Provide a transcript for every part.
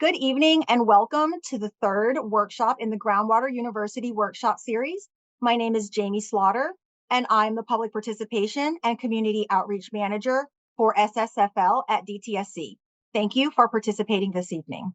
Good evening and welcome to the third workshop in the Groundwater University Workshop Series. My name is Jamie Slaughter, and I'm the Public Participation and Community Outreach Manager for SSFL at DTSC. Thank you for participating this evening.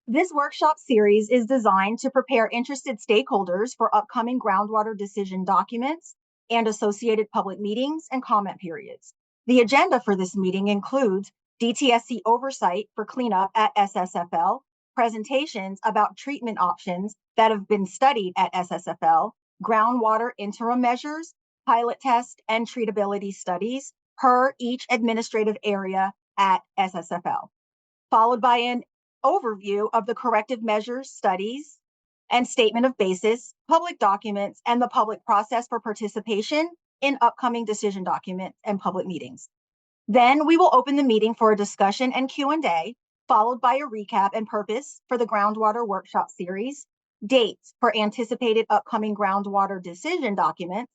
This workshop series is designed to prepare interested stakeholders for upcoming groundwater decision documents and associated public meetings and comment periods. The agenda for this meeting includes DTSC oversight for cleanup at SSFL, presentations about treatment options that have been studied at SSFL, groundwater interim measures, pilot test, and treatability studies per each administrative area at SSFL, followed by an overview of the corrective measures studies and statement of basis, public documents, and the public process for participation in upcoming decision documents and public meetings. Then we will open the meeting for a discussion and Q&A, followed by a recap and purpose for the Groundwater Workshop Series, dates for anticipated upcoming groundwater decision documents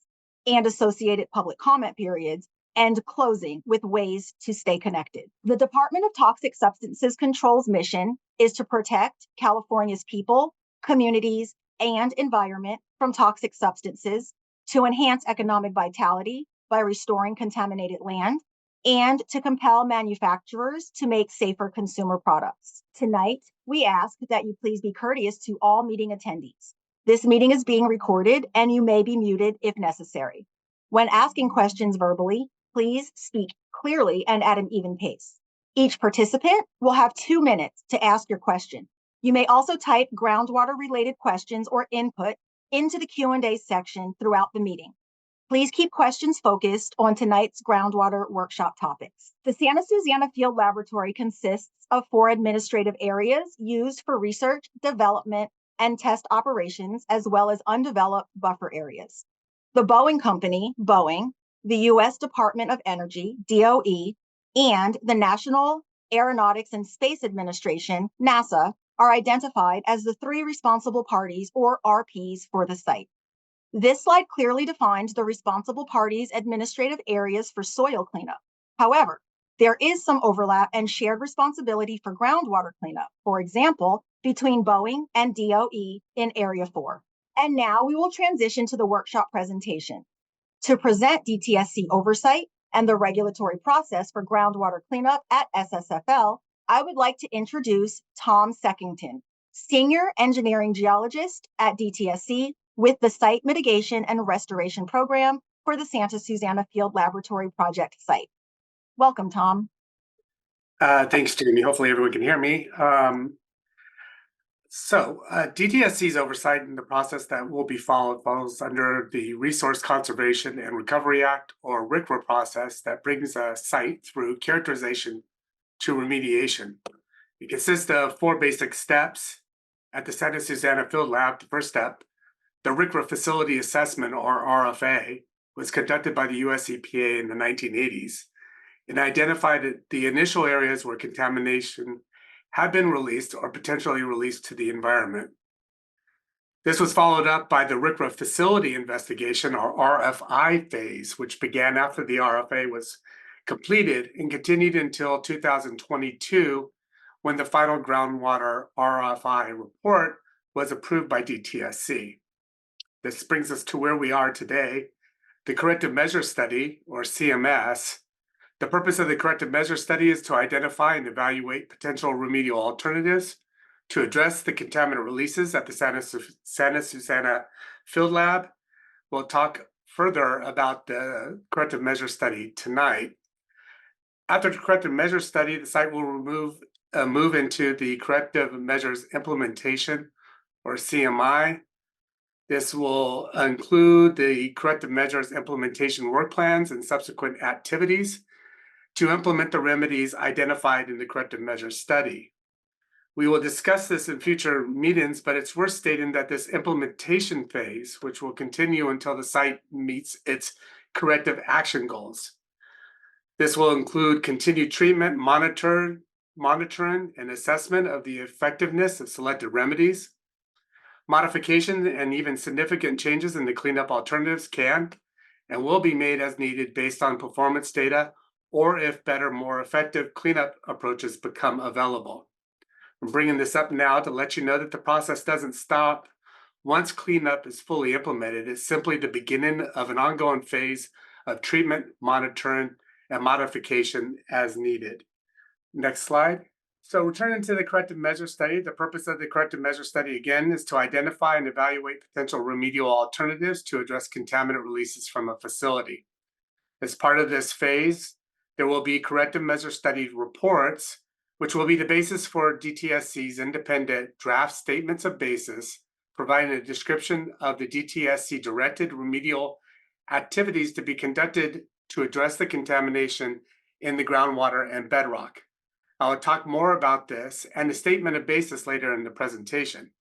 and associated public comment periods, and closing with ways to stay connected. The Department of Toxic Substances Control's mission is to protect California's people, communities, and environment from toxic substances, to enhance economic vitality by restoring contaminated land, and to compel manufacturers to make safer consumer products. Tonight, we ask that you please be courteous to all meeting attendees. This meeting is being recorded and you may be muted if necessary. When asking questions verbally, please speak clearly and at an even pace. Each participant will have 2 minutes to ask your question. You may also type groundwater-related questions or input into the Q&A section throughout the meeting. Please keep questions focused on tonight's groundwater workshop topics. The Santa Susana Field Laboratory consists of 4 administrative areas used for research, development, and test operations, as well as undeveloped buffer areas. The Boeing Company, Boeing, the U.S. Department of Energy, DOE, and the National Aeronautics and Space Administration, NASA, are identified as the 3 responsible parties, or RPs, for the site. This slide clearly defines the responsible parties' administrative areas for soil cleanup. However, there is some overlap and shared responsibility for groundwater cleanup, for example, between Boeing and DOE in Area 4. And now we will transition to the workshop presentation. To present DTSC oversight and the regulatory process for groundwater cleanup at SSFL, I would like to introduce Tom Seckington, Senior Engineering Geologist at DTSC, with the Site Mitigation and Restoration Program for the Santa Susana Field Laboratory Project site. Welcome, Tom. Thanks, Jamie. Hopefully everyone can hear me. DTSC's oversight in the process that will be followed falls under the Resource Conservation and Recovery Act, or RCRA process, that brings a site through characterization to remediation. It consists of 4 basic steps. At the Santa Susana Field Lab, the first step, the RCRA Facility Assessment, or RFA, was conducted by the US EPA in the 1980s and identified the initial areas where contamination had been released or potentially released to the environment. This was followed up by the RCRA Facility Investigation, or RFI phase, which began after the RFA was completed and continued until 2022, when the final groundwater RFI report was approved by DTSC. This brings us to where we are today, the Corrective Measure Study, or CMS. The purpose of the Corrective Measure Study is to identify and evaluate potential remedial alternatives to address the contaminant releases at the Santa Susana Field Lab. We'll talk further about the Corrective Measure Study tonight. After the Corrective Measure Study, the site will move into the Corrective Measures Implementation, or CMI. This will include the corrective measures implementation work plans and subsequent activities to implement the remedies identified in the corrective measures study. We will discuss this in future meetings, but it's worth stating that this implementation phase, which will continue until the site meets its corrective action goals. This will include continued treatment, monitoring, and assessment of the effectiveness of selected remedies. Modification and even significant changes in the cleanup alternatives can and will be made as needed based on performance data, or if better, more effective cleanup approaches become available. I'm bringing this up now to let you know that the process doesn't stop once cleanup is fully implemented. It's simply the beginning of an ongoing phase of treatment, monitoring, and modification as needed. Next slide. So returning to the corrective measure study, the purpose of the corrective measure study again is to identify and evaluate potential remedial alternatives to address contaminant releases from a facility. As part of this phase, there will be corrective measure study reports, which will be the basis for DTSC's independent draft statements of basis, providing a description of the DTSC directed remedial activities to be conducted to address the contamination in the groundwater and bedrock. I'll talk more about this and the statement of basis later in the presentation.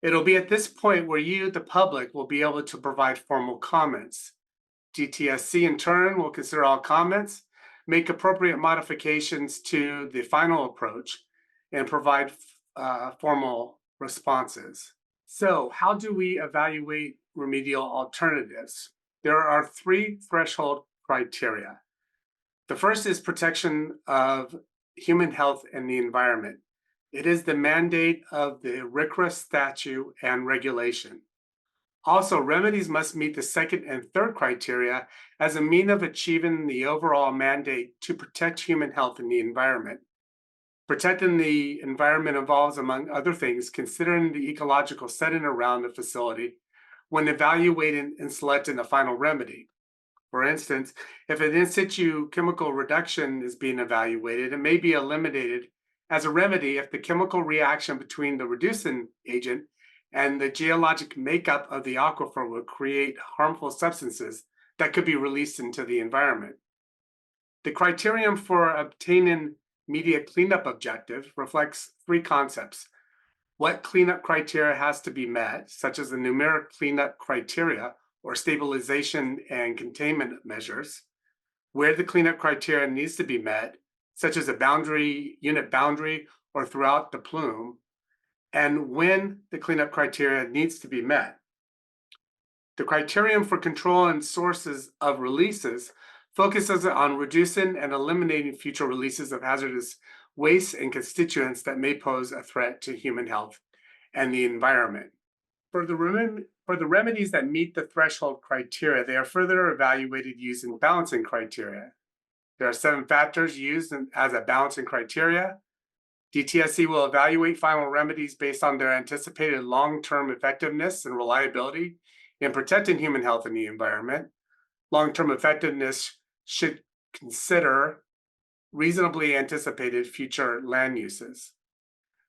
It'll be at this point where you, the public, will be able to provide formal comments. DTSC in turn will consider all comments, make appropriate modifications to the final approach, and provide formal responses. So how do we evaluate remedial alternatives? There are 3 threshold criteria. The first is protection of human health and the environment. It is the mandate of the RCRA statute and regulation. Also, remedies must meet the second and third criteria as a mean of achieving the overall mandate to protect human health and the environment. Protecting the environment involves, among other things, considering the ecological setting around the facility when evaluating and selecting a final remedy. For instance, if an in situ chemical reduction is being evaluated, it may be eliminated as a remedy if the chemical reaction between the reducing agent and the geologic makeup of the aquifer will create harmful substances that could be released into the environment. The criterion for obtaining media cleanup objective reflects 3 concepts. What cleanup criteria has to be met, such as the numeric cleanup criteria or stabilization and containment measures, where the cleanup criteria needs to be met, such as a boundary, unit boundary, or throughout the plume, and when the cleanup criteria needs to be met. The criterion for control and sources of releases focuses on reducing and eliminating future releases of hazardous waste and constituents that may pose a threat to human health and the environment. For the remedies that meet the threshold criteria, they are further evaluated using balancing criteria. There are 7 factors used as a balancing criteria. DTSC will evaluate final remedies based on their anticipated long-term effectiveness and reliability in protecting human health and the environment. Long-term effectiveness should consider reasonably anticipated future land uses,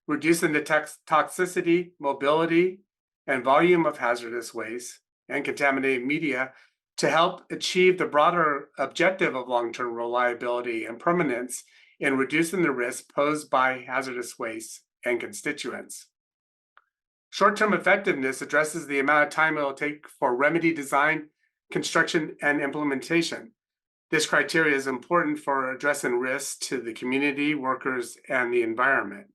reducing the toxicity, mobility, and volume of hazardous waste and contaminated media to help achieve the broader objective of long-term reliability and permanence in reducing the risk posed by hazardous waste and constituents. Short-term effectiveness addresses the amount of time it will take for remedy design, construction, and implementation. This criteria is important for addressing risks to the community, workers, and the environment.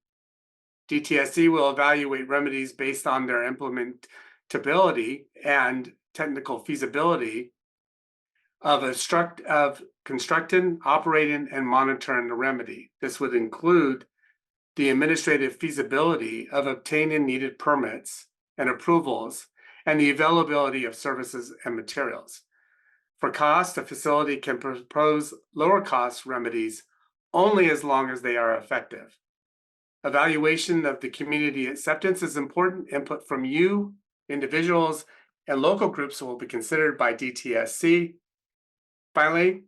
DTSC will evaluate remedies based on their implementability and technical feasibility of constructing, operating, and monitoring the remedy. This would include the administrative feasibility of obtaining needed permits and approvals and the availability of services and materials. For cost, a facility can propose lower cost remedies only as long as they are effective. Evaluation of the community acceptance is important. Input from you, individuals, and local groups will be considered by DTSC. Finally,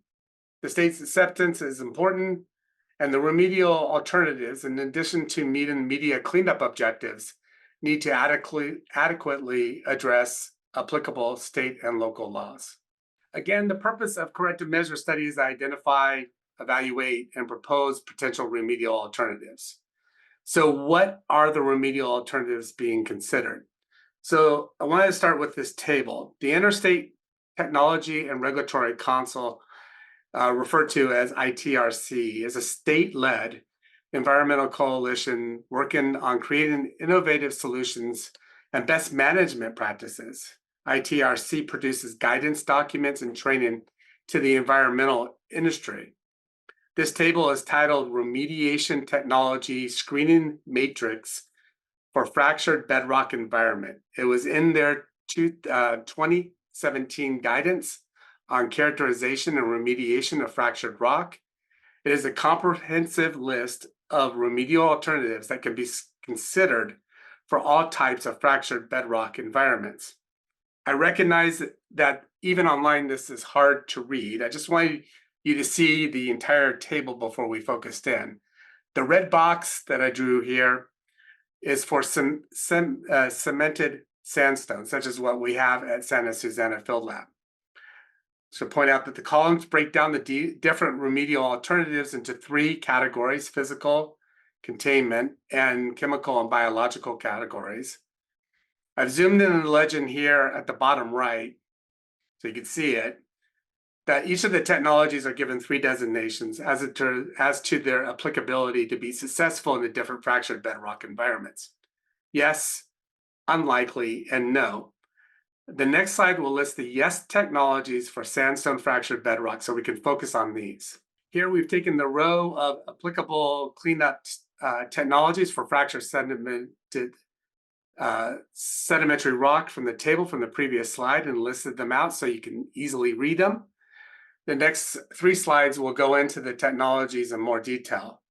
the state's acceptance is important, and the remedial alternatives, in addition to meeting media cleanup objectives, need to adequately address applicable state and local laws. Again, the purpose of corrective measure studies is to identify, evaluate, and propose potential remedial alternatives. So what are the remedial alternatives being considered? So I wanted to start with this table. The Interstate Technology and Regulatory Council, referred to as ITRC, is a state-led environmental coalition working on creating innovative solutions and best management practices. ITRC produces guidance documents and training to the environmental industry. This table is titled Remediation Technology Screening Matrix for Fractured Bedrock Environment. It was in their 2017 guidance on characterization and remediation of fractured rock. It is a comprehensive list of remedial alternatives that can be considered for all types of fractured bedrock environments. I recognize that even online this is hard to read. I just want you to see the entire table before we focused in. The red box that I drew here is for some cemented sandstone, such as what we have at Santa Susana Field Lab. So point out that the columns break down the different remedial alternatives into three categories: physical, containment, and chemical and biological categories. I've zoomed in the legend here at the bottom right, so you can see it, that each of the technologies are given three designations as to their applicability to be successful in the different fractured bedrock environments. Yes, unlikely, and no. The next slide will list the yes technologies for sandstone fractured bedrock, so we can focus on these. Here we've taken the row of applicable cleanup technologies for fractured sedimentary rock from the table from the previous slide and listed them out so you can easily read them. The next three slides will go into the technologies in more detail.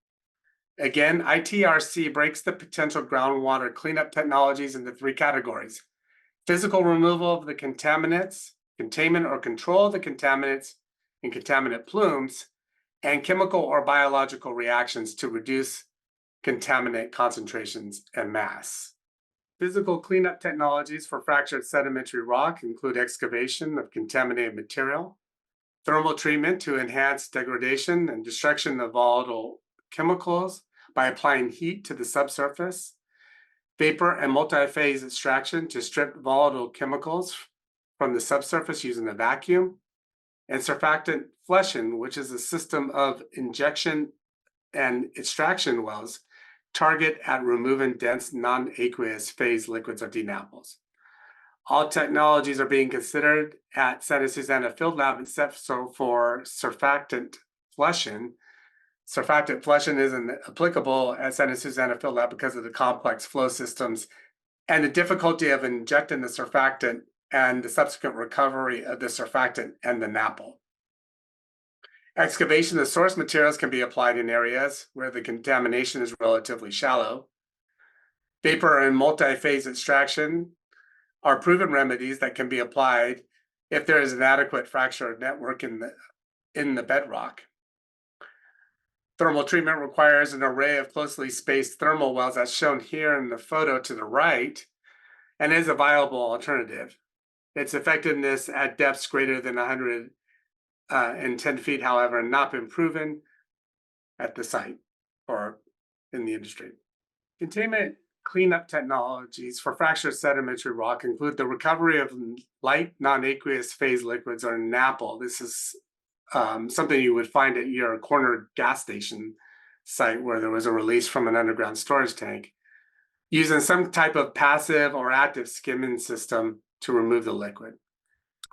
Again, ITRC breaks the potential groundwater cleanup technologies into three categories: physical removal of the contaminants, containment or control of the contaminants and contaminant plumes, and chemical or biological reactions to reduce contaminant concentrations and mass. Physical cleanup technologies for fractured sedimentary rock include excavation of contaminated material, thermal treatment to enhance degradation and destruction of volatile chemicals by applying heat to the subsurface, vapor and multi-phase extraction to strip volatile chemicals from the subsurface using a vacuum, and surfactant flushing, which is a system of injection and extraction wells target at removing dense non-aqueous phase liquids or DNAPLs. All technologies are being considered at Santa Susana Field Lab except for surfactant flushing. Surfactant flushing isn't applicable at Santa Susana Field Lab because of the complex flow systems and the difficulty of injecting the surfactant and the subsequent recovery of the surfactant and the NAPL. Excavation of source materials can be applied in areas where the contamination is relatively shallow. Vapor and multi-phase extraction are proven remedies that can be applied if there is an adequate fracture network in the bedrock. Thermal treatment requires an array of closely spaced thermal wells, as shown here in the photo to the right, and is a viable alternative. Its effectiveness at depths greater than 110 feet, however, not been proven at the site or in the industry. Containment cleanup technologies for fractured sedimentary rock include the recovery of light non-aqueous phase liquids, or NAPL. This is something you would find at your corner gas station site where there was a release from an underground storage tank, using some type of passive or active skimming system to remove the liquid.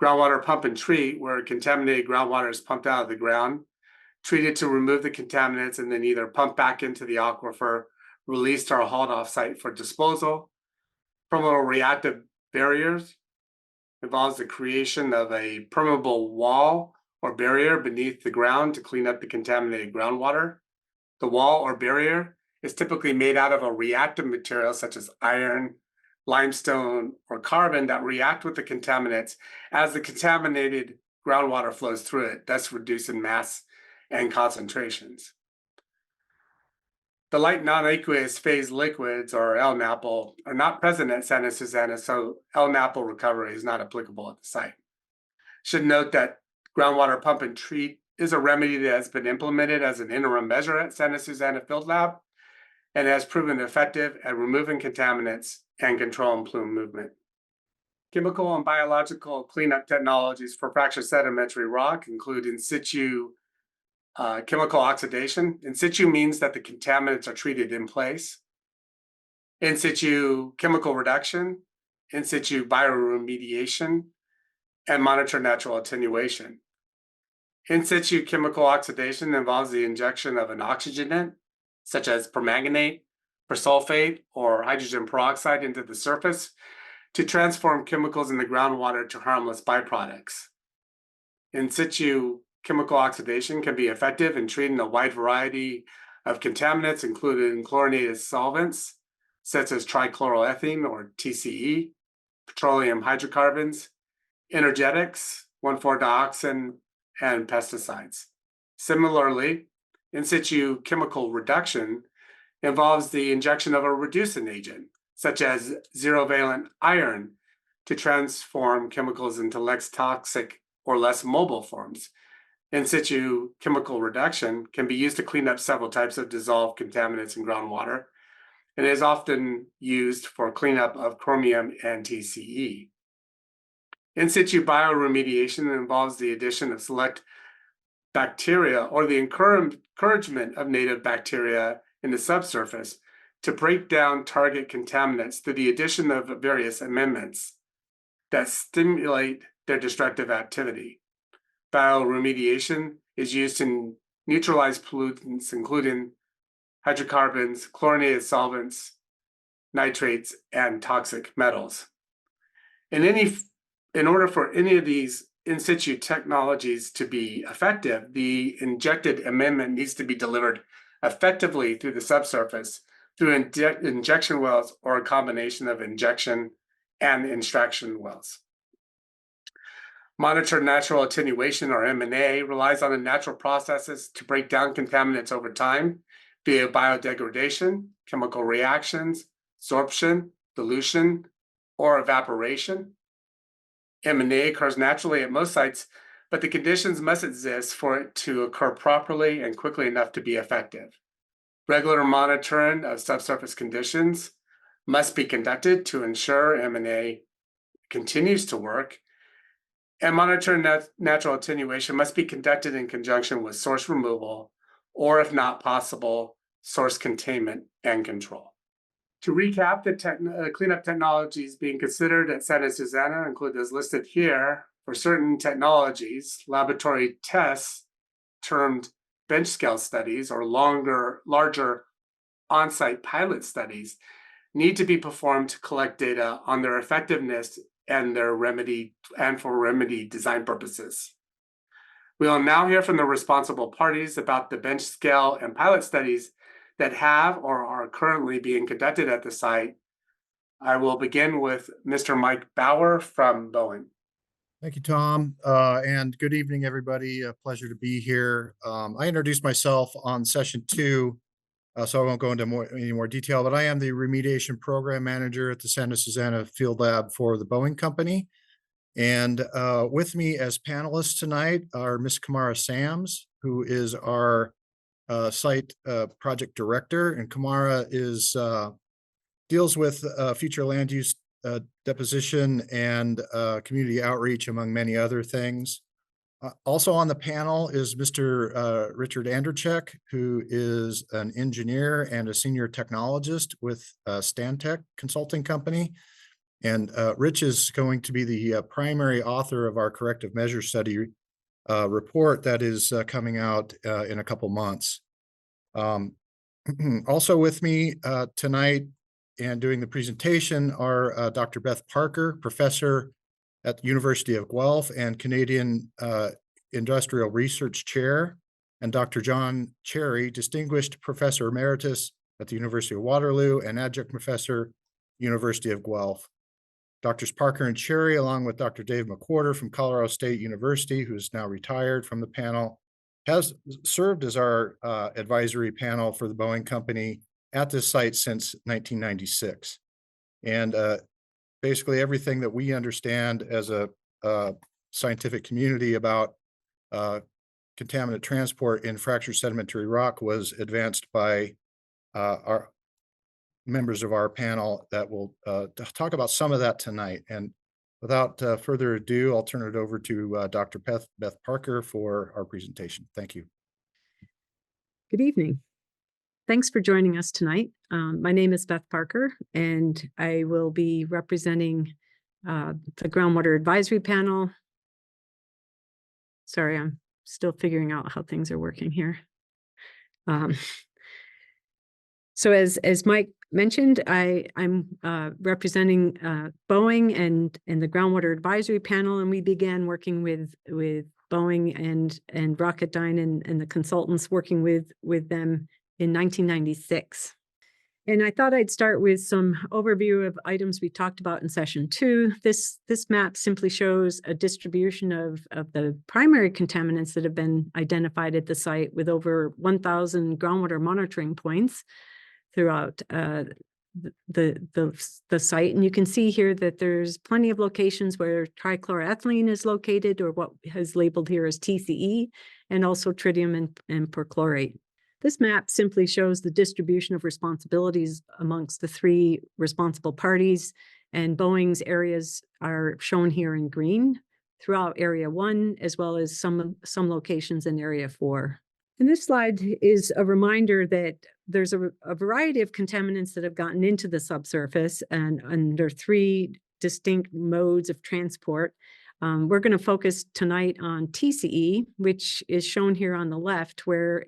Groundwater pump and treat, where contaminated groundwater is pumped out of the ground, treated to remove the contaminants, and then either pumped back into the aquifer, released or hauled off site for disposal. Permeable reactive barriers involves the creation of a permeable wall or barrier beneath the ground to clean up the contaminated groundwater. The wall or barrier is typically made out of a reactive material such as iron, limestone, or carbon that react with the contaminants as the contaminated groundwater flows through it, thus reducing mass and concentrations. The light non-aqueous phase liquids, or LNAPL, are not present at Santa Susana, so LNAPL recovery is not applicable at the site. Should note that groundwater pump and treat is a remedy that has been implemented as an interim measure at Santa Susana Field Lab and has proven effective at removing contaminants and controlling plume movement. Chemical and biological cleanup technologies for fractured sedimentary rock include in situ chemical oxidation. In situ means that the contaminants are treated in place. In situ chemical reduction, in situ bioremediation, and monitor natural attenuation. In situ chemical oxidation involves the injection of an oxygenant, such as permanganate, persulfate, or hydrogen peroxide into the surface to transform chemicals in the groundwater to harmless byproducts. In situ chemical oxidation can be effective in treating a wide variety of contaminants, including chlorinated solvents, such as trichloroethene or TCE, petroleum hydrocarbons, energetics, 1,4-dioxane, and pesticides. Similarly, in situ chemical reduction involves the injection of a reducing agent, such as zero-valent iron, to transform chemicals into less toxic or less mobile forms. In situ chemical reduction can be used to clean up several types of dissolved contaminants in groundwater, and is often used for cleanup of chromium and TCE. In situ bioremediation involves the addition of select bacteria or the encouragement of native bacteria in the subsurface to break down target contaminants through the addition of various amendments that stimulate their destructive activity. Bioremediation is used to neutralize pollutants, including hydrocarbons, chlorinated solvents, nitrates, and toxic metals. In order for any of these in situ technologies to be effective, the injected amendment needs to be delivered effectively through the subsurface through injection wells or a combination of injection and extraction wells. Monitored natural attenuation, or M&A, relies on the natural processes to break down contaminants over time via biodegradation, chemical reactions, sorption, dilution, or evaporation. M&A occurs naturally at most sites, but the conditions must exist for it to occur properly and quickly enough to be effective. Regular monitoring of subsurface conditions must be conducted to ensure M&A continues to work, and monitoring natural attenuation must be conducted in conjunction with source removal, or if not possible, source containment and control. To recap, the cleanup technologies being considered at Santa Susana include as listed here. For certain technologies, laboratory tests termed bench scale studies or larger on-site pilot studies need to be performed to collect data on their effectiveness and for remedy design purposes. We will now hear from the responsible parties about the bench scale and pilot studies that have or are currently being conducted at the site. I will begin with Mr. Mike Bauer from Bowen. Thank you, Tom, and good evening, everybody. A pleasure to be here. I introduced myself on session 2, so I won't go into any more detail, but I am the remediation program manager at the Santa Susana Field Lab for the Boeing Company. And with me as panelists tonight are Ms. Kamara Sams, who is our site project director, and Kamara deals with future land use deposition and community outreach, among many other things. Also on the panel is Mr. Richard Anderchek, who is an engineer and a senior technologist with Stantec Consulting Company. And Rich is going to be the primary author of our corrective measure study report that is coming out in a couple months. Also with me tonight and doing the presentation are Dr. Beth Parker, professor at the University of Guelph and Canadian Industrial Research Chair, and Dr. John Cherry, distinguished professor emeritus at the University of Waterloo and adjunct professor, University of Guelph. Drs. Parker and Cherry, along with Dr. Dave McWhorter from Colorado State University, who's now retired from the panel, has served as our advisory panel for the Boeing Company at this site since 1996. And basically everything that we understand as a scientific community about contaminant transport in fractured sedimentary rock was advanced by our members of our panel that will talk about some of that tonight. And without further ado, I'll turn it over to Dr. Beth Parker for our presentation. Thank you. Good evening. Thanks for joining us tonight. My name is Beth Parker, and I will be representing the Groundwater Advisory Panel. Sorry, I'm still figuring out how things are working here. So as Mike mentioned, I'm representing Boeing and the Groundwater Advisory Panel, and we began working with Boeing and Rocketdyne and the consultants working with them in 1996. And I thought I'd start with some overview of items we talked about in session 2. This map simply shows a distribution of the primary contaminants that have been identified at the site, with over 1,000 groundwater monitoring points throughout the site. And you can see here that there's plenty of locations where trichloroethylene is located, or what is labeled here as TCE, and also tritium and perchlorate. This map simply shows the distribution of responsibilities amongst the 3 responsible parties, and Boeing's areas are shown here in green throughout Area 1, as well as some locations in Area 4. And this slide is a reminder that there's a variety of contaminants that have gotten into the subsurface, and under 3 distinct modes of transport. We're going to focus tonight on TCE, which is shown here on the left, where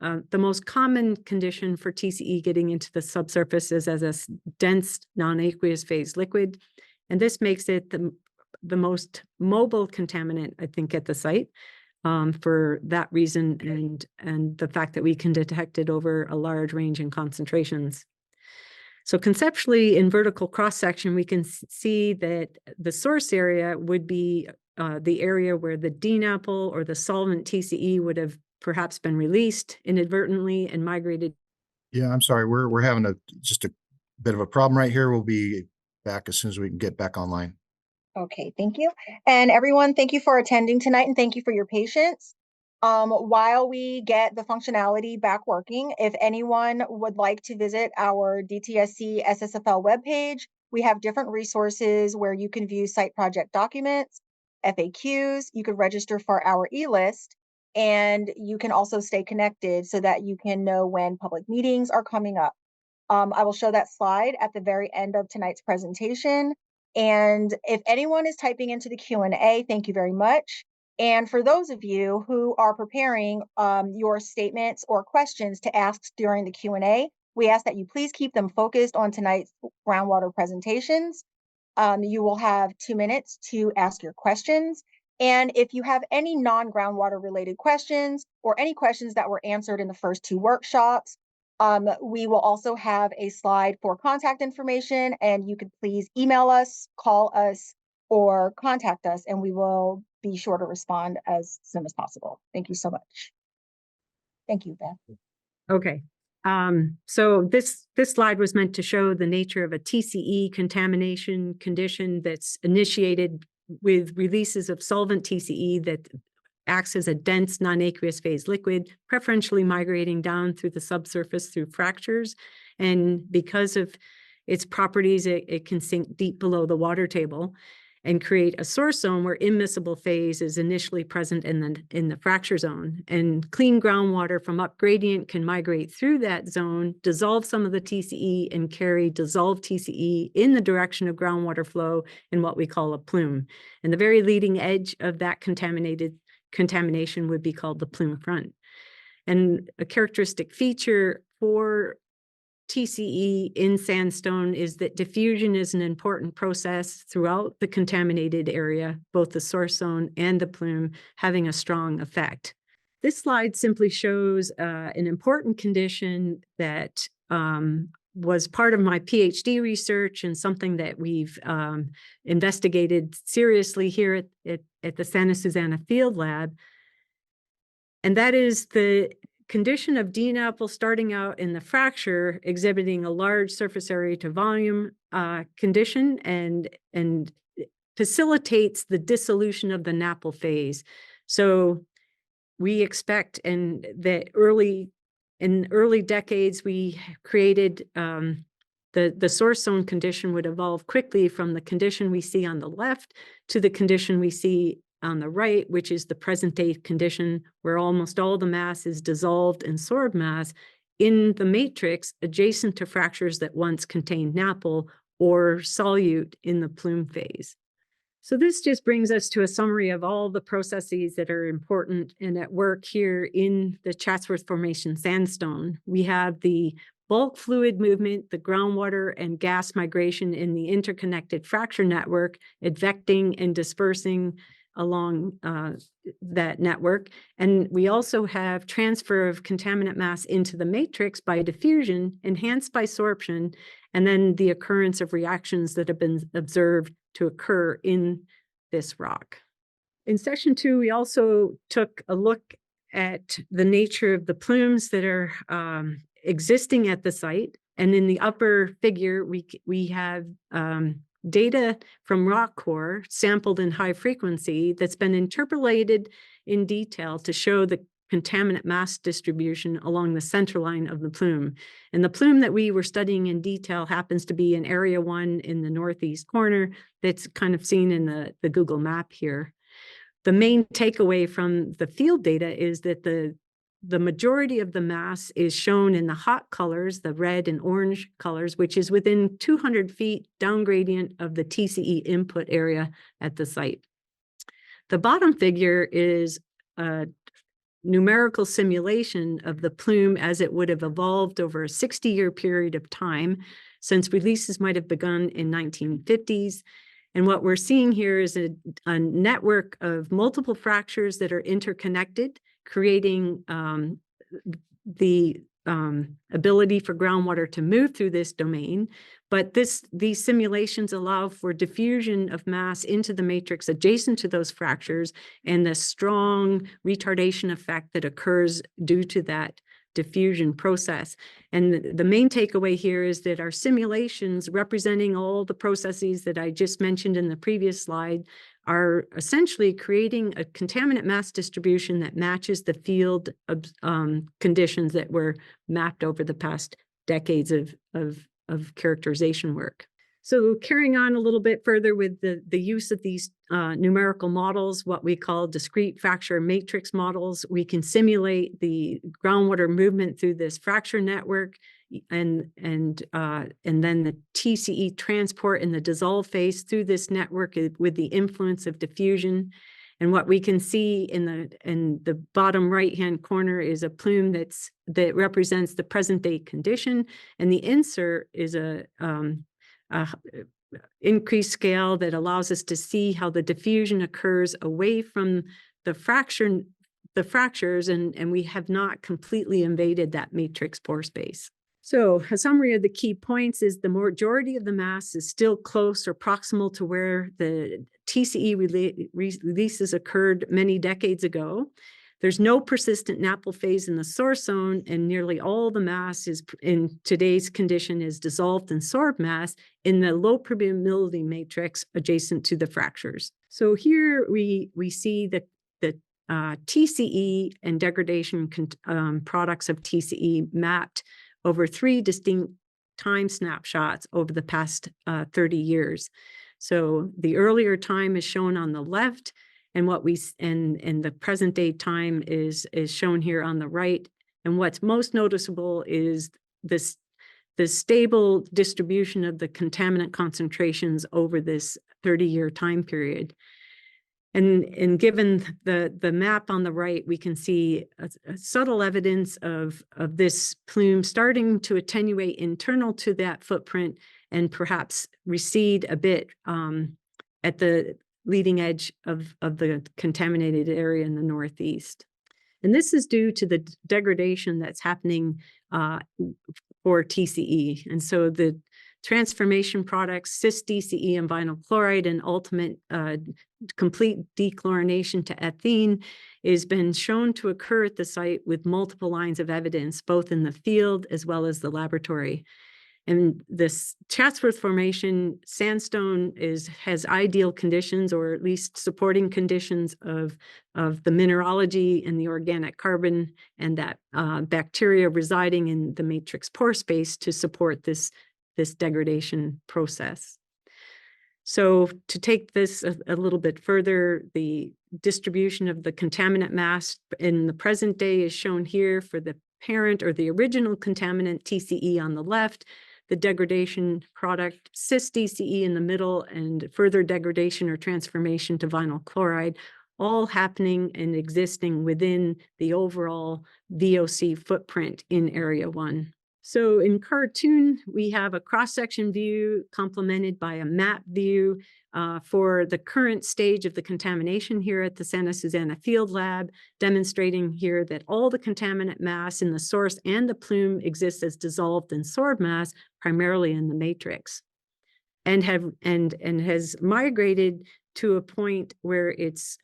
the most common condition for TCE getting into the subsurface is as a dense non-aqueous phase liquid. And this makes it the most mobile contaminant, I think, at the site, for that reason, and the fact that we can detect it over a large range in concentrations. So conceptually, in vertical cross-section, we can see that the source area would be the area where the DNAPL or the solvent TCE would have perhaps been released inadvertently and migrated. Yeah, I'm sorry. We're having just a bit of a problem right here. We'll be back as soon as we can get back online. Okay, thank you. And everyone, thank you for attending tonight, and thank you for your patience. While we get the functionality back working, if anyone would like to visit our DTSC SSFL webpage, we have different resources where you can view site project documents, FAQs, you could register for our e-list, and you can also stay connected so that you can know when public meetings are coming up. I will show that slide at the very end of tonight's presentation. And if anyone is typing into the Q&A, thank you very much. And for those of you who are preparing your statements or questions to ask during the Q&A, we ask that you please keep them focused on tonight's groundwater presentations. You will have 2 minutes to ask your questions. And if you have any non-groundwater related questions, or any questions that were answered in the first 2 workshops, we will also have a slide for contact information, and you could please email us, call us, or contact us, and we will be sure to respond as soon as possible. Thank you so much. Thank you, Beth. Okay. So this slide was meant to show the nature of a TCE contamination condition that's initiated with releases of solvent TCE that acts as a dense non-aqueous phase liquid, preferentially migrating down through the subsurface through fractures. And because of its properties, it can sink deep below the water table and create a source zone where immiscible phase is initially present in the fracture zone. And clean groundwater from up gradient can migrate through that zone, dissolve some of the TCE, and carry dissolved TCE in the direction of groundwater flow in what we call a plume. And the very leading edge of that contamination would be called the plume front. And a characteristic feature for TCE in sandstone is that diffusion is an important process throughout the contaminated area, both the source zone and the plume having a strong effect. This slide simply shows an important condition that was part of my PhD research, and something that we've investigated seriously here at the Santa Susana Field Lab. And that is the condition of DNAPL starting out in the fracture, exhibiting a large surface area to volume condition, and facilitates the dissolution of the NAPL phase. So we expect, and that in early decades, we created the source zone condition would evolve quickly from the condition we see on the left to the condition we see on the right, which is the present day condition where almost all the mass is dissolved and sorbed mass in the matrix adjacent to fractures that once contained NAPL or solute in the plume phase. So this just brings us to a summary of all the processes that are important and at work here in the Chatsworth Formation sandstone. We have the bulk fluid movement, the groundwater and gas migration in the interconnected fracture network, advecting and dispersing along that network. And we also have transfer of contaminant mass into the matrix by diffusion, enhanced by sorption, and then the occurrence of reactions that have been observed to occur in this rock. In session 2, we also took a look at the nature of the plumes that are existing at the site. And in the upper figure, we have data from rock core sampled in high frequency that's been interpolated in detail to show the contaminant mass distribution along the center line of the plume. And the plume that we were studying in detail happens to be in area 1 in the northeast corner that's kind of seen in the Google map here. The main takeaway from the field data is that the majority of the mass is shown in the hot colors, the red and orange colors, which is within 200 feet down gradient of the TCE input area at the site. The bottom figure is a numerical simulation of the plume as it would have evolved over a 60-year period of time, since releases might have begun in 1950s. And what we're seeing here is a network of multiple fractures that are interconnected, creating the ability for groundwater to move through this domain. But these simulations allow for diffusion of mass into the matrix adjacent to those fractures and the strong retardation effect that occurs due to that diffusion process. And the main takeaway here is that our simulations representing all the processes that I just mentioned in the previous slide are essentially creating a contaminant mass distribution that matches the field conditions that were mapped over the past decades of characterization work. So carrying on a little bit further with the use of these numerical models, what we call discrete fracture matrix models, we can simulate the groundwater movement through this fracture network and then the TCE transport in the dissolve phase through this network with the influence of diffusion. And what we can see in the bottom right-hand corner is a plume that represents the present day condition, and the insert is a increased scale that allows us to see how the diffusion occurs away from the fractures, and we have not completely invaded that matrix pore space. So a summary of the key points is the majority of the mass is still close or proximal to where the TCE releases occurred many decades ago. There's no persistent NAPL phase in the source zone, and nearly all the mass is in today's condition is dissolved in sorbed mass in the low permeability matrix adjacent to the fractures. So here we see the TCE and degradation products of TCE mapped over 3 distinct time snapshots over the past 30 years. So the earlier time is shown on the left, and the present day time is shown here on the right. And what's most noticeable is the stable distribution of the contaminant concentrations over this 30-year time period. And given the map on the right, we can see a subtle evidence of this plume starting to attenuate internal to that footprint and perhaps recede a bit at the leading edge of the contaminated area in the northeast. And this is due to the degradation that's happening for TCE. And so the transformation products, cis-DCE and vinyl chloride, and ultimate complete dechlorination to ethene has been shown to occur at the site with multiple lines of evidence, both in the field as well as the laboratory. And this Chatsworth Formation sandstone has ideal conditions, or at least supporting conditions of the mineralogy and the organic carbon and that bacteria residing in the matrix pore space to support this degradation process. So to take this a little bit further, the distribution of the contaminant mass in the present day is shown here for the parent or the original contaminant TCE on the left. the degradation product, cis-DCE in the middle, and further degradation or transformation to vinyl chloride, all happening and existing within the overall VOC footprint in Area 1. So in cartoon, we have a cross-section view complemented by a map view for the current stage of the contamination here at the Santa Susana Field Lab, demonstrating here that all the contaminant mass in the source and the plume exists as dissolved and sorbed mass, primarily in the matrix, and has migrated to a point where its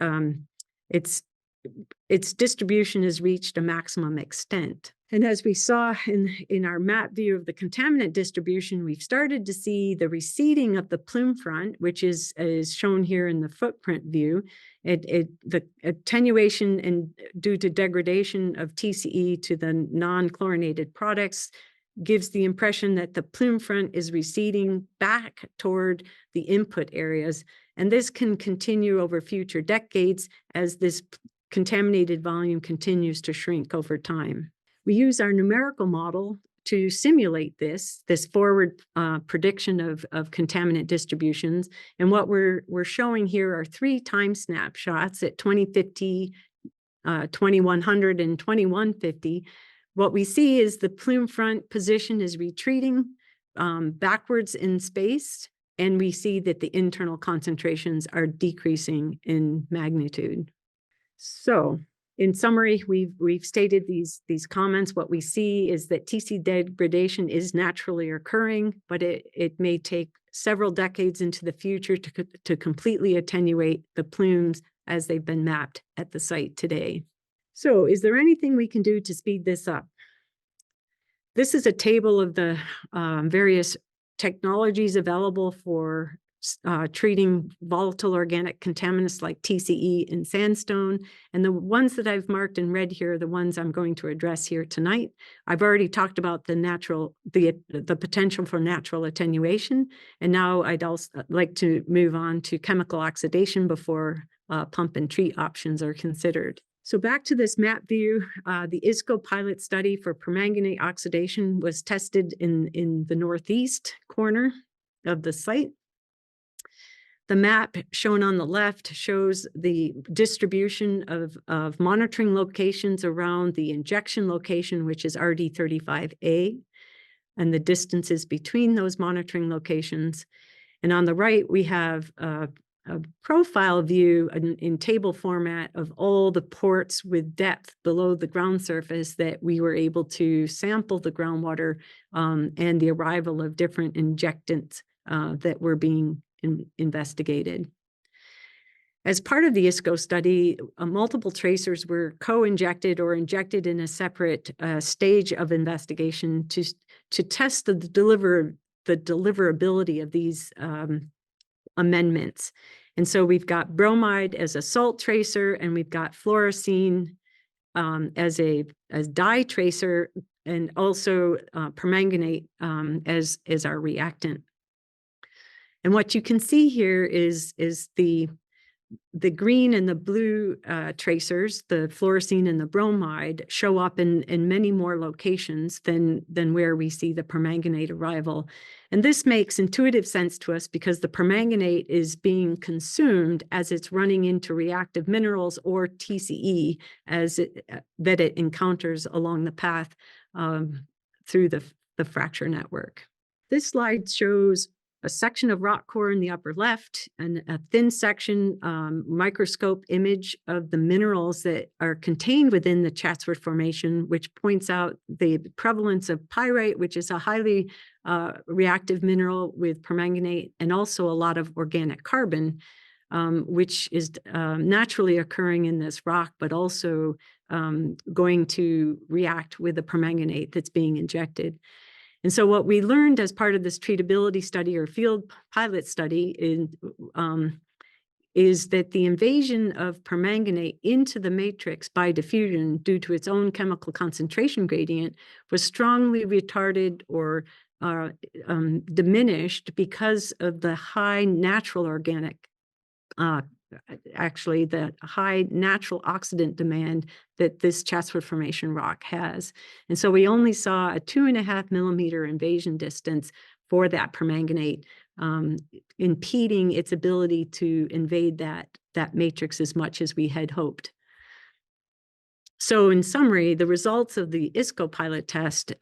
distribution has reached a maximum extent. And as we saw in our map view of the contaminant distribution, we've started to see the receding of the plume front, which is shown here in the footprint view. The attenuation and due to degradation of TCE to the non-chlorinated products gives the impression that the plume front is receding back toward the input areas. And this can continue over future decades as this contaminated volume continues to shrink over time. We use our numerical model to simulate this forward prediction of contaminant distributions. And what we're showing here are 3 time snapshots at 2050, 2100, and 2150. What we see is the plume front position is retreating backwards in space, and we see that the internal concentrations are decreasing in magnitude. So, in summary, we've stated these comments. What we see is that TC degradation is naturally occurring, but it may take several decades into the future to completely attenuate the plumes as they've been mapped at the site today. So, is there anything we can do to speed this up? This is a table of the various technologies available for treating volatile organic contaminants like TCE in sandstone. And the ones that I've marked in red here are the ones I'm going to address here tonight. I've already talked about the potential for natural attenuation. And now I'd also like to move on to chemical oxidation before pump and treat options are considered. So back to this map view, the ISCO pilot study for permanganate oxidation was tested in the northeast corner of the site. The map shown on the left shows the distribution of monitoring locations around the injection location, which is RD35A, and the distances between those monitoring locations. And on the right, we have a profile view in table format of all the ports with depth below the ground surface that we were able to sample the groundwater and the arrival of different injectants that were being investigated. As part of the ISCO study, multiple tracers were co-injected or injected in a separate stage of investigation to test the deliverability of these amendments. And so we've got bromide as a salt tracer, and we've got fluorescein as dye tracer, and also permanganate as our reactant. And what you can see here is the green and the blue tracers, the fluorescein and the bromide, show up in many more locations than where we see the permanganate arrival. And this makes intuitive sense to us because the permanganate is being consumed as it's running into reactive minerals or TCE that it encounters along the path through the fracture network. This slide shows a section of rock core in the upper left and a thin section microscope image of the minerals that are contained within the Chatsworth Formation, which points out the prevalence of pyrite, which is a highly reactive mineral with permanganate, and also a lot of organic carbon, which is naturally occurring in this rock, but also going to react with the permanganate that's being injected. And so what we learned as part of this treatability study or field pilot study is that the invasion of permanganate into the matrix by diffusion due to its own chemical concentration gradient was strongly retarded or diminished because of the high natural organic actually the high natural oxidant demand that this Chatsworth Formation rock has. And so we only saw a 2.5 millimeter invasion distance for that permanganate, impeding its ability to invade that matrix as much as we had hoped. So in summary, the results of the ISCO pilot test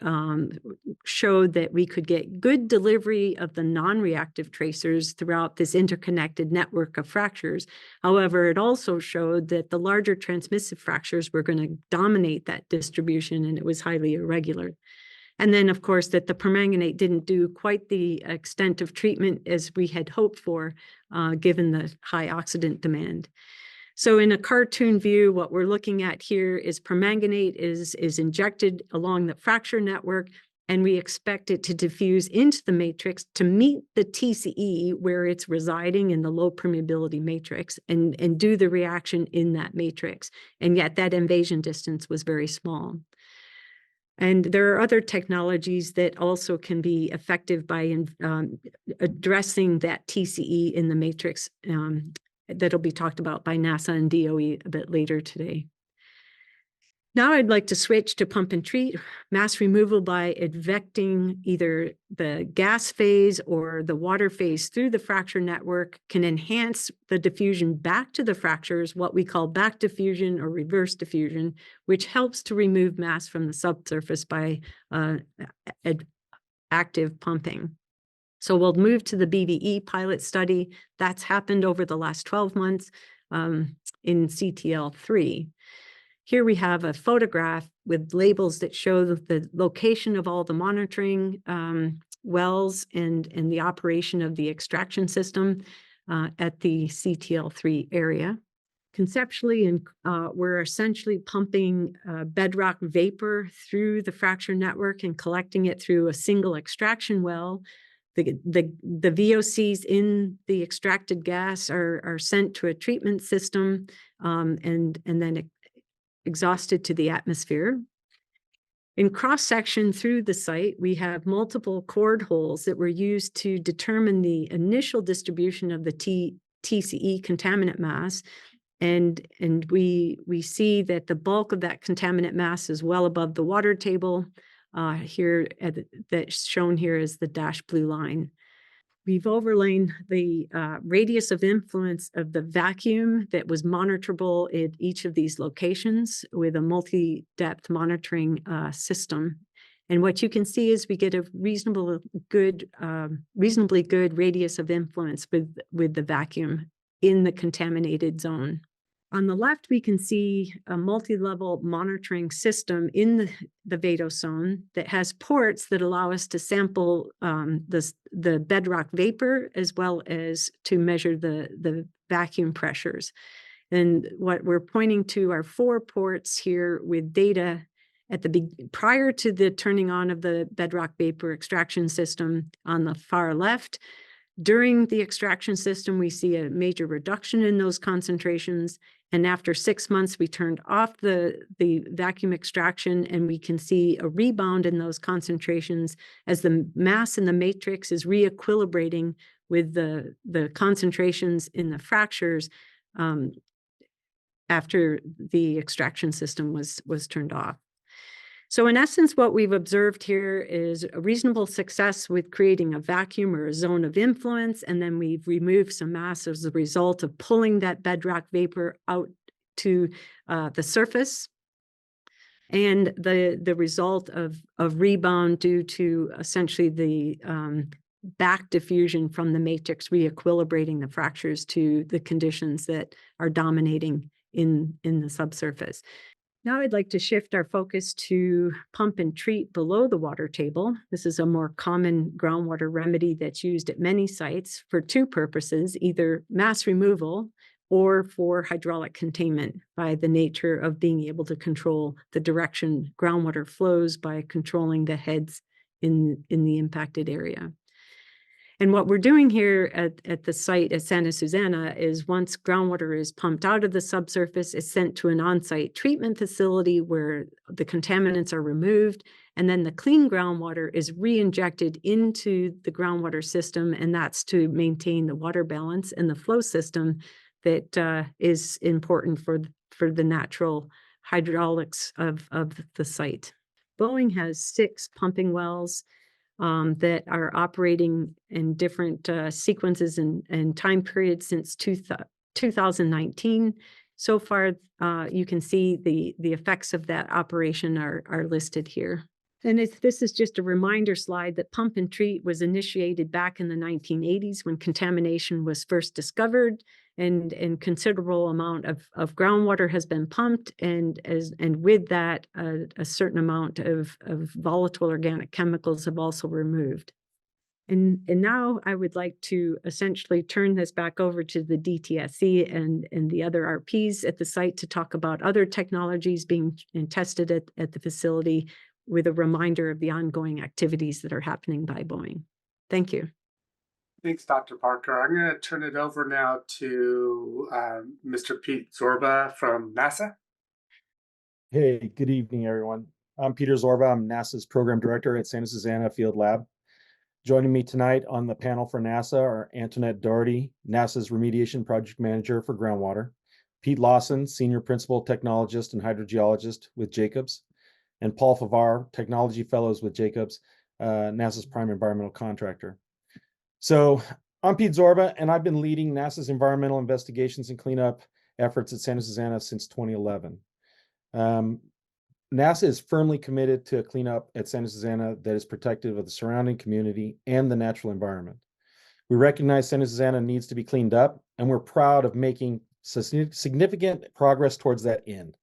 showed that we could get good delivery of the non-reactive tracers throughout this interconnected network of fractures. However, it also showed that the larger transmissive fractures were going to dominate that distribution, and it was highly irregular. And then, of course, that the permanganate didn't do quite the extent of treatment as we had hoped for, given the high oxidant demand. So in a cartoon view, what we're looking at here is permanganate is injected along the fracture network, and we expect it to diffuse into the matrix to meet the TCE where it's residing in the low permeability matrix and do the reaction in that matrix. And yet that invasion distance was very small. And there are other technologies that also can be effective by addressing that TCE in the matrix that'll be talked about by NASA and DOE a bit later today. Now I'd like to switch to pump and treat. Mass removal by advecting either the gas phase or the water phase through the fracture network can enhance the diffusion back to the fractures, what we call back diffusion or reverse diffusion, which helps to remove mass from the subsurface by active pumping. So we'll move to the BVE pilot study. That's happened over the last 12 months in CTL3. Here we have a photograph with labels that show the location of all the monitoring wells and the operation of the extraction system at the CTL3 area. Conceptually, we're essentially pumping bedrock vapor through the fracture network and collecting it through a single extraction well. The VOCs in the extracted gas are sent to a treatment system and then exhausted to the atmosphere. In cross-section through the site, we have multiple cord holes that were used to determine the initial distribution of the TCE contaminant mass. And we see that the bulk of that contaminant mass is well above the water table. Here, that's shown here is the dashed blue line. We've overlain the radius of influence of the vacuum that was monitorable at each of these locations with a multi-depth monitoring system. And what you can see is we get a reasonably good radius of influence with the vacuum in the contaminated zone. On the left, we can see a multi-level monitoring system in the vadosome that has ports that allow us to sample the bedrock vapor as well as to measure the vacuum pressures. And what we're pointing to are 4 ports here with data at prior to the turning on of the bedrock vapor extraction system on the far left. During the extraction system, we see a major reduction in those concentrations. And after 6 months, we turned off the vacuum extraction, and we can see a rebound in those concentrations as the mass in the matrix is re-equilibrating with the concentrations in the fractures after the extraction system was turned off. So in essence, what we've observed here is a reasonable success with creating a vacuum or a zone of influence, and then we've removed some mass as a result of pulling that bedrock vapor out to the surface. And the result of rebound due to essentially the back diffusion from the matrix re-equilibrating the fractures to the conditions that are dominating in the subsurface. Now I'd like to shift our focus to pump and treat below the water table. This is a more common groundwater remedy that's used at many sites for 2 purposes, either mass removal or for hydraulic containment by the nature of being able to control the direction groundwater flows by controlling the heads in the impacted area. And what we're doing here at the site at Santa Susana is once groundwater is pumped out of the subsurface, it's sent to an on-site treatment facility where the contaminants are removed, and then the clean groundwater is re-injected into the groundwater system, and that's to maintain the water balance and the flow system that is important for the natural hydraulics of the site. Boeing has 6 pumping wells that are operating in different sequences and time periods since 2019. So far, you can see the effects of that operation are listed here. And this is just a reminder slide that pump and treat was initiated back in the 1980s when contamination was first discovered, and considerable amount of groundwater has been pumped, and with that, a certain amount of volatile organic chemicals have also removed. And now I would like to essentially turn this back over to the DTSC and the other RPs at the site to talk about other technologies being tested at the facility, with a reminder of the ongoing activities that are happening by Boeing. Thank you. Thanks, Dr. Parker. I'm going to turn it over now to Mr. Pete Zorba from NASA. Hey, good evening, everyone. I'm Peter Zorba. I'm NASA's program director at Santa Susana Field Lab. Joining me tonight on the panel for NASA are Antoinette Doherty, NASA's remediation project manager for groundwater, Pete Lawson, senior principal technologist and hydrogeologist with Jacobs, and Paul Favar, technology fellows with Jacobs, NASA's prime environmental contractor. So I'm Pete Zorba, and I've been leading NASA's environmental investigations and cleanup efforts at Santa Susana since 2011. NASA is firmly committed to a cleanup at Santa Susana that is protective of the surrounding community and the natural environment. We recognize Santa Susana needs to be cleaned up, and we're proud of making significant progress towards that end.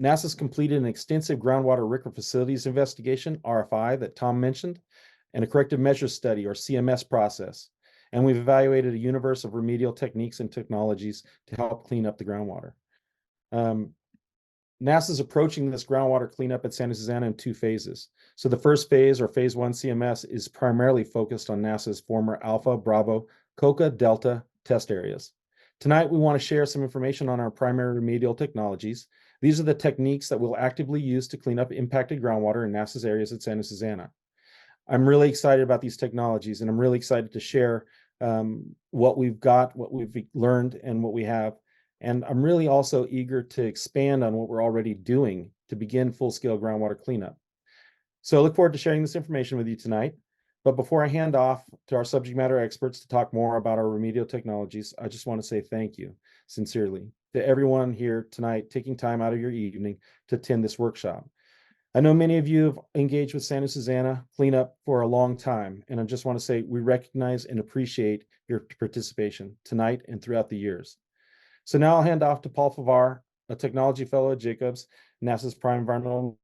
NASA's completed an extensive groundwater RCRA facilities investigation, RFI, that Tom mentioned, and a corrective measures study, or CMS, process. And we've evaluated a universe of remedial techniques and technologies to help clean up the groundwater. NASA's approaching this groundwater cleanup at Santa Susana in 2 phases. So the first phase, or phase 1 CMS, is primarily focused on NASA's former Alpha, Bravo, Coca, Delta test areas. Tonight, we want to share some information on our primary remedial technologies. These are the techniques that we'll actively use to clean up impacted groundwater in NASA's areas at Santa Susana. I'm really excited about these technologies, and I'm really excited to share what we've got, what we've learned, and what we have. And I'm really also eager to expand on what we're already doing to begin full-scale groundwater cleanup. So I look forward to sharing this information with you tonight. But before I hand off to our subject matter experts to talk more about our remedial technologies, I just want to say thank you sincerely to everyone here tonight taking time out of your evening to attend this workshop. I know many of you have engaged with Santa Susana cleanup for a long time, and I just want to say we recognize and appreciate your participation tonight and throughout the years. So now I'll hand off to Paul Favar, a technology fellow at Jacobs, NASA's prime environmental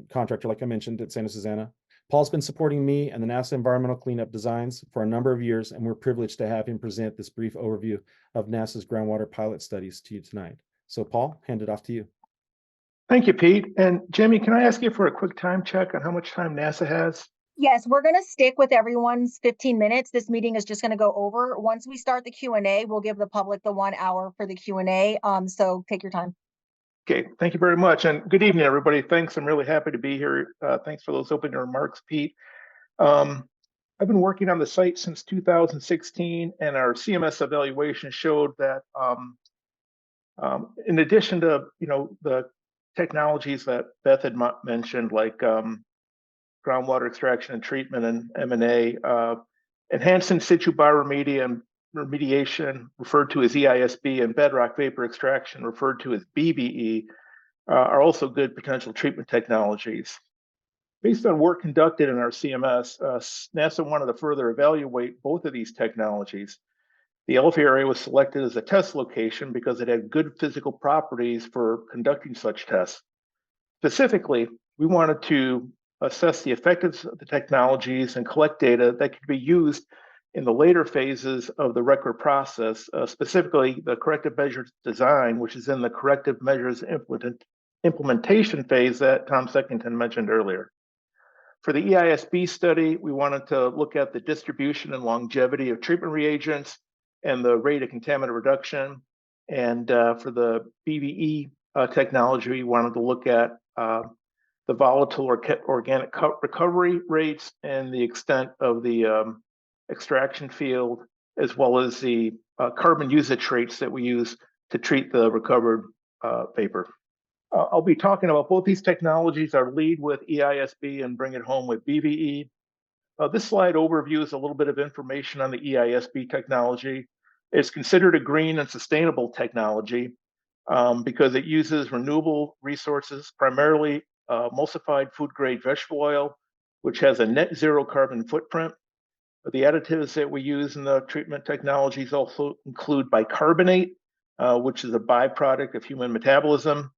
contractor, like I mentioned, at Santa Susana. Paul's been supporting me and the NASA environmental cleanup designs for a number of years, and we're privileged to have him present this brief overview of NASA's groundwater pilot studies to you tonight. So Paul, hand it off to you. Thank you, Pete. And Jamie, can I ask you for a quick time check on how much time NASA has? Yes, we're going to stick with everyone's 15 minutes. This meeting is just going to go over. Once we start the Q&A, we'll give the public the 1 hour for the Q&A. So take your time. Okay, thank you very much. And good evening, everybody. Thanks. I'm really happy to be here. Thanks for those opening remarks, Pete. I've been working on the site since 2016, and our CMS evaluation showed that in addition to the technologies that Beth had mentioned, like groundwater extraction and treatment and M&A, enhanced in situ bioremediation, referred to as EISB, and bedrock vapor extraction, referred to as BVE, are also good potential treatment technologies. Based on work conducted in our CMS, NASA wanted to further evaluate both of these technologies. The Alpha area was selected as a test location because it had good physical properties for conducting such tests. Specifically, we wanted to assess the effectiveness of the technologies and collect data that could be used in the later phases of the RCRA process, specifically the corrective measures design, which is in the corrective measures implementation phase that Tom Seckington mentioned earlier. For the EISB study, we wanted to look at the distribution and longevity of treatment reagents and the rate of contaminant reduction. And for the BVE technology, we wanted to look at the volatile organic recovery rates and the extent of the extraction field as well as the carbon usage rates that we use to treat the recovered vapor. I'll be talking about both these technologies, our lead with EISB and bring it home with BVE. This slide overviews a little bit of information on the EISB technology. It's considered a green and sustainable technology because it uses renewable resources, primarily emulsified food grade vegetable oil, which has a net zero carbon footprint. The additives that we use in the treatment technologies also include bicarbonate, which is a byproduct of human metabolism.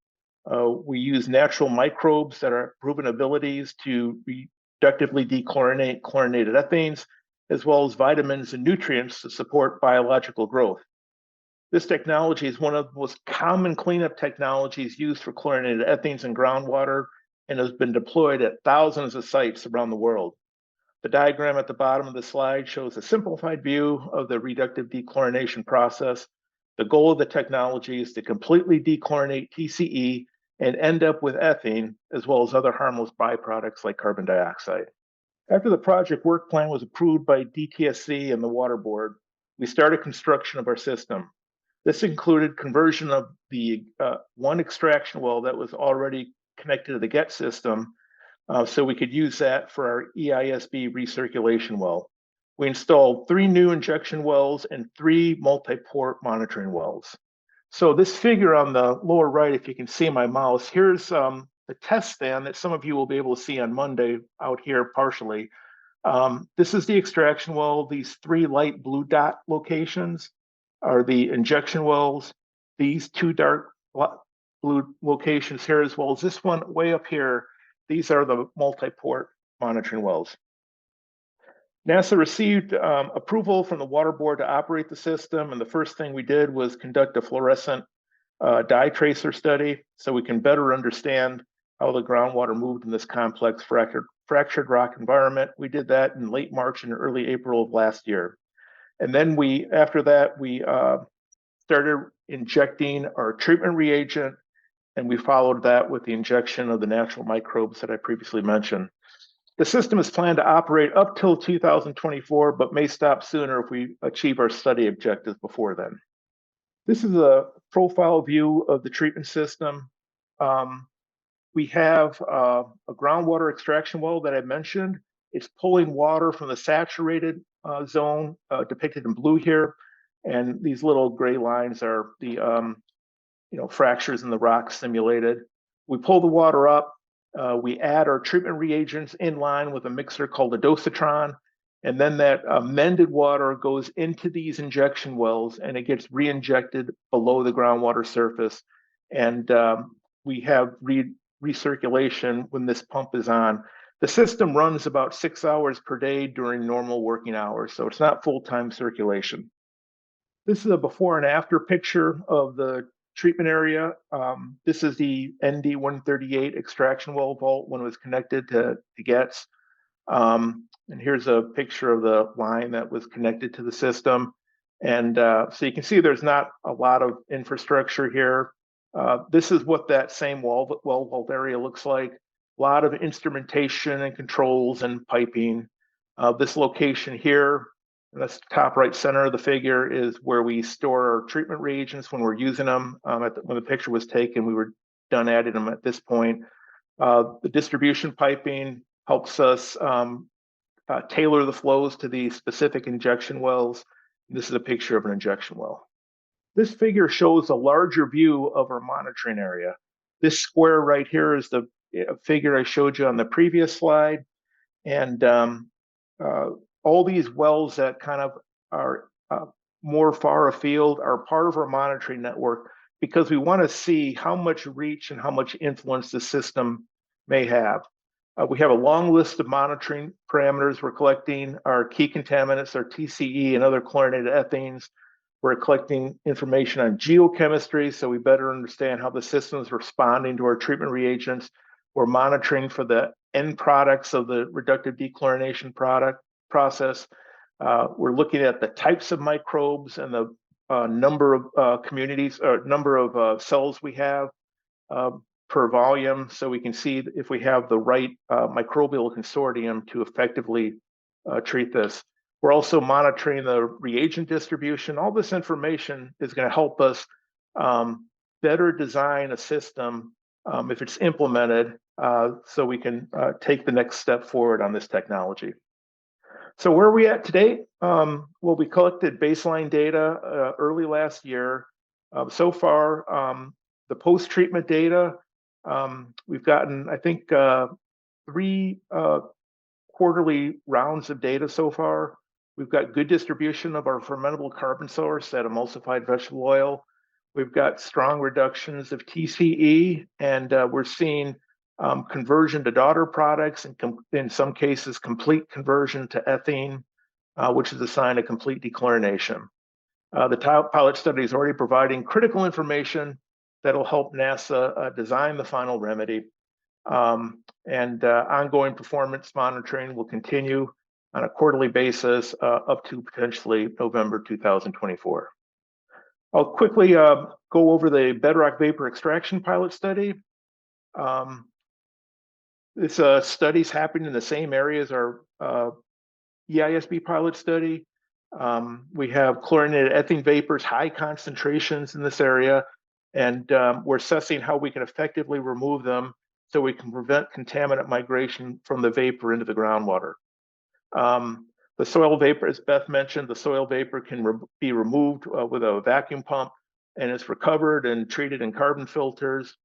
We use natural microbes that are proven abilities to reductively dechlorinate chlorinated ethanes, as well as vitamins and nutrients to support biological growth. This technology is one of the most common cleanup technologies used for chlorinated ethanes in groundwater and has been deployed at thousands of sites around the world. The diagram at the bottom of the slide shows a simplified view of the reductive dechlorination process. The goal of the technology is to completely dechlorinate TCE and end up with ethane, as well as other harmless byproducts like carbon dioxide. After the project work plan was approved by DTSC and the Water Board, we started construction of our system. This included conversion of the one extraction well that was already connected to the GET system, so we could use that for our EISB recirculation well. We installed 3 new injection wells and 3 multi-port monitoring wells. So this figure on the lower right, if you can see my mouse, here's the test stand that some of you will be able to see on Monday out here partially. This is the extraction well. These 3 light blue dot locations are the injection wells. These 2 dark blue locations here, as well as this one way up here, these are the multi-port monitoring wells. NASA received approval from the Water Board to operate the system, and the first thing we did was conduct a fluorescent dye tracer study so we can better understand how the groundwater moved in this complex fractured rock environment. We did that in late March and early April of last year. And then after that, we started injecting our treatment reagent, and we followed that with the injection of the natural microbes that I previously mentioned. The system is planned to operate up till 2024, but may stop sooner if we achieve our study objectives before then. This is a profile view of the treatment system. We have a groundwater extraction well that I mentioned. It's pulling water from the saturated zone depicted in blue here. And these little gray lines are the fractures in the rock simulated. We pull the water up. We add our treatment reagents in line with a mixer called a dosatron, and then that amended water goes into these injection wells and it gets re-injected below the groundwater surface. And we have recirculation when this pump is on. The system runs about 6 hours per day during normal working hours, so it's not full-time circulation. This is a before and after picture of the treatment area. This is the ND138 extraction well vault when it was connected to GETS. And here's a picture of the line that was connected to the system. And so you can see there's not a lot of infrastructure here. This is what that same well vault area looks like. A lot of instrumentation and controls and piping. This location here, that's top right center of the figure, is where we store our treatment reagents when we're using them. When the picture was taken, we were done adding them at this point. The distribution piping helps us tailor the flows to the specific injection wells. This is a picture of an injection well. This figure shows a larger view of our monitoring area. This square right here is the figure I showed you on the previous slide. And all these wells that kind of are more far afield are part of our monitoring network because we want to see how much reach and how much influence the system may have. We have a long list of monitoring parameters. We're collecting our key contaminants, our TCE and other chlorinated ethanes. We're collecting information on geochemistry so we better understand how the system is responding to our treatment reagents. We're monitoring for the end products of the reductive dechlorination process. We're looking at the types of microbes and the number of communities or number of cells we have per volume, so we can see if we have the right microbial consortium to effectively treat this. We're also monitoring the reagent distribution. All this information is going to help us better design a system if it's implemented, so we can take the next step forward on this technology. So where are we at today? Well, we collected baseline data early last year. So far, the post-treatment data, we've gotten, I think, 3 quarterly rounds of data so far. We've got good distribution of our fermentable carbon source, that emulsified vegetable oil. We've got strong reductions of TCE, and we're seeing conversion to daughter products, and in some cases, complete conversion to ethene, which is a sign of complete dechlorination. The pilot study is already providing critical information that'll help NASA design the final remedy. Ongoing performance monitoring will continue on a quarterly basis up to potentially November 2024. I'll quickly go over the bedrock vapor extraction pilot study. This study's happening in the same area as our EISB pilot study. We have chlorinated ethene vapors, high concentrations in this area, and we're assessing how we can effectively remove them so we can prevent contaminant migration from the vapor into the groundwater. The soil vapor, as Beth mentioned, the soil vapor can be removed with a vacuum pump, and it's recovered and treated in carbon filters,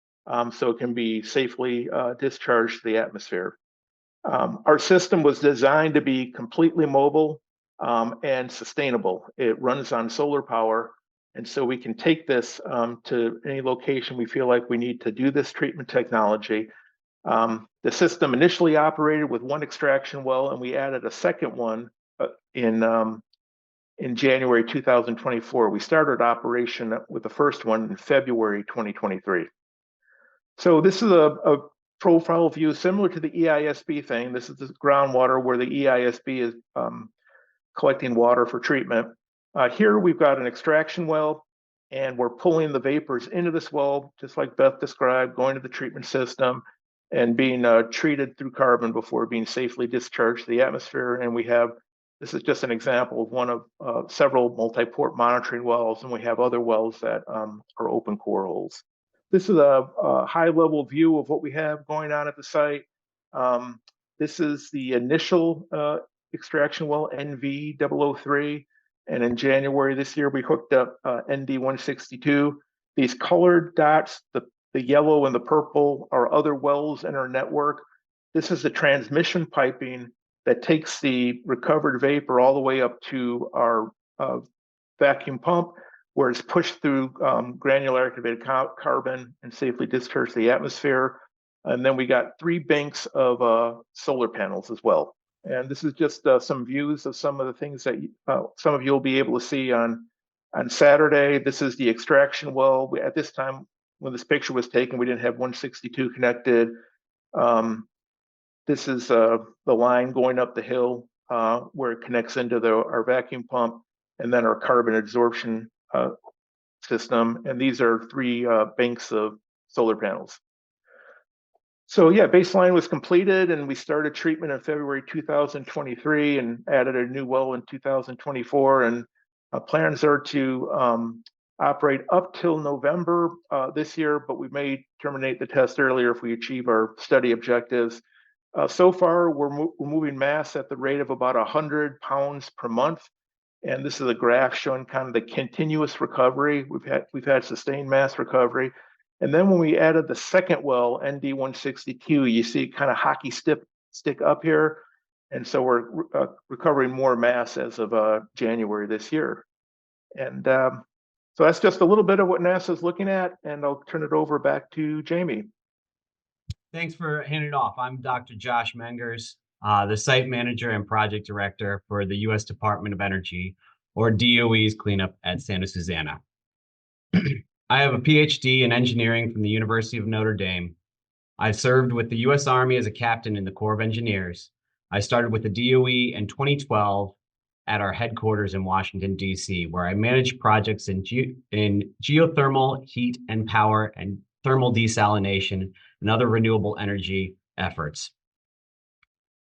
so it can be safely discharged to the atmosphere. Our system was designed to be completely mobile and sustainable. It runs on solar power, and so we can take this to any location we feel like we need to do this treatment technology. The system initially operated with 1 extraction well, and we added a second one in January 2024. We started operation with the first one in February 2023. So this is a profile view similar to the EISB thing. This is the groundwater where the EISB is collecting water for treatment. Here we've got an extraction well, and we're pulling the vapors into this well, just like Beth described, going to the treatment system and being treated through carbon before being safely discharged to the atmosphere. And we have, this is just an example of one of several multi-port monitoring wells, and we have other wells that are open core holes. This is a high-level view of what we have going on at the site. This is the initial extraction well, NV003, and in January this year, we hooked up ND162. These colored dots, the yellow and the purple, are other wells in our network. This is the transmission piping that takes the recovered vapor all the way up to our vacuum pump, where it's pushed through granular activated carbon and safely discharged to the atmosphere. And then we got 3 banks of solar panels as well. And this is just some views of some of the things that some of you will be able to see on Saturday. This is the extraction well. At this time, when this picture was taken, we didn't have 162 connected. This is the line going up the hill where it connects into our vacuum pump, and then our carbon absorption system. And these are 3 banks of solar panels. So yeah, baseline was completed, and we started treatment in February 2023 and added a new well in 2024. And plans are to operate up till November this year, but we may terminate the test earlier if we achieve our study objectives. So far, we're moving mass at the rate of about 100 pounds per month. And this is a graph showing kind of the continuous recovery. We've had sustained mass recovery. And then when we added the second well, ND162, you see kind of hockey stick up here. And so we're recovering more mass as of January this year. And so that's just a little bit of what NASA's looking at, and I'll turn it over back to Jamie. Thanks for handing it off. I'm Dr. Josh Mengers, the site manager and project director for the U.S. Department of Energy, or DOE's cleanup at Santa Susana. I have a PhD in engineering from the University of Notre Dame. I've served with the U.S. Army as a captain in the Corps of Engineers. I started with the DOE in 2012 at our headquarters in Washington, D.C., where I managed projects in geothermal, heat and power, and thermal desalination and other renewable energy efforts.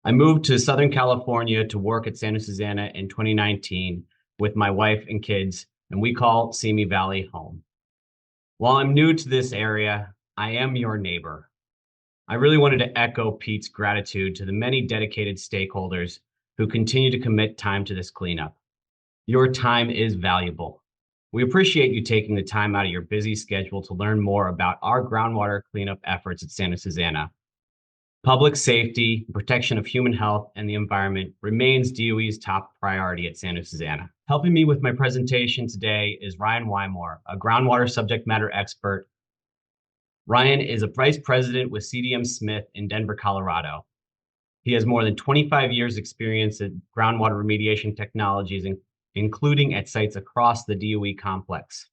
I moved to Southern California to work at Santa Susana in 2019 with my wife and kids, and we call Simi Valley home. While I'm new to this area, I am your neighbor. I really wanted to echo Pete's gratitude to the many dedicated stakeholders who continue to commit time to this cleanup. Your time is valuable. We appreciate you taking the time out of your busy schedule to learn more about our groundwater cleanup efforts at Santa Susana. Public safety, protection of human health, and the environment remains DOE's top priority at Santa Susana. Helping me with my presentation today is Ryan Wymore, a groundwater subject matter expert. Ryan is a vice president with CDM Smith in Denver, Colorado. He has more than 25 years experience in groundwater remediation technologies, including at sites across the DOE complex.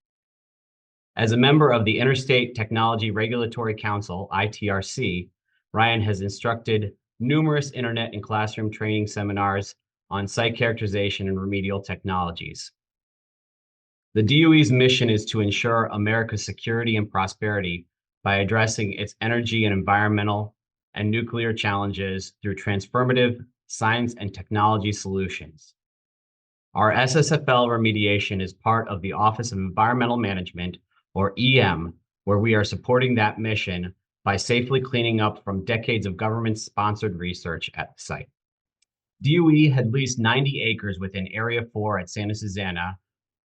As a member of the Interstate Technology Regulatory Council, ITRC, Ryan has instructed numerous internet and classroom training seminars on site characterization and remedial technologies. The DOE's mission is to ensure America's security and prosperity by addressing its energy and environmental and nuclear challenges through transformative science and technology solutions. Our SSFL remediation is part of the Office of Environmental Management, or EM, where we are supporting that mission by safely cleaning up from decades of government-sponsored research at the site. DOE had leased 90 acres within Area 4 at Santa Susana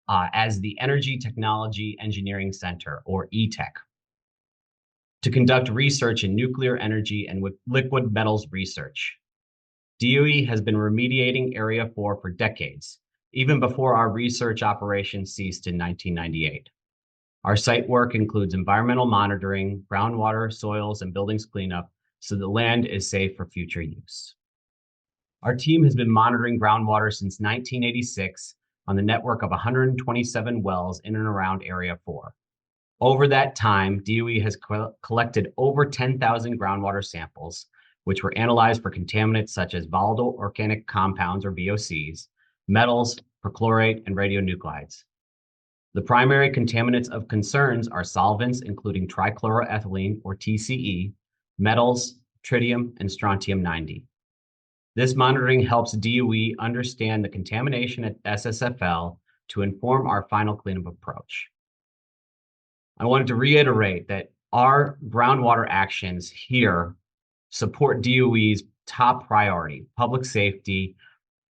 as the Energy Technology Engineering Center, or ETEC, to conduct research in nuclear energy and liquid metals research. DOE has been remediating Area 4 for decades, even before our research operations ceased in 1998. Our site work includes environmental monitoring, groundwater, soils, and buildings cleanup so the land is safe for future use. Our team has been monitoring groundwater since 1986 on the network of 127 wells in and around Area 4. Over that time, DOE has collected over 10,000 groundwater samples, which were analyzed for contaminants such as volatile organic compounds, or VOCs, metals, perchlorate, and radionuclides. The primary contaminants of concerns are solvents, including trichloroethylene, or TCE, metals, tritium, and strontium-90. This monitoring helps DOE understand the contamination at SSFL to inform our final cleanup approach. I wanted to reiterate that our groundwater actions here support DOE's top priority: public safety,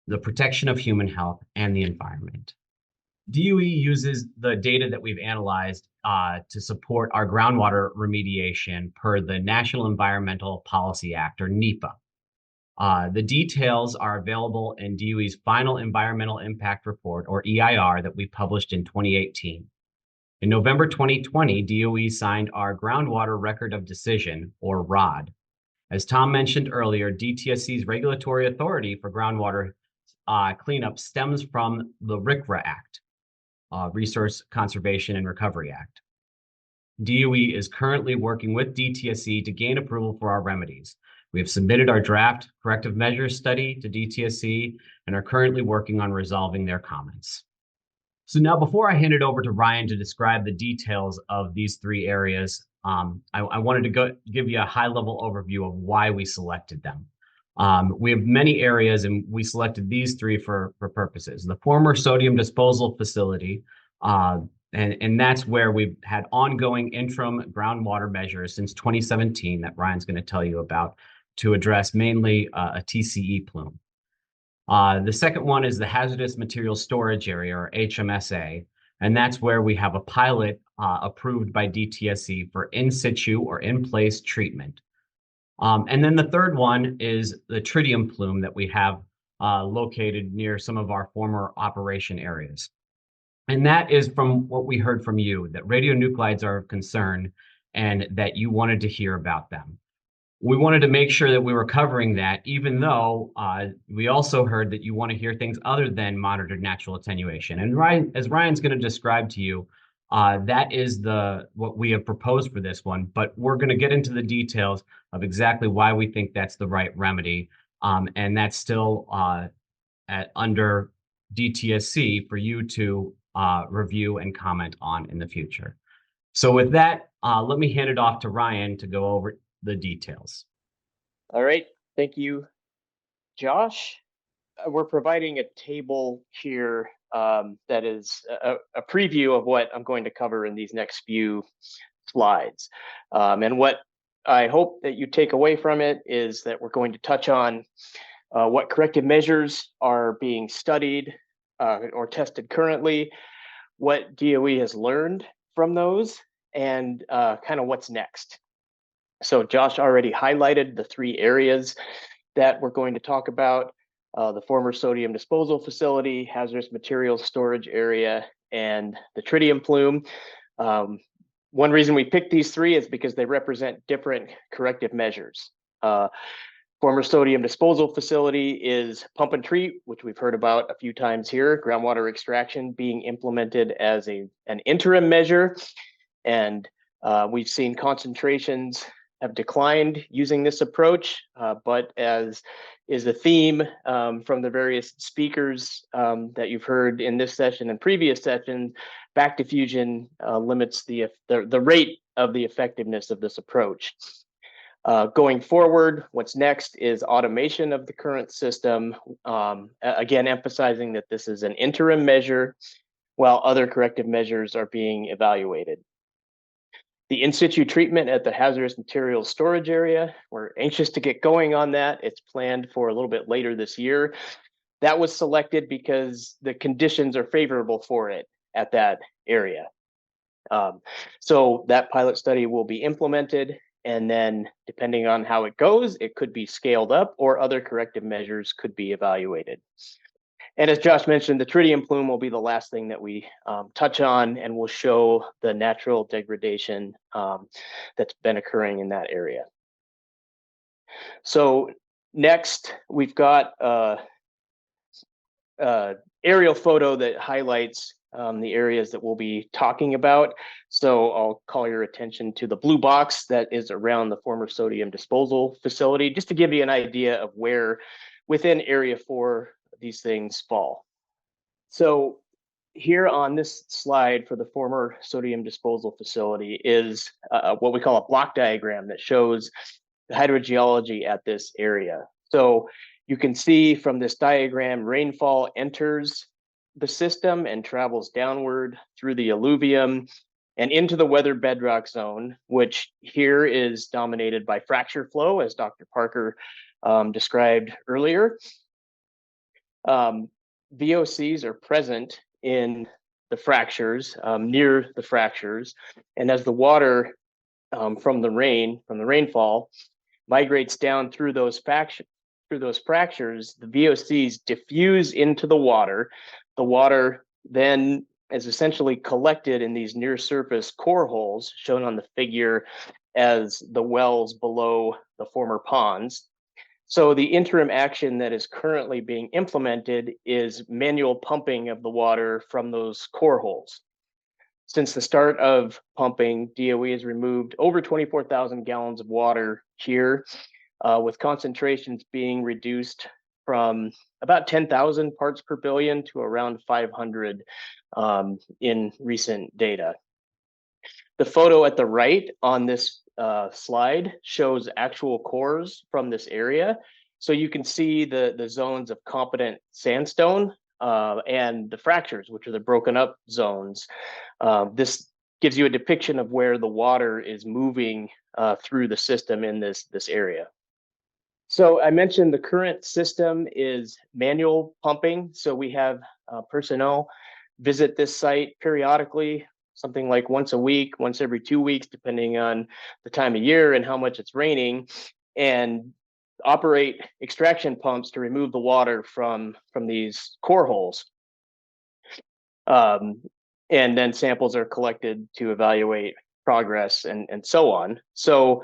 the protection of human health, and the environment. DOE uses the data that we've analyzed to support our groundwater remediation per the National Environmental Policy Act, or NEPA. The details are available in DOE's final Environmental Impact Report, or EIR, that we published in 2018. In November 2020, DOE signed our Groundwater Record of Decision, or ROD. As Tom mentioned earlier, DTSC's regulatory authority for groundwater cleanup stems from the RCRA Act, Resource Conservation and Recovery Act. DOE is currently working with DTSC to gain approval for our remedies. We have submitted our draft corrective measures study to DTSC and are currently working on resolving their comments. So now, before I hand it over to Ryan to describe the details of these three areas, I wanted to give you a high-level overview of why we selected them. We have many areas, and we selected these three for purposes. The former sodium disposal facility, and that's where we've had ongoing interim groundwater measures since 2017 that Ryan's going to tell you about to address mainly a TCE plume. The second one is the hazardous materials storage area, or HMSA, and that's where we have a pilot approved by DTSC for in situ or in place treatment. And then the third one is the tritium plume that we have located near some of our former operation areas. And that is from what we heard from you, that radionuclides are of concern and that you wanted to hear about them. We wanted to make sure that we were covering that, even though we also heard that you want to hear things other than monitored natural attenuation. And Ryan, as Ryan's going to describe to you, that is what we have proposed for this one, but we're going to get into the details of exactly why we think that's the right remedy. And that's still under DTSC for you to review and comment on in the future. So with that, let me hand it off to Ryan to go over the details. All right, thank you, Josh. We're providing a table here that is a preview of what I'm going to cover in these next few slides. And what I hope that you take away from it is that we're going to touch on what corrective measures are being studied or tested currently, what DOE has learned from those, and kind of what's next. So Josh already highlighted the 3 areas that we're going to talk about. The former sodium disposal facility, hazardous materials storage area, and the tritium plume. One reason we picked these 3 is because they represent different corrective measures. Former sodium disposal facility is pump and treat, which we've heard about a few times here, groundwater extraction being implemented as an interim measure. And we've seen concentrations have declined using this approach, but as is the theme from the various speakers that you've heard in this session and previous sessions, back diffusion limits the rate of the effectiveness of this approach. Going forward, what's next is automation of the current system, again emphasizing that this is an interim measure while other corrective measures are being evaluated. The in-situ treatment at the hazardous materials storage area, we're anxious to get going on that. It's planned for a little bit later this year. That was selected because the conditions are favorable for it at that area. So that pilot study will be implemented, and then depending on how it goes, it could be scaled up or other corrective measures could be evaluated. And as Josh mentioned, the tritium plume will be the last thing that we touch on, and will show the natural degradation that's been occurring in that area. So next, we've got aerial photo that highlights the areas that we'll be talking about. So I'll call your attention to the blue box that is around the former sodium disposal facility, just to give you an idea of where within Area 4 these things fall. So here on this slide for the former sodium disposal facility is what we call a block diagram that shows the hydrogeology at this area. So you can see from this diagram, rainfall enters the system and travels downward through the alluvium and into the weathered bedrock zone, which here is dominated by fracture flow, as Dr. Parker described earlier. VOCs are present in the fractures, near the fractures, and as the water from the rainfall migrates down through those fractures, the VOCs diffuse into the water. The water then is essentially collected in these near surface core holes shown on the figure as the wells below the former ponds. So the interim action that is currently being implemented is manual pumping of the water from those core holes. Since the start of pumping, DOE has removed over 24,000 gallons of water here, with concentrations being reduced from about 10,000 parts per billion to around 500 in recent data. The photo at the right on this slide shows actual cores from this area. So you can see the zones of competent sandstone and the fractures, which are the broken up zones. This gives you a depiction of where the water is moving through the system in this area. So I mentioned the current system is manual pumping. So we have personnel visit this site periodically, something like once a week, once every 2 weeks, depending on the time of year and how much it's raining, and operate extraction pumps to remove the water from these core holes. And then samples are collected to evaluate progress and so on. So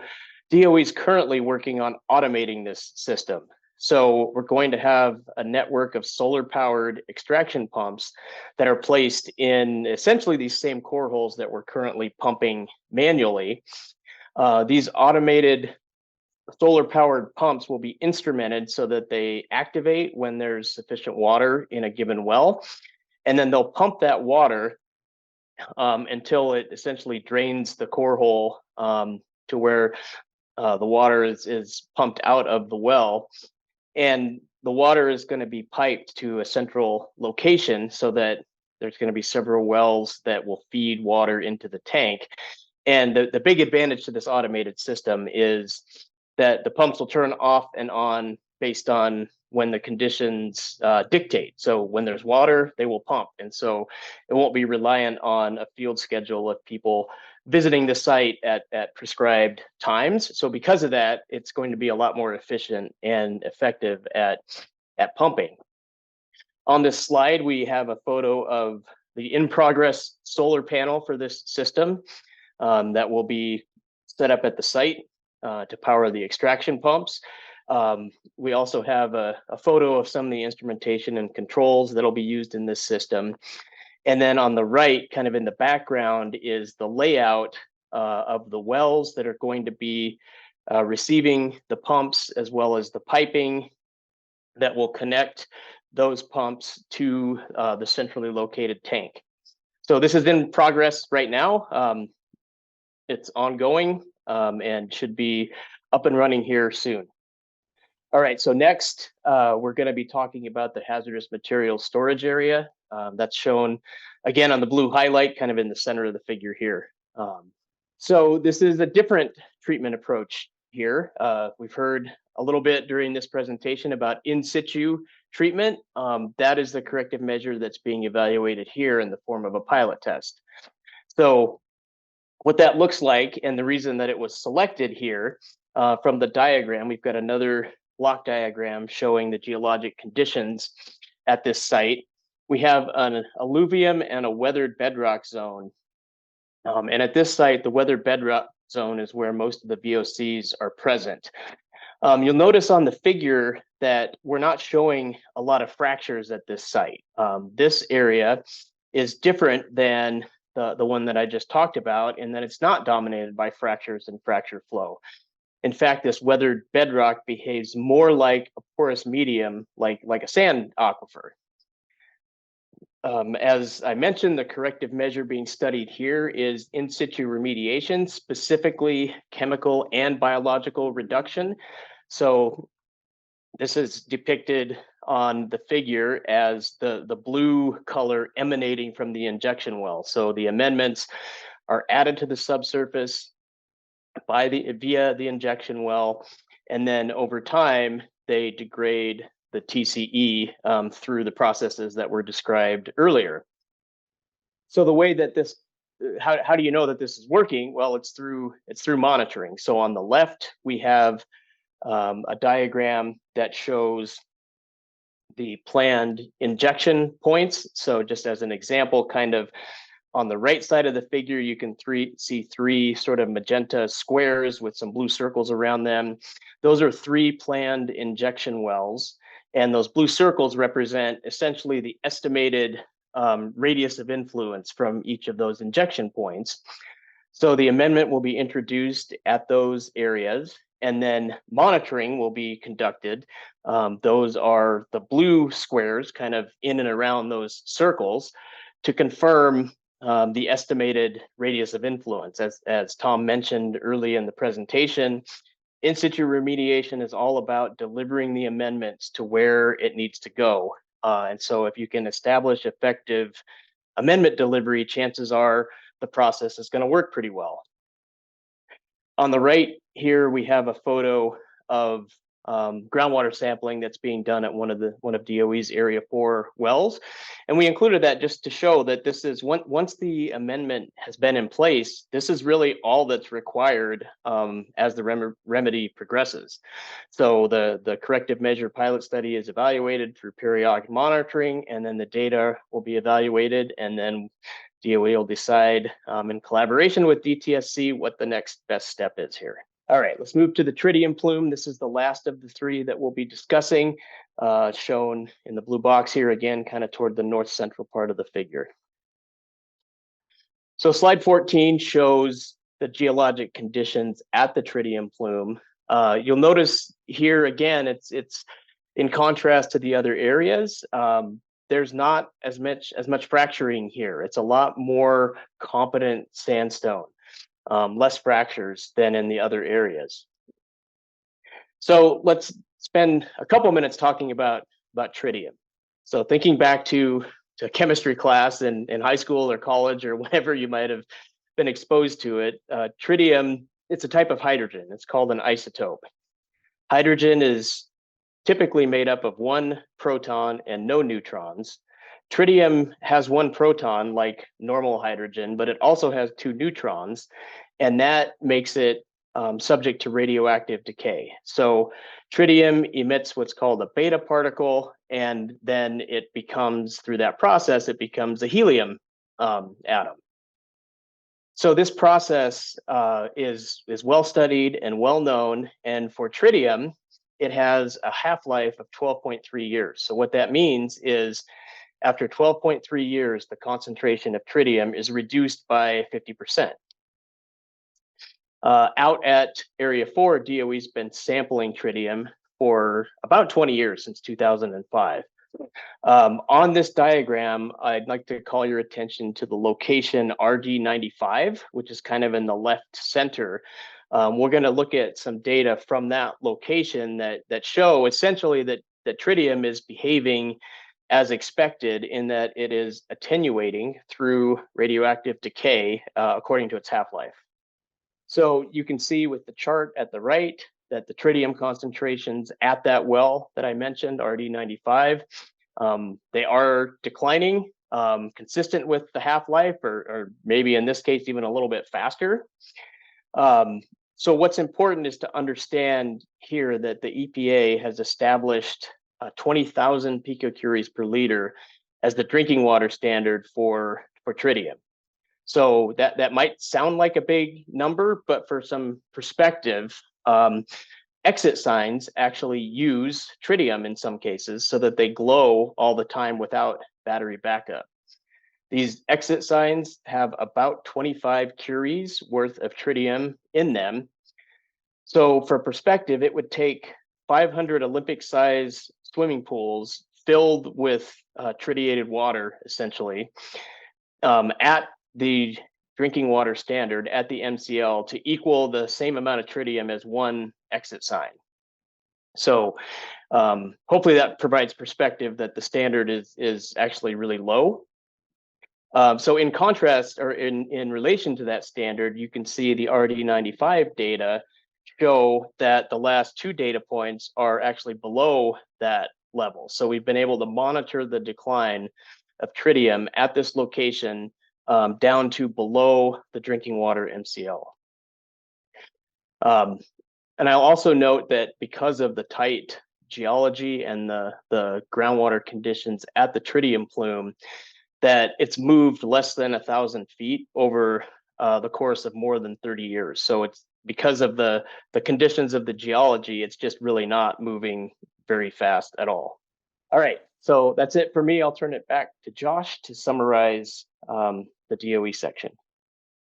DOE is currently working on automating this system. So we're going to have a network of solar powered extraction pumps that are placed in essentially these same core holes that we're currently pumping manually. These automated solar powered pumps will be instrumented so that they activate when there's sufficient water in a given well. And then they'll pump that water until it essentially drains the core hole to where the water is pumped out of the well. And the water is going to be piped to a central location so that there's going to be several wells that will feed water into the tank. And the big advantage to this automated system is that the pumps will turn off and on based on when the conditions dictate. So when there's water, they will pump. And so it won't be reliant on a field schedule of people visiting the site at prescribed times. So because of that, it's going to be a lot more efficient and effective at pumping. On this slide, we have a photo of the in-progress solar panel for this system that will be set up at the site to power the extraction pumps. We also have a photo of some of the instrumentation and controls that'll be used in this system. And then on the right, kind of in the background, is the layout of the wells that are going to be receiving the pumps, as well as the piping that will connect those pumps to the centrally located tank. So this is in progress right now. It's ongoing and should be up and running here soon. All right, so next we're going to be talking about the hazardous materials storage area. That's shown again on the blue highlight, kind of in the center of the figure here. So this is a different treatment approach here. We've heard a little bit during this presentation about in situ treatment. That is the corrective measure that's being evaluated here in the form of a pilot test. So what that looks like, and the reason that it was selected here from the diagram, we've got another block diagram showing the geologic conditions at this site. We have an alluvium and a weathered bedrock zone. And at this site, the weathered bedrock zone is where most of the VOCs are present. You'll notice on the figure that we're not showing a lot of fractures at this site. This area is different than the one that I just talked about, in that it's not dominated by fractures and fracture flow. In fact, this weathered bedrock behaves more like a porous medium, like a sand aquifer. As I mentioned, the corrective measure being studied here is in situ remediation, specifically chemical and biological reduction. So this is depicted on the figure as the blue color emanating from the injection well. So the amendments are added to the subsurface via the injection well, and then over time they degrade the TCE through the processes that were described earlier. So the way that this, how do you know that this is working? Well, it's through monitoring. So on the left, we have a diagram that shows the planned injection points. So just as an example, kind of on the right side of the figure, you can see three sort of magenta squares with some blue circles around them. Those are 3 planned injection wells. And those blue circles represent essentially the estimated radius of influence from each of those injection points. So the amendment will be introduced at those areas, and then monitoring will be conducted. Those are the blue squares kind of in and around those circles to confirm the estimated radius of influence. As Tom mentioned early in the presentation, in situ remediation is all about delivering the amendments to where it needs to go. And so if you can establish effective amendment delivery, chances are the process is going to work pretty well. On the right here, we have a photo of groundwater sampling that's being done at one of DOE's Area 4 wells. And we included that just to show that this is, once the amendment has been in place, this is really all that's required as the remedy progresses. So the corrective measure pilot study is evaluated through periodic monitoring, and then the data will be evaluated, and then DOE will decide in collaboration with DTSC what the next best step is here. All right, let's move to the tritium plume. This is the last of the 3 that we'll be discussing, shown in the blue box here again, kind of toward the north central part of the figure. So slide 14 shows the geologic conditions at the tritium plume. You'll notice here again, it's in contrast to the other areas. There's not as much fracturing here. It's a lot more competent sandstone. Less fractures than in the other areas. So let's spend a couple minutes talking about tritium. So thinking back to chemistry class in high school or college or whenever you might have been exposed to it, tritium, it's a type of hydrogen. It's called an isotope. Hydrogen is typically made up of one proton and no neutrons. Tritium has one proton like normal hydrogen, but it also has two neutrons, and that makes it subject to radioactive decay. So tritium emits what's called a beta particle, and then it becomes, through that process, it becomes a helium atom. So this process is well studied and well known, and for tritium, it has a half-life of 12.3 years. So what that means is after 12.3 years, the concentration of tritium is reduced by 50%. Out at Area 4, DOE's been sampling tritium for about 20 years, since 2005. On this diagram, I'd like to call your attention to the location RD95, which is kind of in the left center. We're going to look at some data from that location that show essentially that tritium is behaving as expected, in that it is attenuating through radioactive decay according to its half-life. So you can see with the chart at the right that the tritium concentrations at that well that I mentioned, RD95, they are declining, consistent with the half-life, or maybe in this case even a little bit faster. So what's important is to understand here that the EPA has established 20,000 picocuries per liter as the drinking water standard for tritium. So that might sound like a big number, but for some perspective, exit signs actually use tritium in some cases so that they glow all the time without battery backup. These exit signs have about 25 curies worth of tritium in them. So for perspective, it would take 500 Olympic-sized swimming pools filled with tritiated water, essentially, at the drinking water standard at the MCL to equal the same amount of tritium as one exit sign. So hopefully that provides perspective that the standard is actually really low. So in contrast, or in relation to that standard, you can see the RD95 data show that the last two data points are actually below that level. So we've been able to monitor the decline of tritium at this location down to below the drinking water MCL. And I'll also note that because of the tight geology and the groundwater conditions at the tritium plume, that it's moved less than 1,000 feet over the course of more than 30 years. So it's because of the conditions of the geology, it's just really not moving very fast at all. All right, so that's it for me. I'll turn it back to Josh to summarize the DOE section.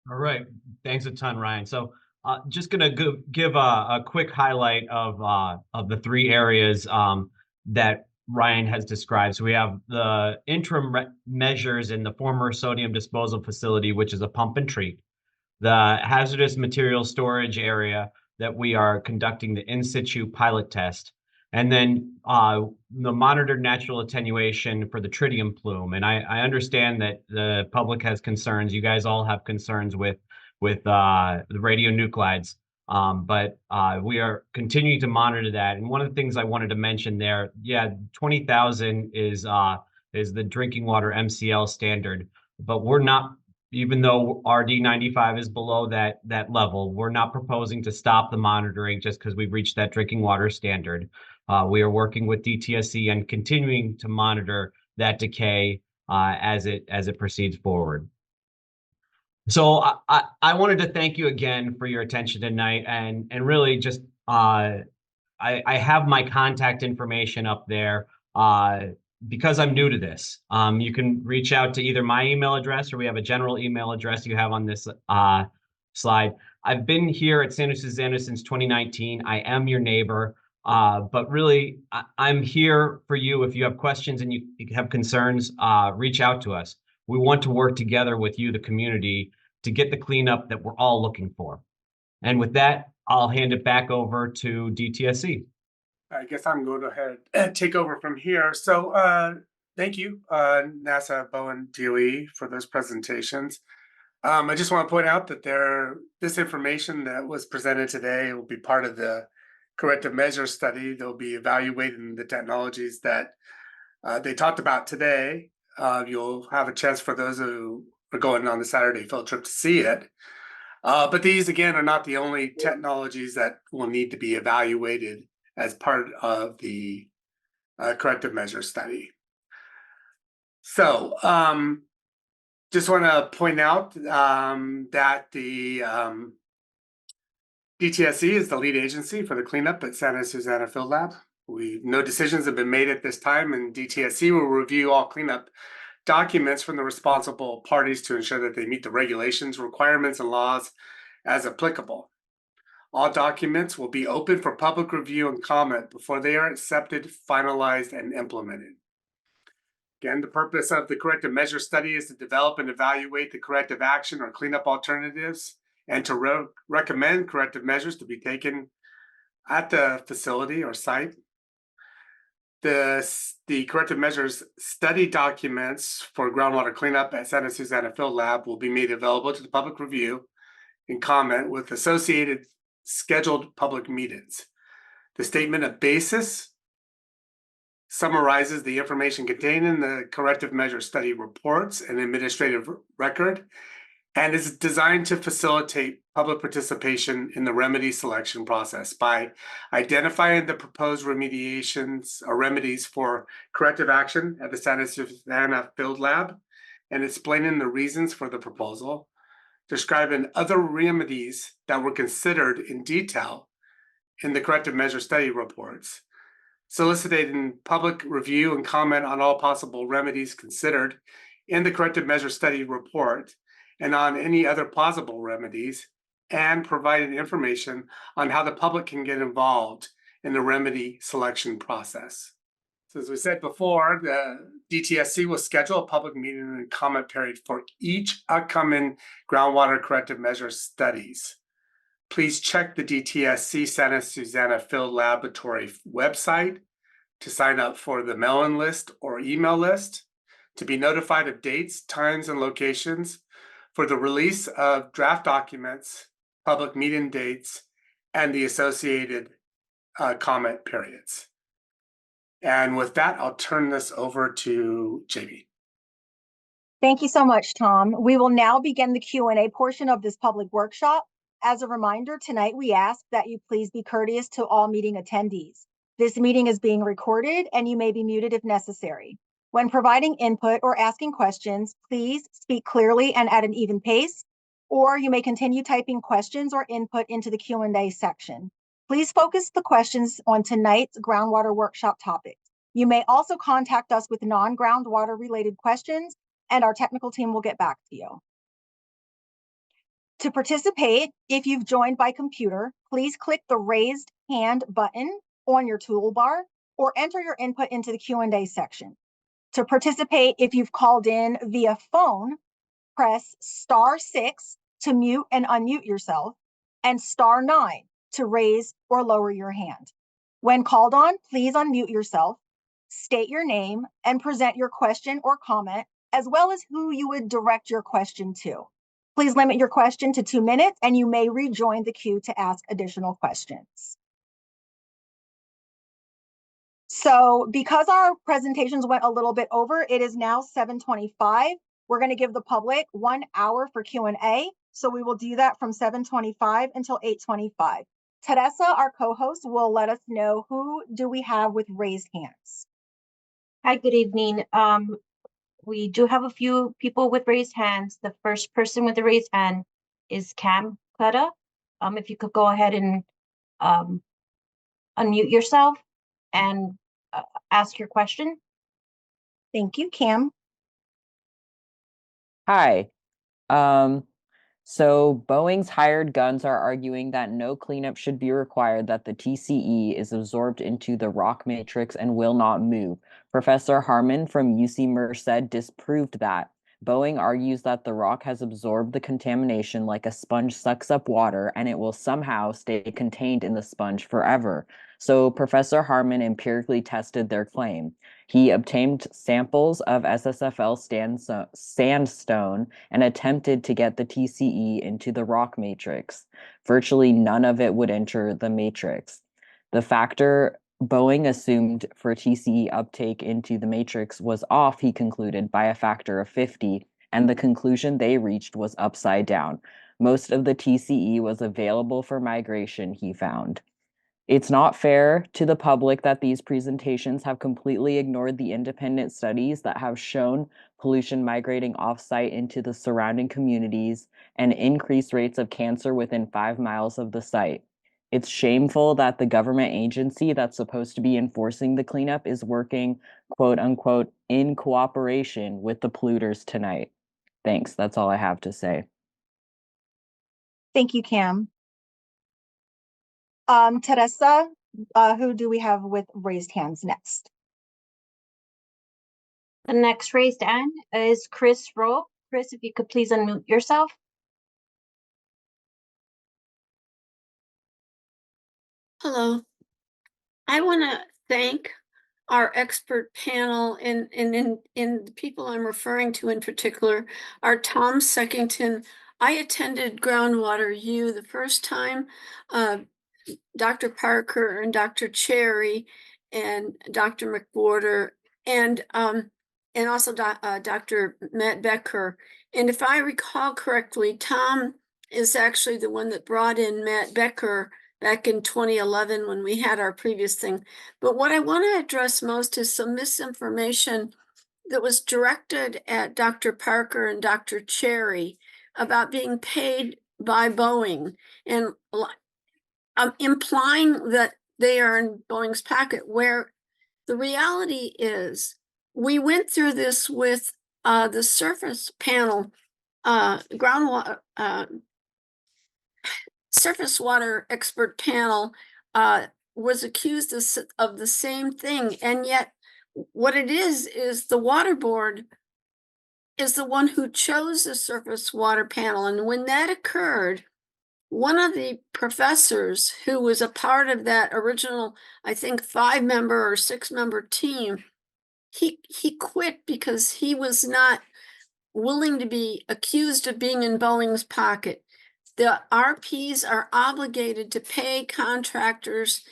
All right, thanks a ton, Ryan. So just going to give a quick highlight of the three areas that Ryan has described. So we have the interim measures in the former sodium disposal facility, which is a pump and treat. The hazardous material storage area that we are conducting the in situ pilot test, and then the monitored natural attenuation for the tritium plume. And I understand that the public has concerns. You guys all have concerns with the radionuclides, but we are continuing to monitor that. And one of the things I wanted to mention there, 20,000 is the drinking water MCL standard, but we're not. Even though RD95 is below that level, we're not proposing to stop the monitoring just because we've reached that drinking water standard. We are working with DTSC and continuing to monitor that decay as it proceeds forward. So I wanted to thank you again for your attention tonight, and really just I have my contact information up there. Because I'm new to this, you can reach out to either my email address, or we have a general email address you have on this slide. I've been here at Santa Susana since 2019. I am your neighbor, but really I'm here for you. If you have questions and you have concerns, reach out to us. We want to work together with you, the community, to get the cleanup that we're all looking for. And with that, I'll hand it back over to DTSC. I guess I'm going to ahead and take over from here. So thank you, NASA, Bowen, DOE for those presentations. I just want to point out that this information that was presented today will be part of the corrective measures study. They'll be evaluating the technologies that they talked about today. You'll have a chance for those who are going on the Saturday field trip to see it. But these, again, are not the only technologies that will need to be evaluated as part of the corrective measures study. So just want to point out that the DTSC is the lead agency for the cleanup at Santa Susana Field Lab. No decisions have been made at this time, and DTSC will review all cleanup documents from the responsible parties to ensure that they meet the regulations, requirements, and laws as applicable. All documents will be open for public review and comment before they are accepted, finalized, and implemented. Again, the purpose of the corrective measure study is to develop and evaluate the corrective action or cleanup alternatives and to recommend corrective measures to be taken at the facility or site. The corrective measures study documents for groundwater cleanup at Santa Susana Field Lab will be made available to the public review and comment with associated scheduled public meetings. The statement of basis summarizes the information contained in the corrective measure study reports and administrative record and is designed to facilitate public participation in the remedy selection process by identifying the proposed remediations or remedies for corrective action at the Santa Susana Field Lab and explaining the reasons for the proposal, describing other remedies that were considered in detail in the corrective measure study reports, soliciting public review and comment on all possible remedies considered in the corrective measure study report and on any other plausible remedies, and providing information on how the public can get involved in the remedy selection process. So as we said before, the DTSC will schedule a public meeting and comment period for each upcoming groundwater corrective measures studies. Please check the DTSC Santa Susana Field Laboratory website to sign up for the mail-in list or email list, to be notified of dates, times, and locations for the release of draft documents, public meeting dates, and the associated comment periods. And with that, I'll turn this over to Jamie. Thank you so much, Tom. We will now begin the Q&A portion of this public workshop. As a reminder, tonight we ask that you please be courteous to all meeting attendees. This meeting is being recorded and you may be muted if necessary. When providing input or asking questions, please speak clearly and at an even pace, or you may continue typing questions or input into the Q&A section. Please focus the questions on tonight's groundwater workshop topics. You may also contact us with non-groundwater related questions and our technical team will get back to you. To participate, if you've joined by computer, please click the raised hand button on your toolbar or enter your input into the Q&A section. To participate, if you've called in via phone, press *6 to mute and unmute yourself and *9 to raise or lower your hand. When called on, please unmute yourself, state your name, and present your question or comment, as well as who you would direct your question to. Please limit your question to 2 minutes, and you may rejoin the queue to ask additional questions. So because our presentations went a little bit over, it is now 7:25. We're going to give the public 1 hour for Q&A. So we will do that from 7:25 until 8:25. Teresa, our co-host, will let us know who do we have with raised hands. Hi, good evening. We do have a few people with raised hands. The first person with the raised hand is Cam Clutta. If you could go ahead and unmute yourself and ask your question. Thank you, Cam. Hi. So Boeing's hired guns are arguing that no cleanup should be required, that the TCE is absorbed into the rock matrix and will not move. Professor Harmon from UC Merced disproved that. Boeing argues that the rock has absorbed the contamination like a sponge sucks up water and it will somehow stay contained in the sponge forever. So Professor Harmon empirically tested their claim. He obtained samples of SSFL sandstone and attempted to get the TCE into the rock matrix. Virtually none of it would enter the matrix. The factor Boeing assumed for TCE uptake into the matrix was off, he concluded, by a factor of 50, and the conclusion they reached was upside down. Most of the TCE was available for migration, he found. It's not fair to the public that these presentations have completely ignored the independent studies that have shown pollution migrating off-site into the surrounding communities and increased rates of cancer within 5 miles of the site. It's shameful that the government agency that's supposed to be enforcing the cleanup is working, quote unquote, in cooperation with the polluters tonight. Thanks. That's all I have to say. Thank you, Cam. Teresa, who do we have with raised hands next? The next raised hand is Chris Rowe. Chris, if you could please unmute yourself. Hello. I want to thank our expert panel and the people I'm referring to in particular are Tom Seckington. I attended Groundwater U the first time. Dr. Parker and Dr. Cherry and Dr. McWhorter and also Dr. Matt Becker. And if I recall correctly, Tom is actually the one that brought in Matt Becker back in 2011 when we had our previous thing. But what I want to address most is some misinformation that was directed at Dr. Parker and Dr. Cherry about being paid by Boeing and implying that they are in Boeing's pocket, where the reality is we went through this with the surface panel, groundwater, surface water expert panel was accused of the same thing. And yet what it is the water board is the one who chose the surface water panel. And when that occurred, one of the professors who was a part of that original, I think 5-member or 6-member team, he quit because he was not willing to be accused of being in Boeing's pocket. The RPs are obligated to pay contractors,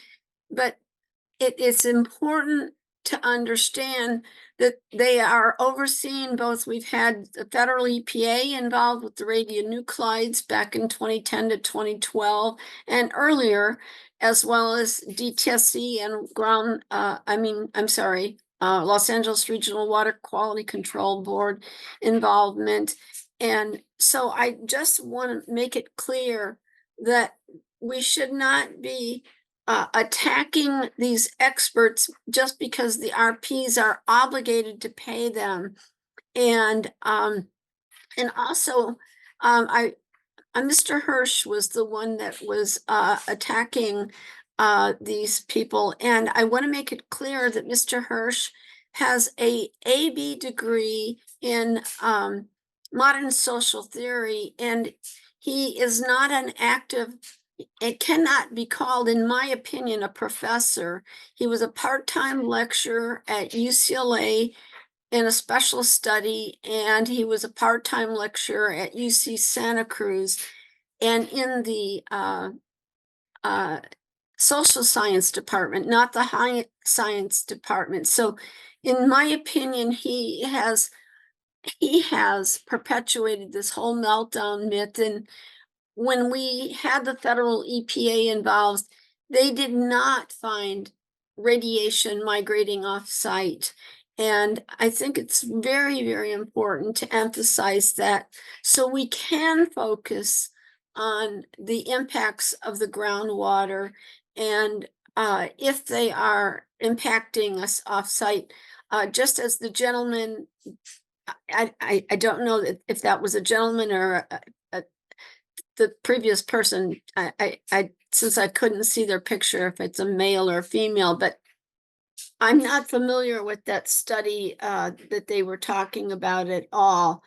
but it's important to understand that they are overseen both. We've had the federal EPA involved with the radionuclides back in 2010 to 2012 and earlier, as well as DTSC and Los Angeles Regional Water Quality Control Board involvement. And so I just want to make it clear that we should not be attacking these experts just because the RPs are obligated to pay them. And also, Mr. Hirsch was the one that was attacking these people. And I want to make it clear that Mr. Hirsch has a AB degree in modern social theory, and he is not an active, it cannot be called, in my opinion, a professor. He was a part-time lecturer at UCLA in a special study, and he was a part-time lecturer at UC Santa Cruz and in the social science department, not the high science department. So in my opinion, he has perpetuated this whole meltdown myth. And when we had the federal EPA involved, they did not find radiation migrating off site. And I think it's very, very important to emphasize that so we can focus on the impacts of the groundwater and if they are impacting us off site, just as the gentleman, I don't know if that was a gentleman or the previous person, since I couldn't see their picture, if it's a male or a female, but I'm not familiar with that study that they were talking about at all,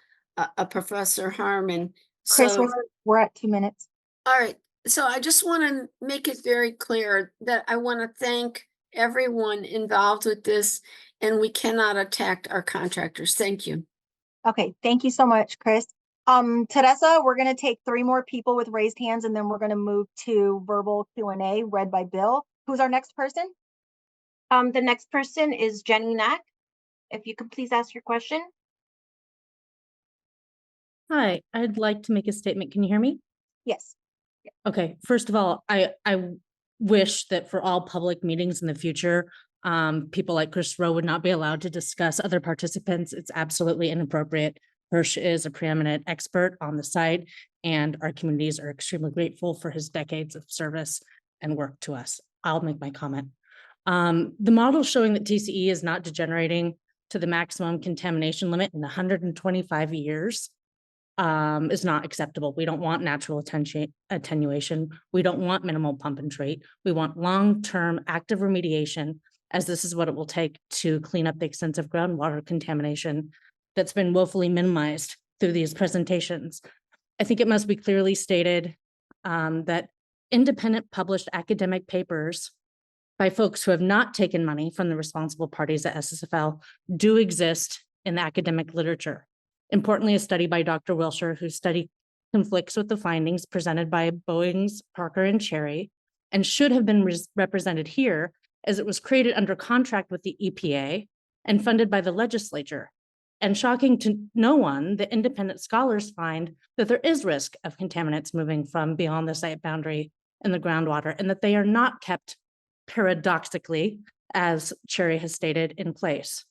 Professor Harmon. Chris, So, we're at 2 minutes. all right. So I just want to make it very clear that I want to thank everyone involved with this, and we cannot attack our contractors. Thank you. Okay, thank you so much, Chris. Teresa, we're gonna take 3 more people with raised hands, and then we're gonna move to verbal Q&A read by Bill. Who's our next person? The next person is Jenny Knack. If you could please ask your question. Hi, I'd like to make a statement. Can you hear me? Yes. Okay, first of all, I wish that for all public meetings in the future, people like Chris Rowe would not be allowed to discuss other participants. It's absolutely inappropriate. Hirsch is a preeminent expert on the site, and our communities are extremely grateful for his decades of service and work to us. I'll make my comment. The model showing that TCE is not degenerating to the maximum contamination limit in 125 years is not acceptable. We don't want natural attenuation. We don't want minimal pump and treat. We want long-term active remediation, as this is what it will take to clean up the extensive groundwater contamination that's been woefully minimized through these presentations. I think it must be clearly stated that independent published academic papers by folks who have not taken money from the responsible parties at SSFL do exist in the academic literature. Importantly, a study by Dr. Wilshire, whose study conflicts with the findings presented by Bowings, Parker, and Cherry, and should have been represented here, as it was created under contract with the EPA and funded by the legislature. And shocking to no one, the independent scholars find that there is risk of contaminants moving from beyond the site boundary in the groundwater, and that they are not kept paradoxically, as Cherry has stated, in place.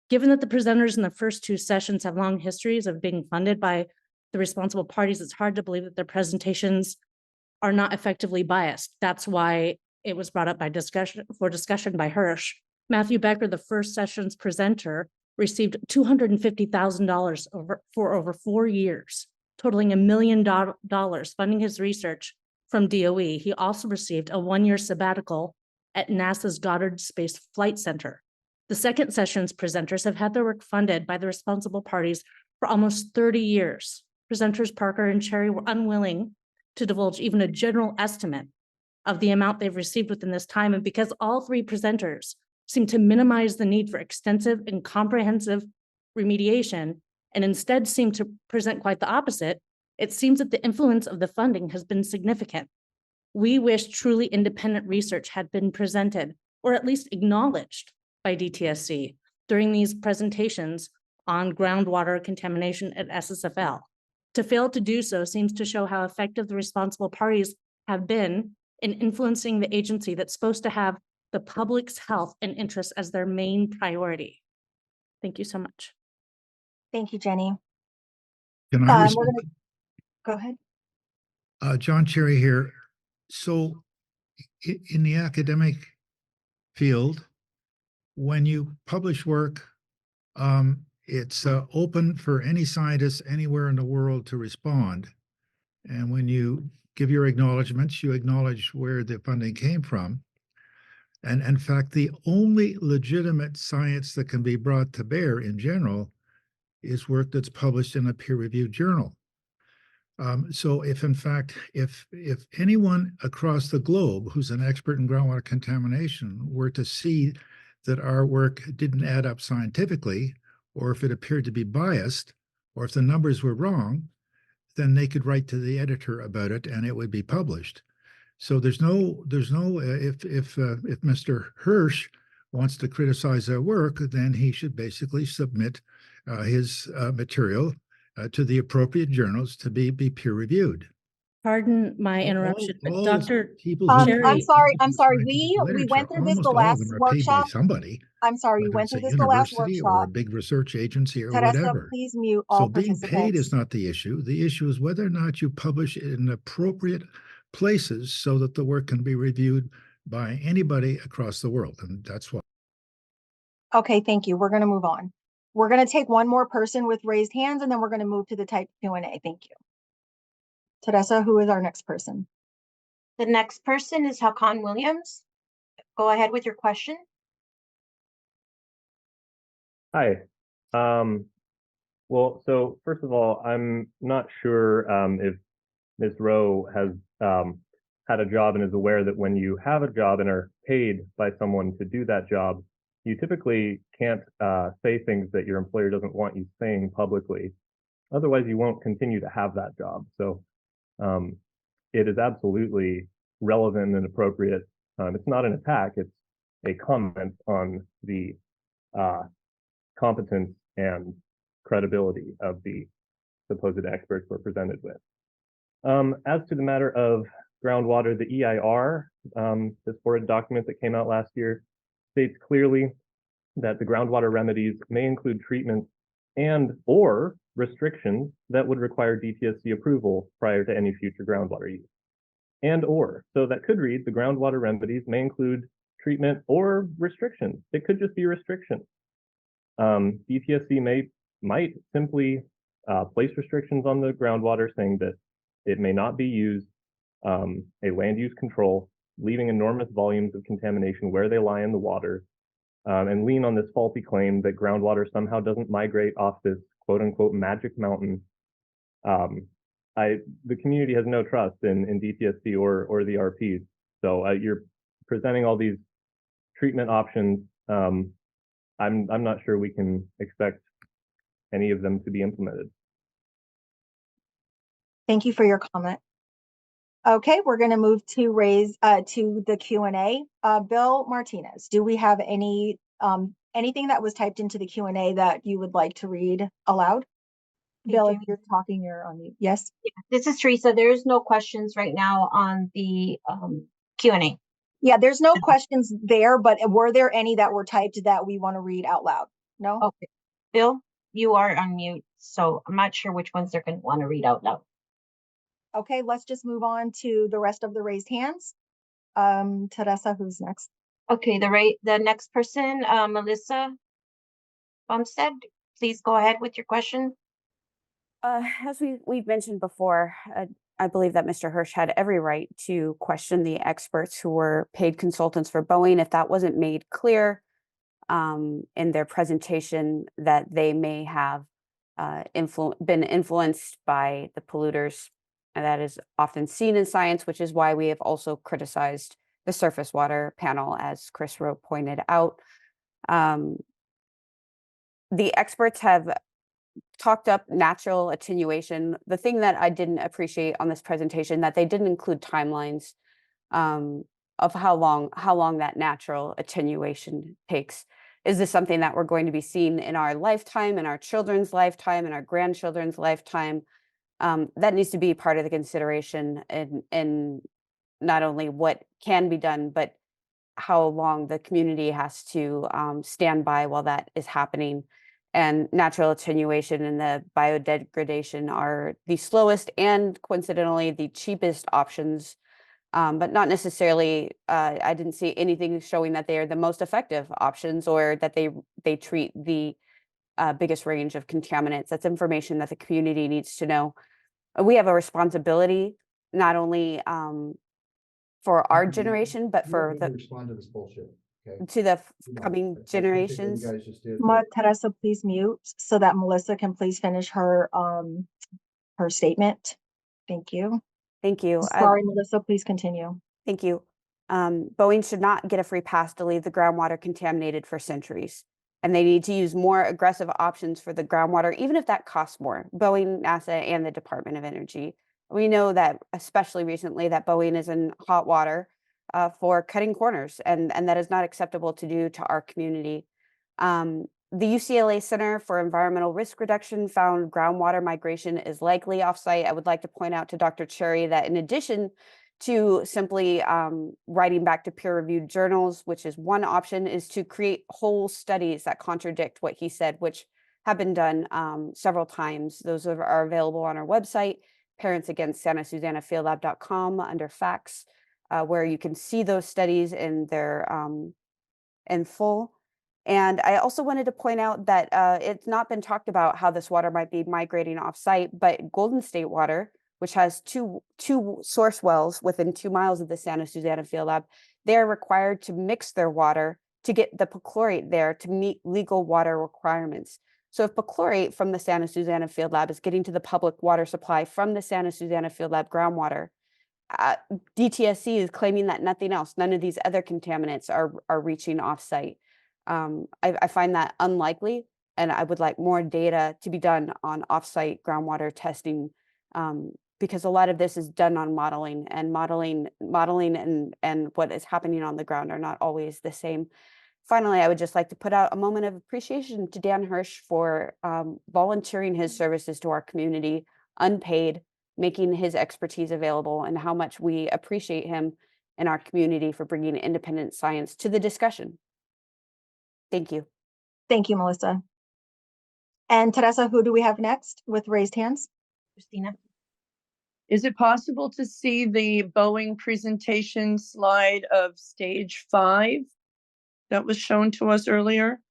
Given that the presenters in the first 2 sessions have long histories of being funded by the responsible parties, it's hard to believe that their presentations are not effectively biased. That's why it was brought up by discussion by Hirsch. Matthew Becker, the first session's presenter, received $250,000 for over 4 years, totaling $1 million funding his research from DOE. He also received a 1-year sabbatical at NASA's Goddard Space Flight Center. The second session's presenters have had their work funded by the responsible parties for almost 30 years. Presenters Parker and Cherry were unwilling to divulge even a general estimate of the amount they've received within this time. And because all 3 presenters seem to minimize the need for extensive and comprehensive remediation, and instead seem to present quite the opposite, it seems that the influence of the funding has been significant. We wish truly independent research had been presented, or at least acknowledged, by DTSC during these presentations on groundwater contamination at SSFL. To fail to do so seems to show how effective the responsible parties have been in influencing the agency that's supposed to have the public's health and interests as their main priority. Thank you so much. Thank you, Jenny. Can I We're respond? gonna go ahead. John Cherry here. So in the academic field, when you publish work, it's open for any scientist anywhere in the world to respond. And when you give your acknowledgements, you acknowledge where the funding came from. And in fact, the only legitimate science that can be brought to bear in general is work that's published in a peer-reviewed journal. So if in fact, if anyone across the globe who's an expert in groundwater contamination were to see that our work didn't add up scientifically, or if it appeared to be biased, or if the numbers were wrong, then they could write to the editor about it and it would be published. So if Mr. Hirsch wants to criticize our work, then he should basically submit his material to the appropriate journals to be peer reviewed. Pardon my interruption, but Dr. I'm sorry. We Literature, went through this almost the all of last them are paid by workshop. somebody. I'm sorry, we Whether went it's through a this the last university or a workshop. big research agency or Teresa, whatever. please mute all So being paid participants. is not the issue. The issue is whether or not you publish it in appropriate places so that the work can be reviewed by anybody across the world. And that's why. Okay, thank you. We're going to move on. We're going to take 1 more person with raised hands, and then we're going to move to the type Q&A. Thank you. Teresa, who is our next person? The next person is Hakan Williams. Go ahead with your question. Hi. Well, so first of all, I'm not sure if Ms. Rowe has had a job and is aware that when you have a job and are paid by someone to do that job, you typically can't say things that your employer doesn't want you saying publicly. Otherwise, you won't continue to have that job. So it is absolutely relevant and appropriate. It's not an attack, it's a comment on the competence and credibility of the supposed experts we're presented with. As to the matter of groundwater, the EIR, this forward document that came out last year, states clearly that the groundwater remedies may include treatments and or restrictions that would require DTSC approval prior to any future groundwater use. And or, so that could read, the groundwater remedies may include treatment or restrictions. It could just be restrictions. DTSC might simply place restrictions on the groundwater, saying that it may not be used, a land use control, leaving enormous volumes of contamination where they lie in the water, and lean on this faulty claim that groundwater somehow doesn't migrate off this quote unquote magic mountain. The community has no trust in DTSC or the RPs. So you're presenting all these treatment options. I'm not sure we can expect any of them to be implemented. Thank you for your comment. Okay, we're going to move to to the Q&A. Bill Martinez, do we have any anything that was typed into the Q&A that you would like to read aloud? Bill, if you're talking, you're on mute. Yes. This is Teresa. There's no questions right now on the Q&A. Yeah, there's no questions there, but were there any that were typed that we want to read out loud? No? Okay. Bill, you are on mute, so I'm not sure which ones they're going to want to read out loud. Okay, let's just move on to the rest of the raised hands. Teresa, who's next? Okay, the next person, Melissa Bumstead, please go ahead with your question. As we've mentioned before, I believe that Mr. Hirsch had every right to question the experts who were paid consultants for Boeing. If that wasn't made clear in their presentation, that they may have been influenced by the polluters, and that is often seen in science, which is why we have also criticized the surface water panel, as Chris Rowe pointed out. The experts have talked up natural attenuation. The thing that I didn't appreciate on this presentation, that they didn't include timelines of how long that natural attenuation takes. Is this something that we're going to be seeing in our lifetime, in our children's lifetime, in our grandchildren's lifetime? That needs to be part of the consideration, and not only what can be done, but how long the community has to stand by while that is happening. And natural attenuation and the biodegradation are the slowest and coincidentally the cheapest options, but not necessarily, I didn't see anything showing that they are the most effective options, or that they treat the biggest range of contaminants. That's information that the community needs to know. We have a responsibility, not only for our generation, but for the respond to this bullshit. Okay. to the coming generations. Teresa, please mute so that Melissa can please finish her her statement. Thank you. Thank you. Sorry, Melissa, please continue. Thank you. Boeing should not get a free pass to leave the groundwater contaminated for centuries. And they need to use more aggressive options for the groundwater, even if that costs more. Boeing, NASA, and the Department of Energy. We know that, especially recently, that Boeing is in hot water for cutting corners, and that is not acceptable to do to our community. The UCLA Center for Environmental Risk Reduction found groundwater migration is likely offsite. I would like to point out to Dr. Cherry that in addition to simply writing back to peer-reviewed journals, which is one option, is to create whole studies that contradict what he said, which have been done several times. Those are available on our website, parentsagainstsantasusannafieldlab.com, under facts, where you can see those studies in their in full. And I also wanted to point out that it's not been talked about how this water might be migrating off-site, but Golden State Water, which has two source wells within 2 miles of the Santa Susana Field Lab, they are required to mix their water to get the perchlorate there to meet legal water requirements. So if perchlorate from the Santa Susana Field Lab is getting to the public water supply from the Santa Susana Field Lab groundwater, DTSC is claiming that nothing else, none of these other contaminants are reaching offsite. I find that unlikely, and I would like more data to be done on offsite groundwater testing, because a lot of this is done on modeling, and modeling and what is happening on the ground are not always the same. Finally, I would just like to put out a moment of appreciation to Dan Hirsch for volunteering his services to our community, unpaid, making his expertise available, and how much we appreciate him in our community for bringing independent science to the discussion. Thank you. Thank you, Melissa. And Teresa, who do we have next with raised hands? Christina. Is it possible to see the Boeing presentation slide of stage 5 that was shown to us earlier?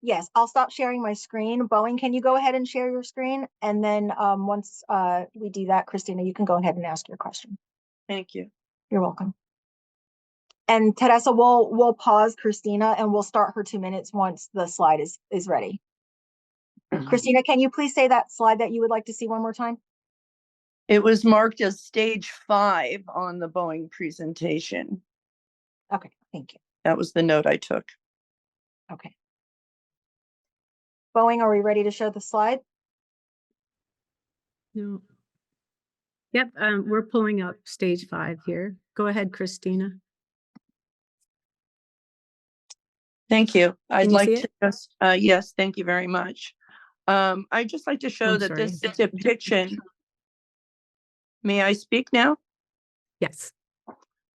Yes, I'll stop sharing my screen. Boeing, can you go ahead and share your screen? And then once we do that, Christina, you can go ahead and ask your question. Thank you. You're welcome. And Teresa, we'll pause Christina and we'll start her 2 minutes once the slide is ready. Christina, can you please say that slide that you would like to see one more time? It was marked as stage 5 on the Boeing presentation. Okay, thank you. That was the note I took. Okay. Boeing, are we ready to show the slide? No. Yep, we're pulling up stage 5 here. Go ahead, Christina. Thank you. I'd you like see to it? just, yes, thank you very much. I'd just like to show I'm that sorry. this depiction, may I speak now? Yes.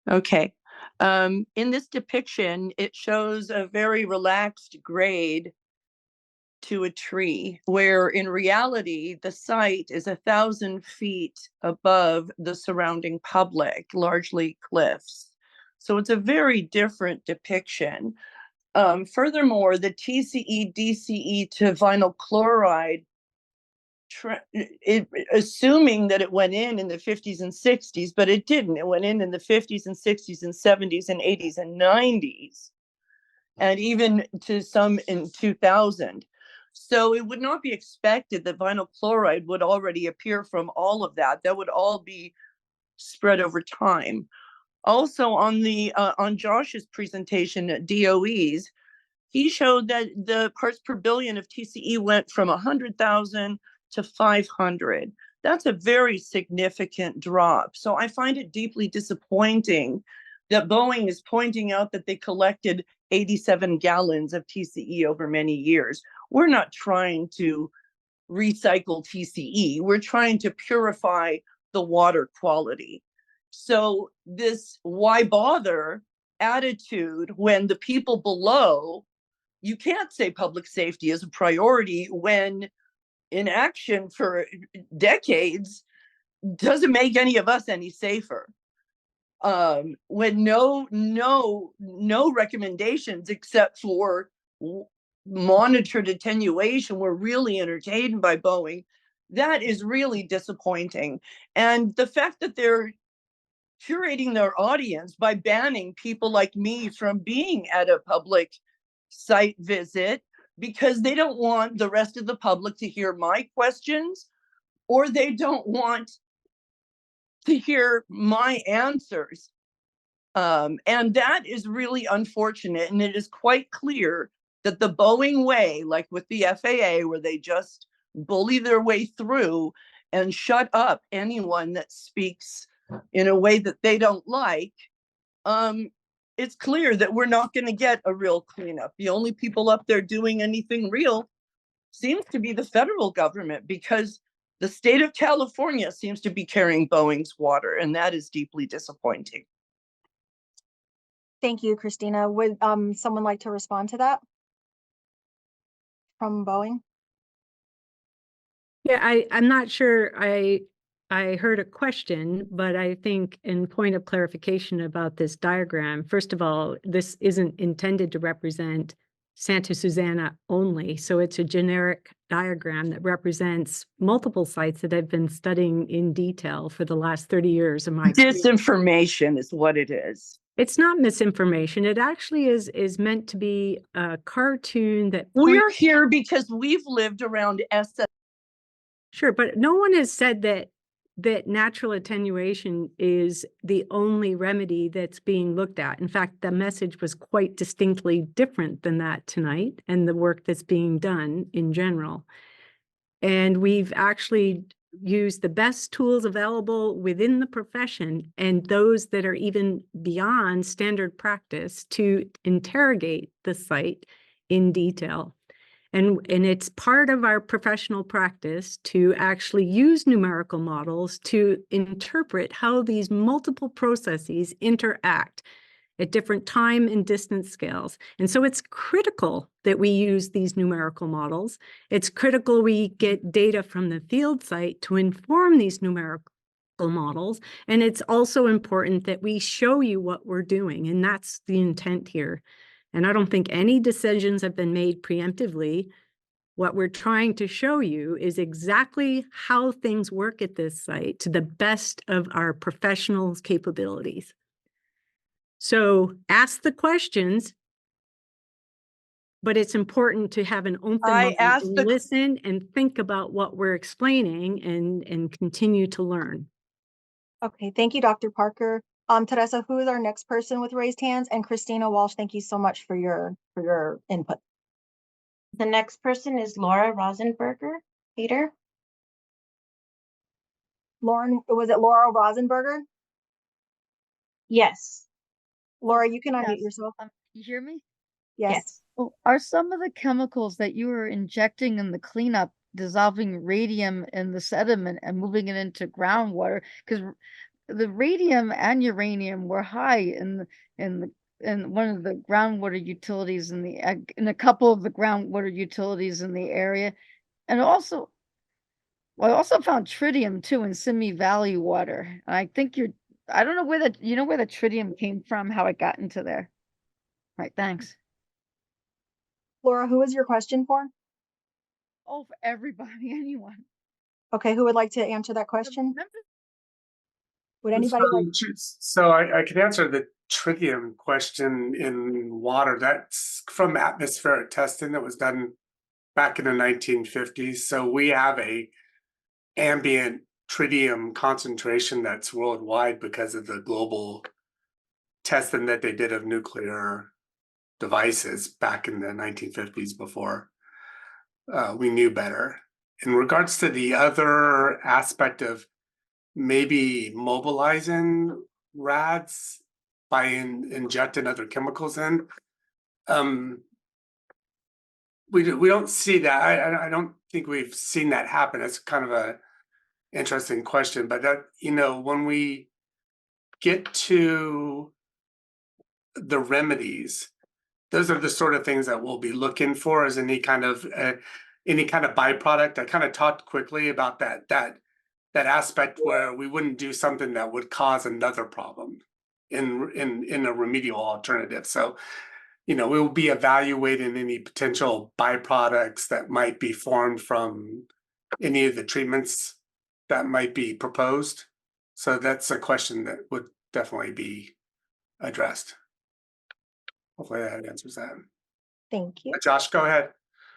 Okay. In this depiction, it shows a very relaxed grade to a tree, where in reality, the site is 1,000 feet above the surrounding public, largely cliffs. So it's a very different depiction. Furthermore, the TCE, DCE to vinyl chloride, assuming that it went in the 50s and 60s, but it didn't. It went in the 50s and 60s and 70s and 80s and 90s, and even to some in 2000. So it would not be expected that vinyl chloride would already appear from all of that. That would all be spread over time. Also on Josh's presentation at DOE's, he showed that the parts per billion of TCE went from 100,000 to 500. That's a very significant drop. So I find it deeply disappointing that Boeing is pointing out that they collected 87 gallons of TCE over many years. We're not trying to recycle TCE. We're trying to purify the water quality. So this why bother attitude when the people below, you can't say public safety is a priority when in action for decades doesn't make any of us any safer. When no recommendations except for monitored attenuation were really entertained by Boeing, that is really disappointing. And the fact that they're curating their audience by banning people like me from being at a public site visit because they don't want the rest of the public to hear my questions, or they don't want to hear my answers. And that is really unfortunate. And it is quite clear that the Boeing way, like with the FAA, where they just bully their way through and shut up anyone that speaks in a way that they don't like, it's clear that we're not going to get a real cleanup. The only people up there doing anything real seems to be the federal government, because the state of California seems to be carrying Boeing's water, and that is deeply disappointing. Thank you, Christina. Would someone like to respond to that from Boeing? Yeah, I'm not sure I heard a question, but I think in point of clarification about this diagram, first of all, this isn't intended to represent Santa Susana only. So it's a generic diagram that represents multiple sites that I've been studying in detail for the last 30 years of my experience. Disinformation is what it is. It's not misinformation. It actually is meant to be a cartoon that we're here because we've lived around SS. Sure, but no one has said that that natural attenuation is the only remedy that's being looked at. In fact, the message was quite distinctly different than that tonight and the work that's being done in general. And we've actually used the best tools available within the profession and those that are even beyond standard practice to interrogate the site in detail. And it's part of our professional practice to actually use numerical models to interpret how these multiple processes interact at different time and distance scales. And so it's critical that we use these numerical models. It's critical we get data from the field site to inform these numerical models. And it's also important that we show you what we're doing. And that's the intent here. And I don't think any decisions have been made preemptively. What we're trying to show you is exactly how things work at this site to the best of our professionals' capabilities. So ask the questions, but it's important to have an open mind and listen and think about what we're explaining and continue to learn. Okay, thank you, Dr. Parker. Teresa, who is our next person with raised hands? And Christina Walsh, thank you so much for your input. The next person is Laura Rosenberger. Peter? Lauren, was it Laura Rosenberger? Yes. Laura, you can unmute yourself. You hear me? Yes. Well, are some of the chemicals that you were injecting in the cleanup dissolving radium in the sediment and moving it into groundwater? Because the radium and uranium were high in one of the groundwater utilities in a couple of the groundwater utilities in the area, and also, well, I also found tritium too in Simi Valley water. And I think I don't know where where the tritium came from, how it got into there. Right, thanks. Laura, who is your question for? Oh, for everybody, anyone. Okay, who would like to answer that question? Would anybody like? So I can answer the tritium question in water. That's from atmospheric testing that was done back in the 1950s. So we have a ambient tritium concentration that's worldwide because of the global testing that they did of nuclear devices back in the 1950s before we knew better. In regards to the other aspect of maybe mobilizing rads by injecting other chemicals in, we don't see that. I don't think we've seen that happen. It's kind of a interesting question, but that, when we get to the remedies, those are the sort of things that we'll be looking for as any kind of byproduct. I kind of talked quickly about that aspect where we wouldn't do something that would cause another problem in a remedial alternative. So, we'll be evaluating any potential byproducts that might be formed from any of the treatments that might be proposed. So that's a question that would definitely be addressed. Hopefully that answers that. Thank you. Josh, go ahead.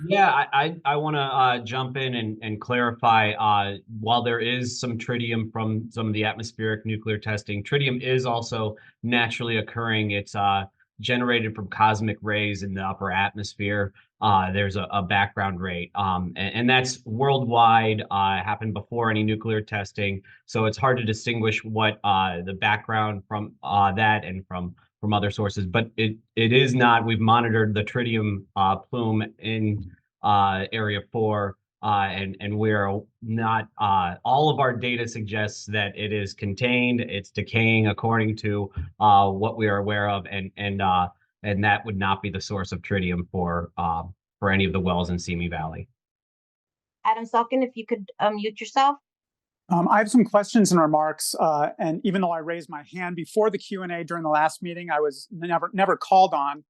Yeah, I want to jump in and clarify, while there is some tritium from some of the atmospheric nuclear testing, tritium is also naturally occurring. It's generated from cosmic rays in the upper atmosphere. There's a background rate, and that's worldwide, happened before any nuclear testing. So it's hard to distinguish what the background from that and from other sources, but it is not. We've monitored the tritium plume in Area 4, and we're not. All of our data suggests that it is contained. It's decaying according to what we are aware of, and that would not be the source of tritium for any of the wells in Simi Valley. Adam Salkin, if you could mute yourself. I have some questions and remarks, and even though I raised my hand before the Q&A during the last meeting, I was never called on.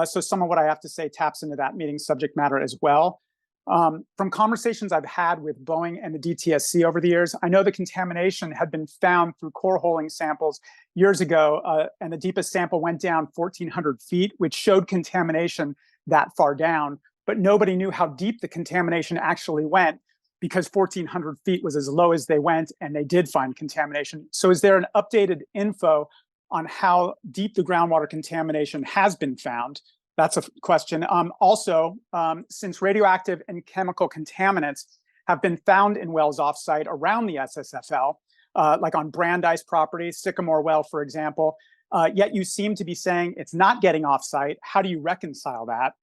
So some of what I have to say taps into that meeting subject matter as well. From conversations I've had with Boeing and the DTSC over the years, I know the contamination had been found through core holing samples years ago, and the deepest sample went down 1,400 feet, which showed contamination that far down, but nobody knew how deep the contamination actually went. because 1,400 feet was as low as they went, and they did find contamination. So is there an updated info on how deep the groundwater contamination has been found? That's a question. Also, since radioactive and chemical contaminants have been found in wells offsite around the SSFL, like on Brandeis property, Sycamore Well, for example, yet you seem to be saying it's not getting offsite. How do you reconcile that?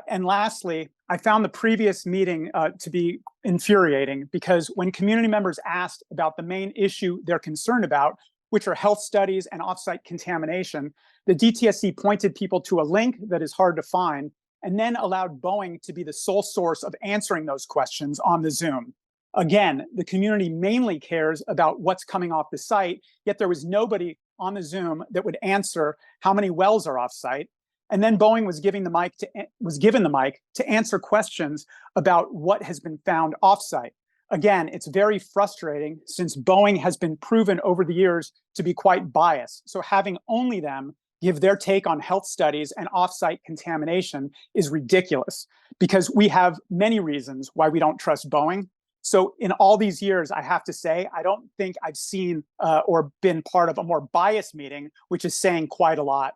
And lastly, I found the previous meeting to be infuriating because when community members asked about the main issue they're concerned about, which are health studies and offsite contamination, the DTSC pointed people to a link that is hard to find and then allowed Boeing to be the sole source of answering those questions on the Zoom. Again, the community mainly cares about what's coming off the site, yet there was nobody on the Zoom that would answer how many wells are offsite. And then Boeing was given the mic to answer questions about what has been found offsite. Again, it's very frustrating since Boeing has been proven over the years to be quite biased. So having only them give their take on health studies and offsite contamination is ridiculous because we have many reasons why we don't trust Boeing. So in all these years, I have to say, I don't think I've seen or been part of a more biased meeting, which is saying quite a lot.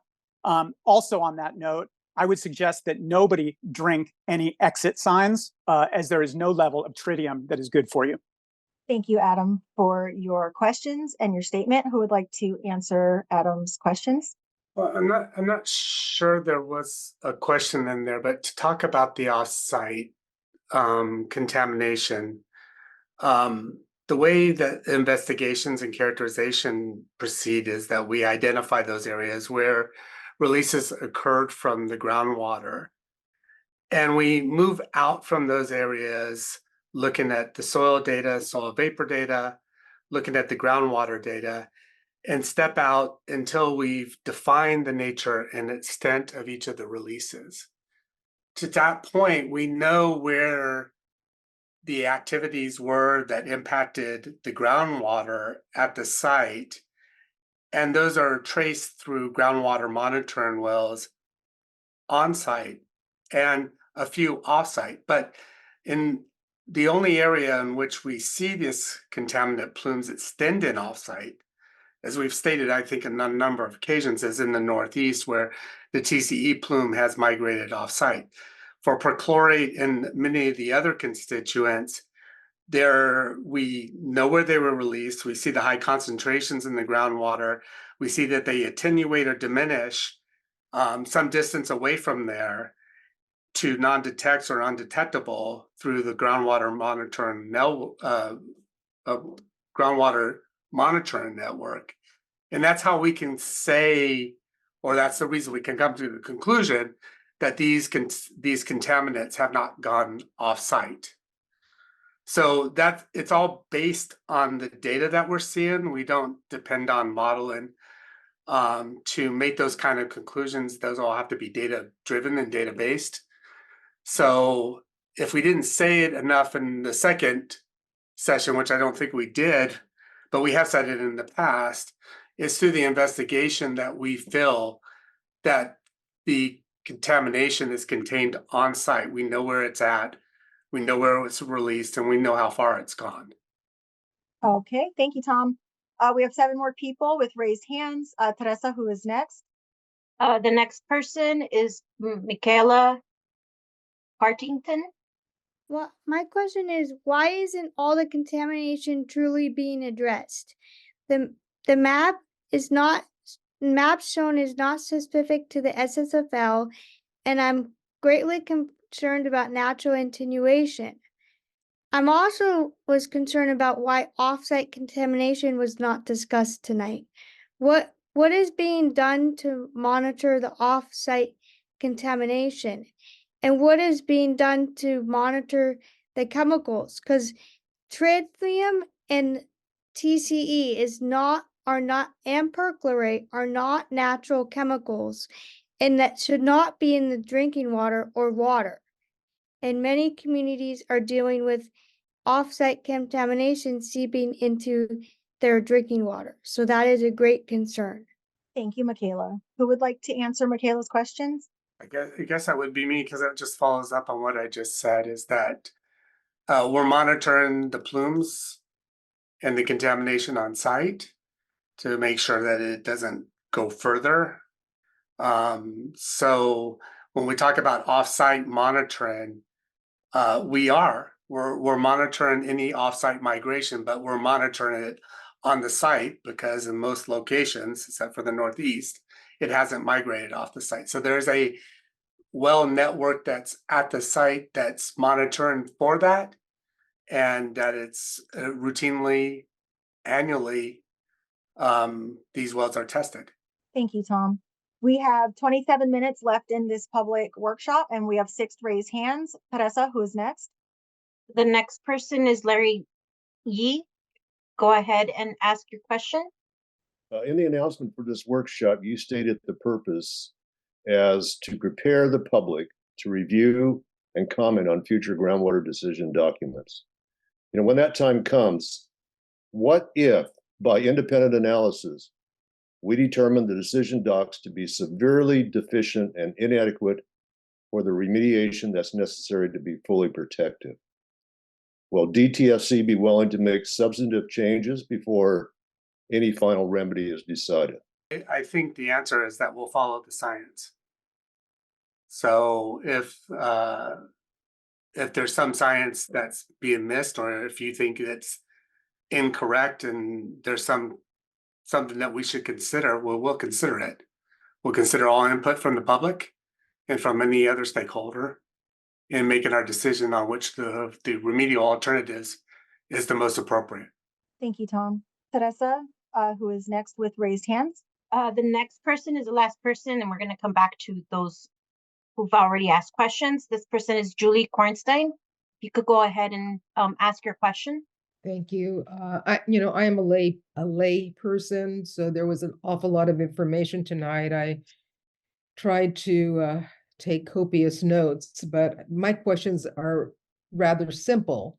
Also on that note, I would suggest that nobody drink any exit signs as there is no level of tritium that is good for you. Thank you, Adam, for your questions and your statement. Who would like to answer Adam's questions? Well, I'm not sure there was a question in there, but to talk about the off-site contamination, the way that investigations and characterization proceed is that we identify those areas where releases occurred from the groundwater. And we move out from those areas looking at the soil data, soil vapor data, looking at the groundwater data, and step out until we've defined the nature and extent of each of the releases. To that point, we know where the activities were that impacted the groundwater at the site, and those are traced through groundwater monitoring wells on site and a few off-site. But in the only area in which we see this contaminant plumes extending off-site, as we've stated, I think on a number of occasions, is in the Northeast where the TCE plume has migrated off-site. For perchlorate and many of the other constituents, we know where they were released. We see the high concentrations in the groundwater. We see that they attenuate or diminish some distance away from there to non-detect or undetectable through the groundwater monitoring network. And that's how we can say, or that's the reason we can come to the conclusion that these contaminants have not gone off-site. So it's all based on the data that we're seeing. We don't depend on modeling to make those kind of conclusions. Those all have to be data-driven and data-based. So if we didn't say it enough in the second session, which I don't think we did, but we have said it in the past, is through the investigation that we feel that the contamination is contained on site. We know where it's at, we know where it's released, and we know how far it's gone. Okay, thank you, Tom. We have 7 more people with raised hands. Teresa, who is next? The next person is Michaela Partington. Well, my question is, why isn't all the contamination truly being addressed? The map shown is not specific to the SSFL, and I'm greatly concerned about natural attenuation. I'm also was concerned about why offsite contamination was not discussed tonight. What is being done to monitor the offsite contamination? And what is being done to monitor the chemicals? Because tritium and TCE and perchlorate are not natural chemicals, and that should not be in the drinking water or water. And many communities are dealing with offsite contamination seeping into their drinking water. So that is a great concern. Thank you, Michaela. Who would like to answer Michaela's questions? I guess that would be me, because that just follows up on what I just said, is that We're monitoring the plumes and the contamination on site to make sure that it doesn't go further. So when we talk about off-site monitoring, we're monitoring any off-site migration, but we're monitoring it on the site because in most locations, except for the Northeast, it hasn't migrated off the site. So there's a well network that's at the site that's monitoring for that, and that it's routinely, annually, these wells are tested. Thank you, Tom. We have 27 minutes left in this public workshop, and we have 6 raised hands. Teresa, who is next? The next person is Larry Yee. Go ahead and ask your question. In the announcement for this workshop, you stated the purpose as to prepare the public to review and comment on future groundwater decision documents. You know, when that time comes, what if, by independent analysis, we determine the decision docs to be severely deficient and inadequate for the remediation that's necessary to be fully protective? Will DTSC be willing to make substantive changes before any final remedy is decided? I think the answer is that we'll follow the science. So if there's some science that's being missed, or if you think it's incorrect and there's something that we should consider, we'll consider it. We'll consider all input from the public and from any other stakeholder in making our decision on which the remedial alternatives is the most appropriate. Thank you, Tom. Teresa, who is next with raised hands? The next person is the last person, and we're going to come back to those who've already asked questions. This person is Julie Kornstein. You could go ahead and ask your question. Thank you. I am a lay person, so there was an awful lot of information tonight. I tried to take copious notes, but my questions are rather simple.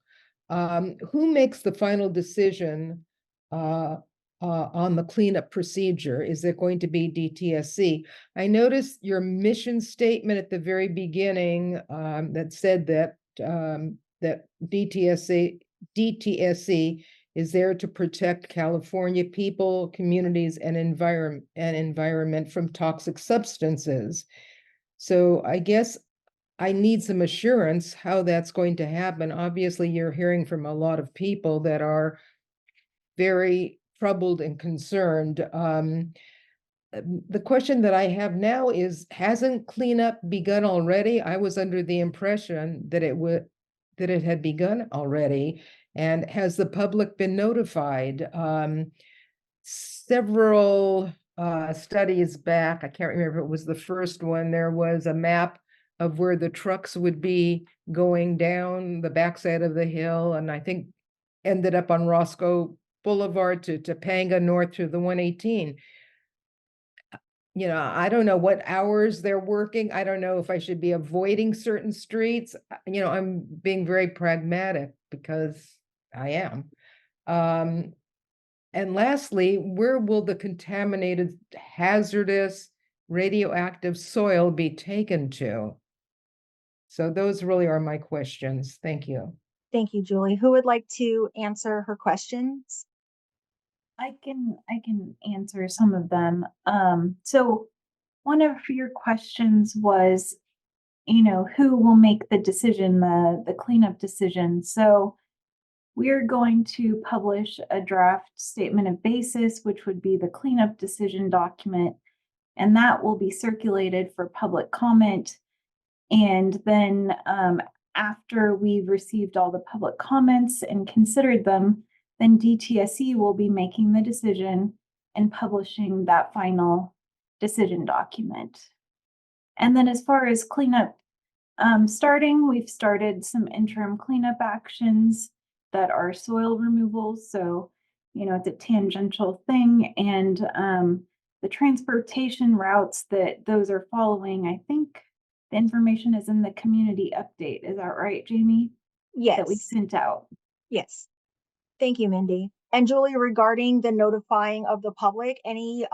Who makes the final decision on the cleanup procedure? Is it going to be DTSC? I noticed your mission statement at the very beginning that said that that DTSC is there to protect California people, communities, and environment from toxic substances. So I guess I need some assurance how that's going to happen. Obviously, you're hearing from a lot of people that are very troubled and concerned. The question that I have now is, hasn't cleanup begun already? I was under the impression that it had begun already. And has the public been notified? Several studies back, I can't remember if it was the first one, there was a map of where the trucks would be going down the backside of the hill, and I think ended up on Roscoe Boulevard to Topanga North to the 118. You know, I don't know what hours they're working. I don't know if I should be avoiding certain streets. You know, I'm being very pragmatic because I am. And lastly, where will the contaminated, hazardous, radioactive soil be taken to? So those really are my questions. Thank you. Thank you, Julie. Who would like to answer her questions? I can answer some of them. So one of your questions was, who will make the decision, the cleanup decision. So we're going to publish a draft statement of basis, which would be the cleanup decision document, and that will be circulated for public comment. And then after we've received all the public comments and considered them, then DTSC will be making the decision and publishing that final decision document. And then as far as cleanup starting, we've started some interim cleanup actions that are soil removal. So, it's a tangential thing. And the transportation routes that those are following, I think the information is in the community update. Is that right, Jamie? Yes. That we sent out. Yes. Thank you, Mindy. And Julie, regarding the notifying of the public, any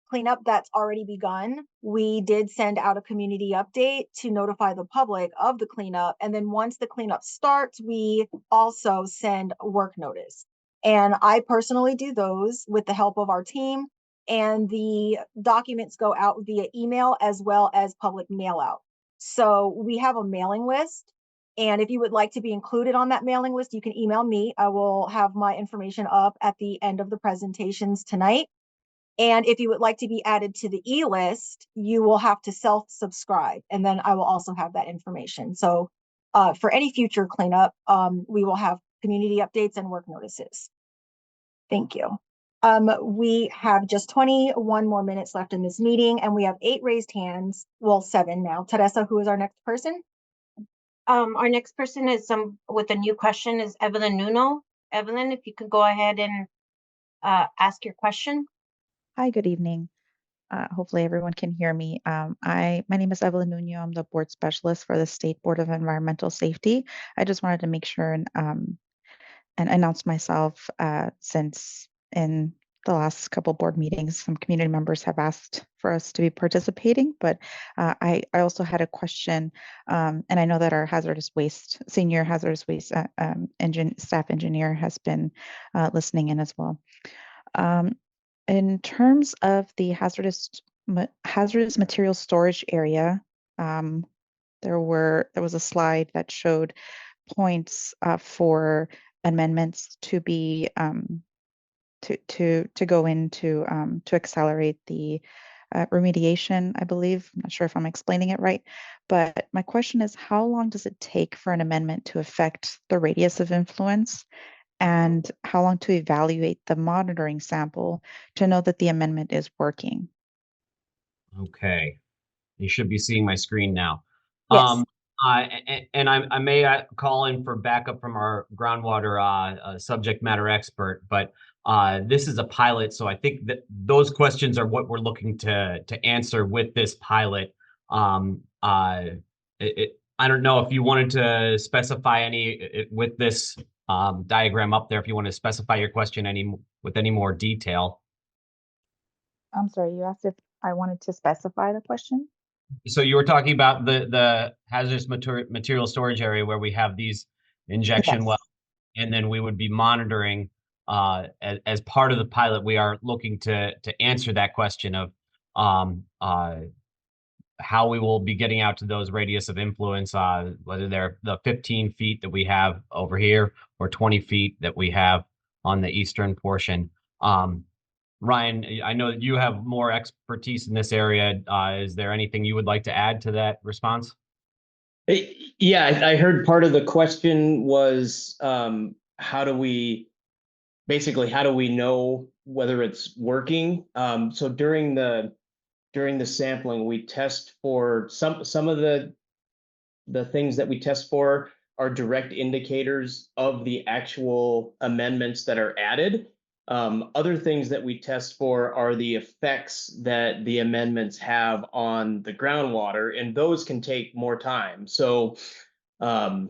cleanup that's already begun. We did send out a community update to notify the public of the cleanup. And then once the cleanup starts, we also send work notice. And I personally do those with the help of our team. And the documents go out via email as well as public mail out. So we have a mailing list. And if you would like to be included on that mailing list, you can email me. I will have my information up at the end of the presentations tonight. And if you would like to be added to the e-list, you will have to self-subscribe. And then I will also have that information. So for any future cleanup, we will have community updates and work notices. Thank you. We have just 21 more minutes left in this meeting, and we have 8 raised hands. Well, 7 now. Teresa, who is our next person? Our next person is with a new question is Evelyn Nuno. Evelyn, if you could go ahead and ask your question. Hi, good evening. Hopefully everyone can hear me. My name is Evelyn Nuno. I'm the board specialist for the State Board of Environmental Safety. I just wanted to make sure and announce myself since in the last couple board meetings, some community members have asked for us to be participating, but I also had a question, and I know that our senior hazardous waste staff engineer has been listening in as well. In terms of the hazardous material storage area, there was a slide that showed points for amendments to be to go into to accelerate the remediation, I believe. I'm not sure if I'm explaining it right, but my question is, how long does it take for an amendment to affect the radius of influence? And how long to evaluate the monitoring sample to know that the amendment is working? Okay, you should be seeing my screen now. Yes. I may call in for backup from our groundwater subject matter expert, but this is a pilot, so I think that those questions are what we're looking to answer with this pilot. I don't know if you wanted to specify any with this diagram up there, if you want to specify your question with any more detail. I'm sorry, you asked if I wanted to specify the question? So you were talking about the hazardous material storage area where we have these injection wells, and then we would be monitoring as part of the pilot. We are looking to answer that question of how we will be getting out to those radius of influence, whether they're the 15 feet that we have over here or 20 feet that we have on the eastern portion. Ryan, I know that you have more expertise in this area. Is there anything you would like to add to that response? Yeah, I heard part of the question was how do we know whether it's working? So during the sampling, we test for some of the things that we test for are direct indicators of the actual amendments that are added. Other things that we test for are the effects that the amendments have on the groundwater, and those can take more time. So for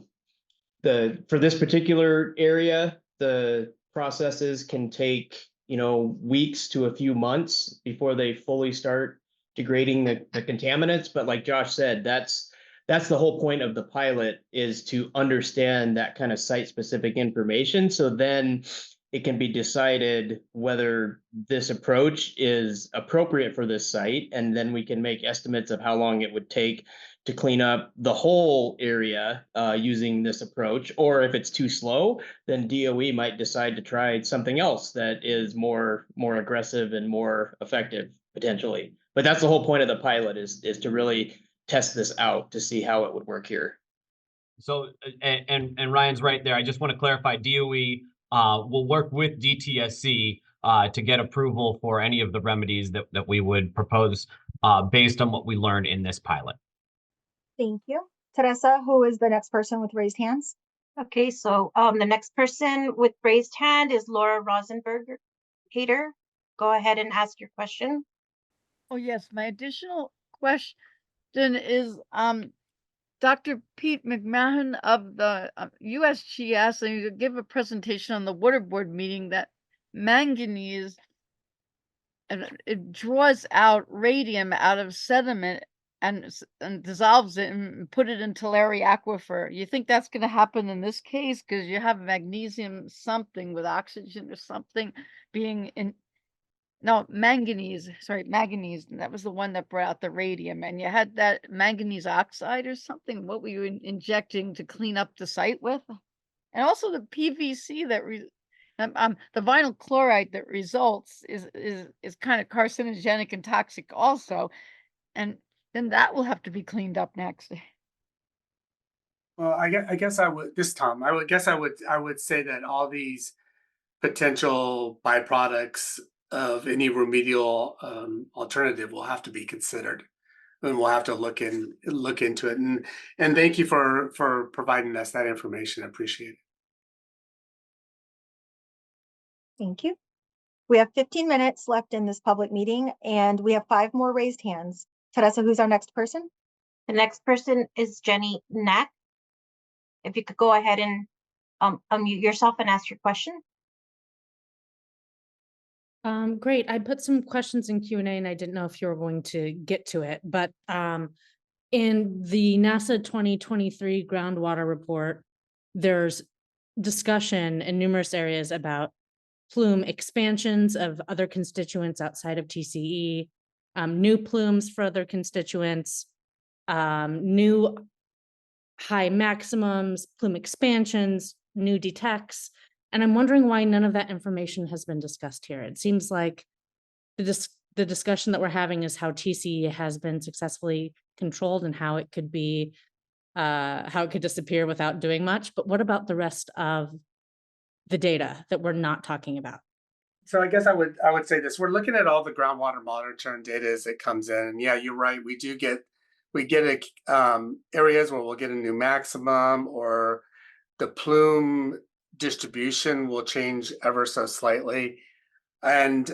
this particular area, the processes can take weeks to a few months before they fully start degrading the contaminants. But like Josh said, that's the whole point of the pilot, is to understand that kind of site-specific information. So then it can be decided whether this approach is appropriate for this site, and then we can make estimates of how long it would take to clean up the whole area using this approach. Or if it's too slow, then DOE might decide to try something else that is more aggressive and more effective potentially. But that's the whole point of the pilot, is to really test this out to see how it would work here. So, and Ryan's right there. I just want to clarify, DOE will work with DTSC to get approval for any of the remedies that we would propose based on what we learned in this pilot. Thank you. Teresa, who is the next person with raised hands? Okay, so the next person with raised hand is Laura Rosenberger. Peter, go ahead and ask your question. Oh, yes. My additional question is Dr. Pete McMahon of the USGS, and you give a presentation on the water board meeting that manganese and it draws out radium out of sediment and dissolves it and put it in Tulare Aquifer. You think that's going to happen in this case because you have magnesium something with oxygen or something being in. No, manganese, sorry, manganese. That was the one that brought out the radium. And you had that manganese oxide or something. What were you injecting to clean up the site with? And also the PVC that the vinyl chloride that results is kind of carcinogenic and toxic also. And then that will have to be cleaned up next. Well, I guess I would, this Tom, I would say that all these potential byproducts of any remedial alternative will have to be considered, and we'll have to look into it. And thank you for providing us that information. I appreciate it. Thank you. We have 15 minutes left in this public meeting, and we have 5 more raised hands. Teresa, who's our next person? The next person is Jenny Knack. If you could go ahead and unmute yourself and ask your question. Great. I put some questions in Q&A and I didn't know if you were going to get to it, but in the NASA 2023 groundwater report, there's discussion in numerous areas about plume expansions of other constituents outside of TCE, new plumes for other constituents, new high maximums, plume expansions, new detects. And I'm wondering why none of that information has been discussed here. It seems like the discussion that we're having is how TCE has been successfully controlled and how it could be, how it could disappear without doing much. But what about the rest of the data that we're not talking about? So I guess I would say this: we're looking at all the groundwater monitoring data as it comes in. And yeah, you're right. We get areas where we'll get a new maximum, or the plume distribution will change ever so slightly, and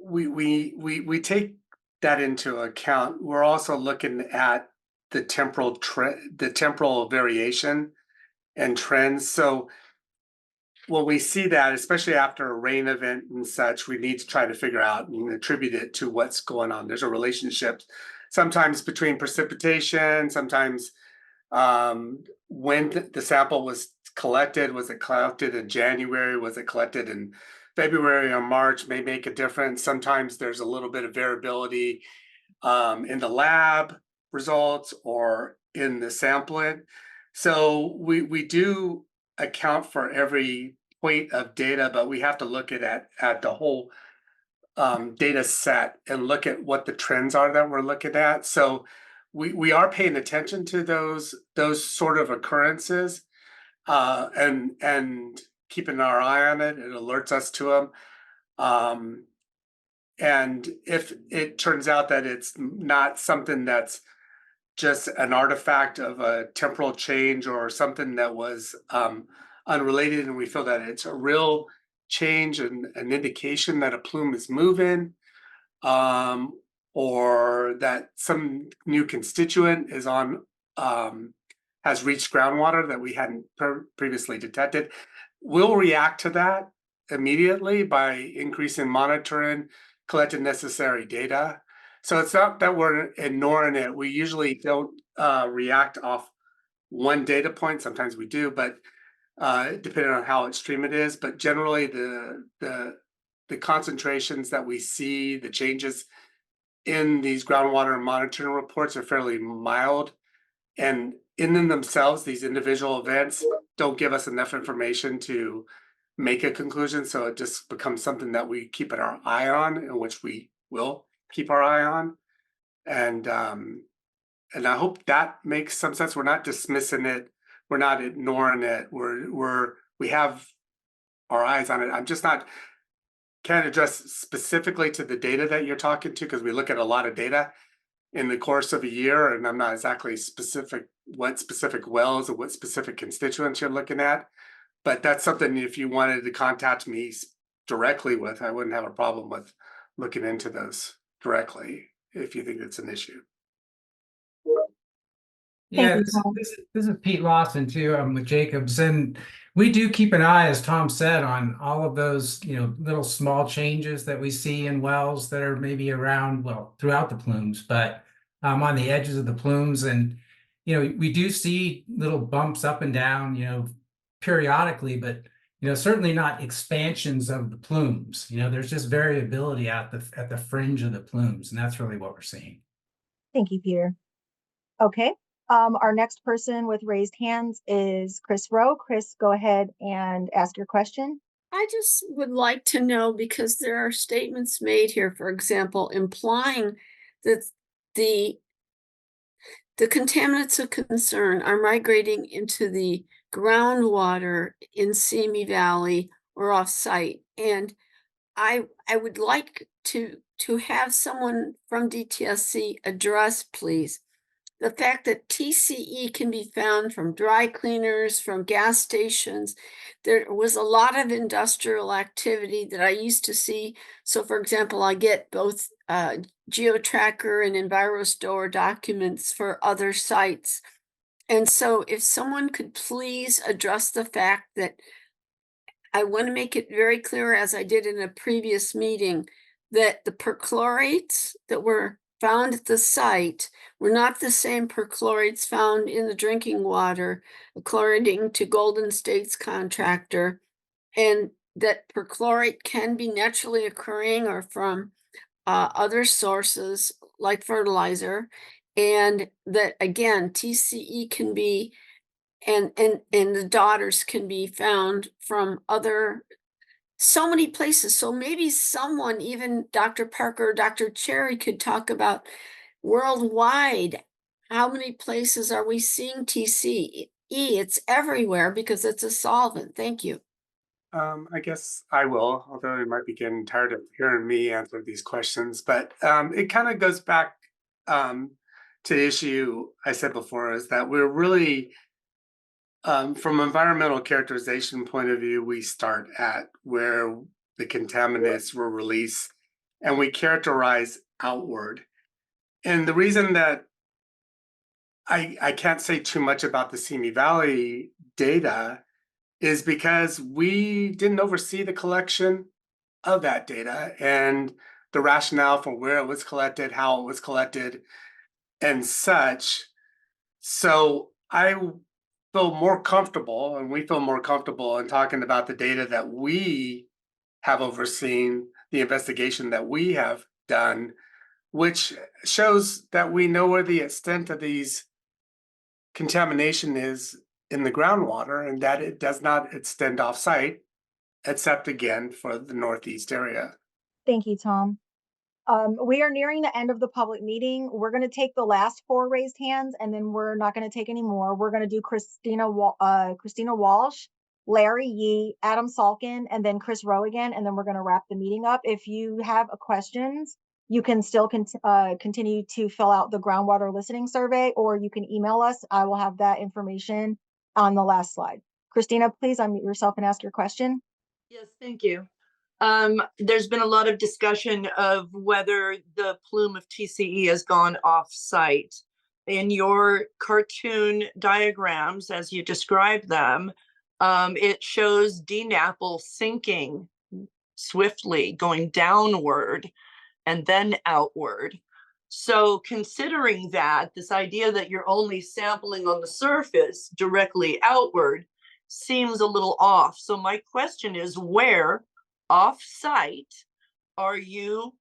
we take that into account. We're also looking at the temporal variation and trends. So when we see that, especially after a rain event and such, we need to try to figure out and attribute it to what's going on. There's a relationship sometimes between precipitation, sometimes when the sample was collected. Was it collected in January? Was it collected in February or March? May make a difference. Sometimes there's a little bit of variability in the lab results or in the sampling. So we do account for every point of data, but we have to look at the whole data set and look at what the trends are that we're looking at. So we are paying attention to those sort of occurrences and keeping our eye on it. It alerts us to them. And if it turns out that it's not something that's just an artifact of a temporal change or something that was unrelated, and we feel that it's a real change and an indication that a plume is moving, or that some new constituent is has reached groundwater that we hadn't previously detected, we'll react to that immediately by increasing monitoring, collecting necessary data. So it's not that we're ignoring it. We usually don't react off one data point. Sometimes we do, but depending on how extreme it is. But generally, the concentrations that we see, the changes in these groundwater monitoring reports are fairly mild. And in themselves, these individual events don't give us enough information to make a conclusion. So it just becomes something that we keep our eye on, and which we will keep our eye on. And I hope that makes some sense. We're not dismissing it. We're not ignoring it. We have our eyes on it. I'm just can't address specifically to the data that you're talking to, because we look at a lot of data in the course of a year, and I'm not exactly specific what specific wells or what specific constituents you're looking at. But that's something, if you wanted to contact me directly with, I wouldn't have a problem with looking into those directly if you think it's an issue. Thank Yeah, you, Tom. this is Pete Lawson too. I'm with Jacobs, and we do keep an eye, as Tom said, on all of those, little small changes that we see in wells that are maybe around, well, throughout the plumes, but on the edges of the plumes. And, we do see little bumps up and down, periodically, but, certainly not expansions of the plumes. There's just variability at the fringe of the plumes, and that's really what we're seeing. Thank you, Peter. Okay. Our next person with raised hands is Chris Rowe. Chris, go ahead and ask your question. I just would like to know, because there are statements made here, for example, implying that the contaminants of concern are migrating into the groundwater in Simi Valley or off-site. And I would like to have someone from DTSC address, please, the fact that TCE can be found from dry cleaners, from gas stations. There was a lot of industrial activity that I used to see. So, for example, I get both GeoTracker and EnviroStore documents for other sites. And so if someone could please address the fact that, I want to make it very clear, as I did in a previous meeting, that the perchlorates that were found at the site were not the same perchlorates found in the drinking water, according to Golden State's contractor, and that perchlorate can be naturally occurring or from other sources like fertilizer, and that again, TCE can be, and the daughters can be found from so many places. So maybe someone, even Dr. Parker or Dr. Cherry, could talk about worldwide, how many places are we seeing TCE? It's everywhere because it's a solvent. Thank you. I guess I will, although you might be getting tired of hearing me answer these questions. But it kind of goes back to the issue I said before, is that we're really, from environmental characterization point of view, we start at where the contaminants were released and we characterize outward. And the reason that I can't say too much about the Simi Valley data is because we didn't oversee the collection of that data and the rationale for where it was collected, how it was collected, and such. So I feel more comfortable, and we feel more comfortable in talking about the data that we have overseen, the investigation that we have done, which shows that we know where the extent of these contamination is in the groundwater, and that it does not extend off-site, except again for the Northeast area. Thank you, Tom. We are nearing the end of the public meeting. We're going to take the last 4 raised hands, and then we're not going to take any more. We're going to do Christina Walsh, Larry Yee, Adam Salkin, and then Chris Rowe again, and then we're going to wrap the meeting up. If you have questions, you can still continue to fill out the groundwater listening survey, or you can email us. I will have that information on the last slide. Christina, please unmute yourself and ask your question. Yes, thank you. There's been a lot of discussion of whether the plume of TCE has gone off-site. In your cartoon diagrams, as you describe them, it shows DNAPL sinking swiftly, going downward and then outward. So considering that, this idea that you're only sampling on the surface directly outward seems a little off. So my question is, where off-site are you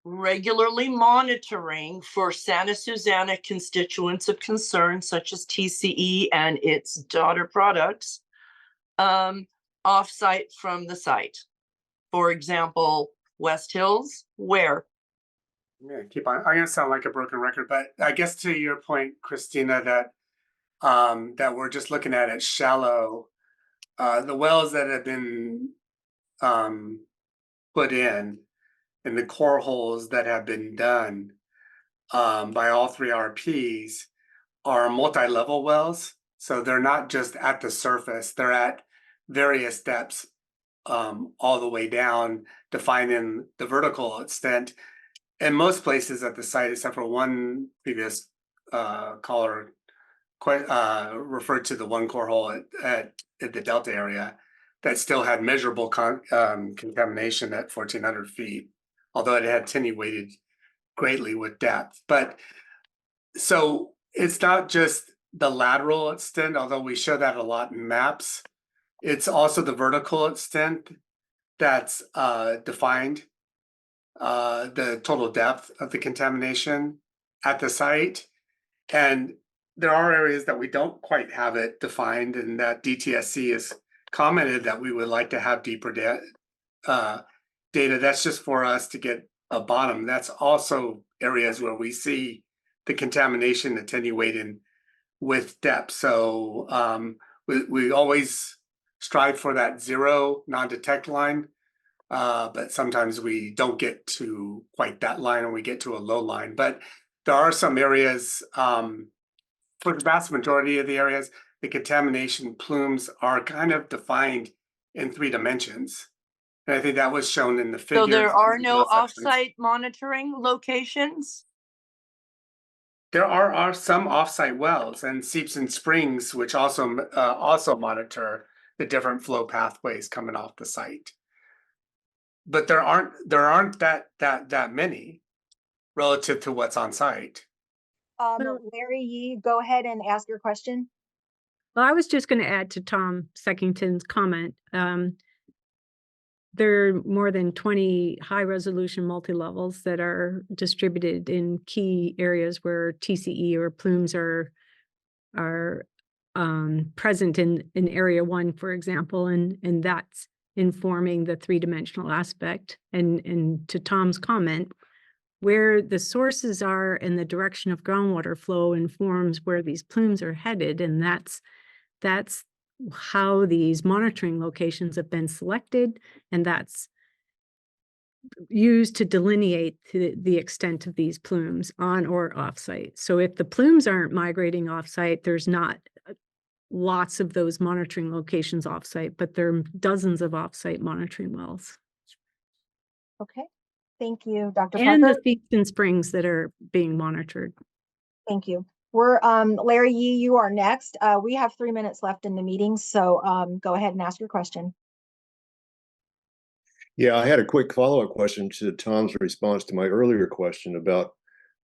regularly monitoring for Santa Susana constituents of concern, such as TCE and its daughter products, off-site from the site? For example, West Hills, where? Yeah, keep on. I'm gonna sound like a broken record, but I guess to your point, Christina, that that we're just looking at it shallow. The wells that have been put in, and the core holes that have been done by all 3 RPs are multi-level wells. So they're not just at the surface; they're at various depths all the way down, defining the vertical extent. In most places at the site, except for one previous caller referred to the one core hole at the Delta area that still had measurable contamination at 1,400 feet, although it had attenuated greatly with depth. But so it's not just the lateral extent, although we show that a lot in maps. It's also the vertical extent that's defined, the total depth of the contamination at the site. And there are areas that we don't quite have it defined, and that DTSC has commented that we would like to have deeper data. That's just for us to get a bottom. That's also areas where we see the contamination attenuating with depth. So we always strive for that zero non-detect line, but sometimes we don't get to quite that line, and we get to a low line. But there are some areas, for the vast majority of the areas, the contamination plumes are kind of defined in 3 dimensions. And I think that was shown in the figures. So there are no sections. offsite monitoring locations? There are some offsite wells and seeps and springs, which also monitor the different flow pathways coming off the site. But there aren't that many relative to what's on site. Larry Yee, go ahead and ask your question. Well, I was just going to add to Tom Seckington's comment. There are more than 20 high-resolution multi-levels that are distributed in key areas where TCE or plumes are present in Area 1, for example, and that's informing the 3-dimensional aspect. And to Tom's comment, where the sources are and the direction of groundwater flow informs where these plumes are headed, and that's how these monitoring locations have been selected, and that's used to delineate the extent of these plumes on or off-site. So if the plumes aren't migrating off-site, there's not lots of those monitoring locations off-site, but there are dozens of off-site monitoring wells. Okay, thank you, Dr. And Parker. the seeps and springs that are being monitored. Thank you. We're Larry Yee, you are next. We have 3 minutes left in the meeting, so go ahead and ask your question. Yeah, I had a quick follow-up question to Tom's response to my earlier question about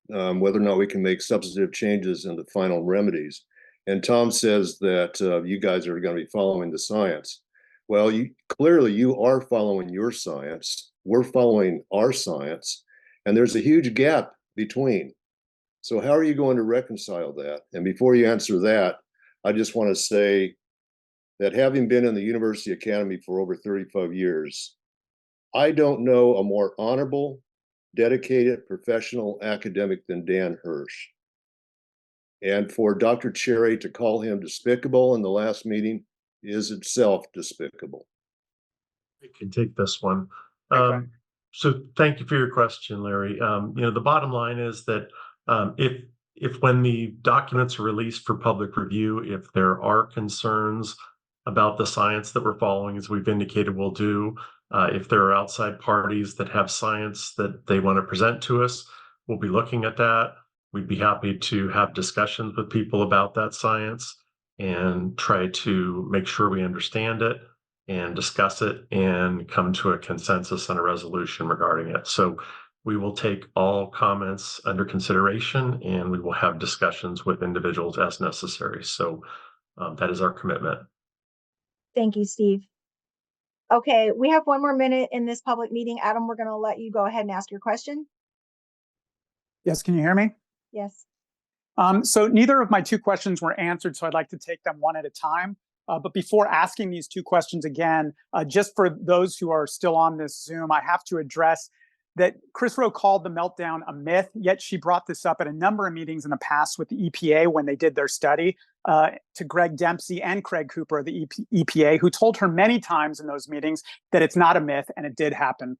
whether or not we can make substantive changes in the final remedies. And Tom says that you guys are going to be following the science. Well, clearly you are following your science. We're following our science, and there's a huge gap between. So how are you going to reconcile that? And before you answer that, I just want to say that having been in the University Academy for over 35 years, I don't know a more honorable, dedicated, professional academic than Dan Hirsch. And for Dr. Cherry to call him despicable in the last meeting is itself despicable. I can take this one. So thank you for your question, Larry. The bottom line is that if when the documents are released for public review, if there are concerns about the science that we're following, as we've indicated we'll do, if there are outside parties that have science that they want to present to us, we'll be looking at that. We'd be happy to have discussions with people about that science and try to make sure we understand it and discuss it and come to a consensus and a resolution regarding it. So we will take all comments under consideration, and we will have discussions with individuals as necessary. So that is our commitment. Thank you, Steve. Okay, we have 1 more minute in this public meeting. Adam, we're going to let you go ahead and ask your question. Yes, can you hear me? Yes. So neither of my 2 questions were answered, so I'd like to take them one at a time. But before asking these 2 questions again, just for those who are still on this Zoom, I have to address that Chris Rowe called the meltdown a myth, yet she brought this up at a number of meetings in the past with the EPA when they did their study, to Greg Dempsey and Craig Cooper of the EPA, who told her many times in those meetings that it's not a myth and it did happen.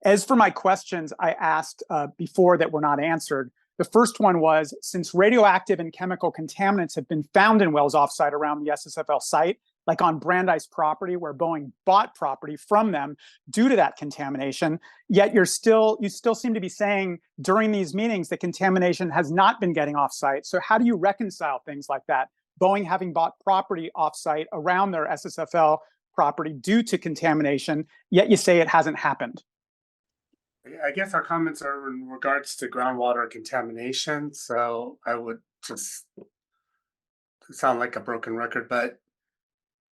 As for my questions I asked before that were not answered, the first one was, since radioactive and chemical contaminants have been found in wells offsite around the SSFL site, like on Brandeis property where Boeing bought property from them due to that contamination. Yet you still seem to be saying during these meetings that contamination has not been getting offsite. So how do you reconcile things like that? Boeing having bought property offsite around their SSFL property due to contamination, yet you say it hasn't happened. I guess our comments are in regards to groundwater contamination. So I would just sound like a broken record, but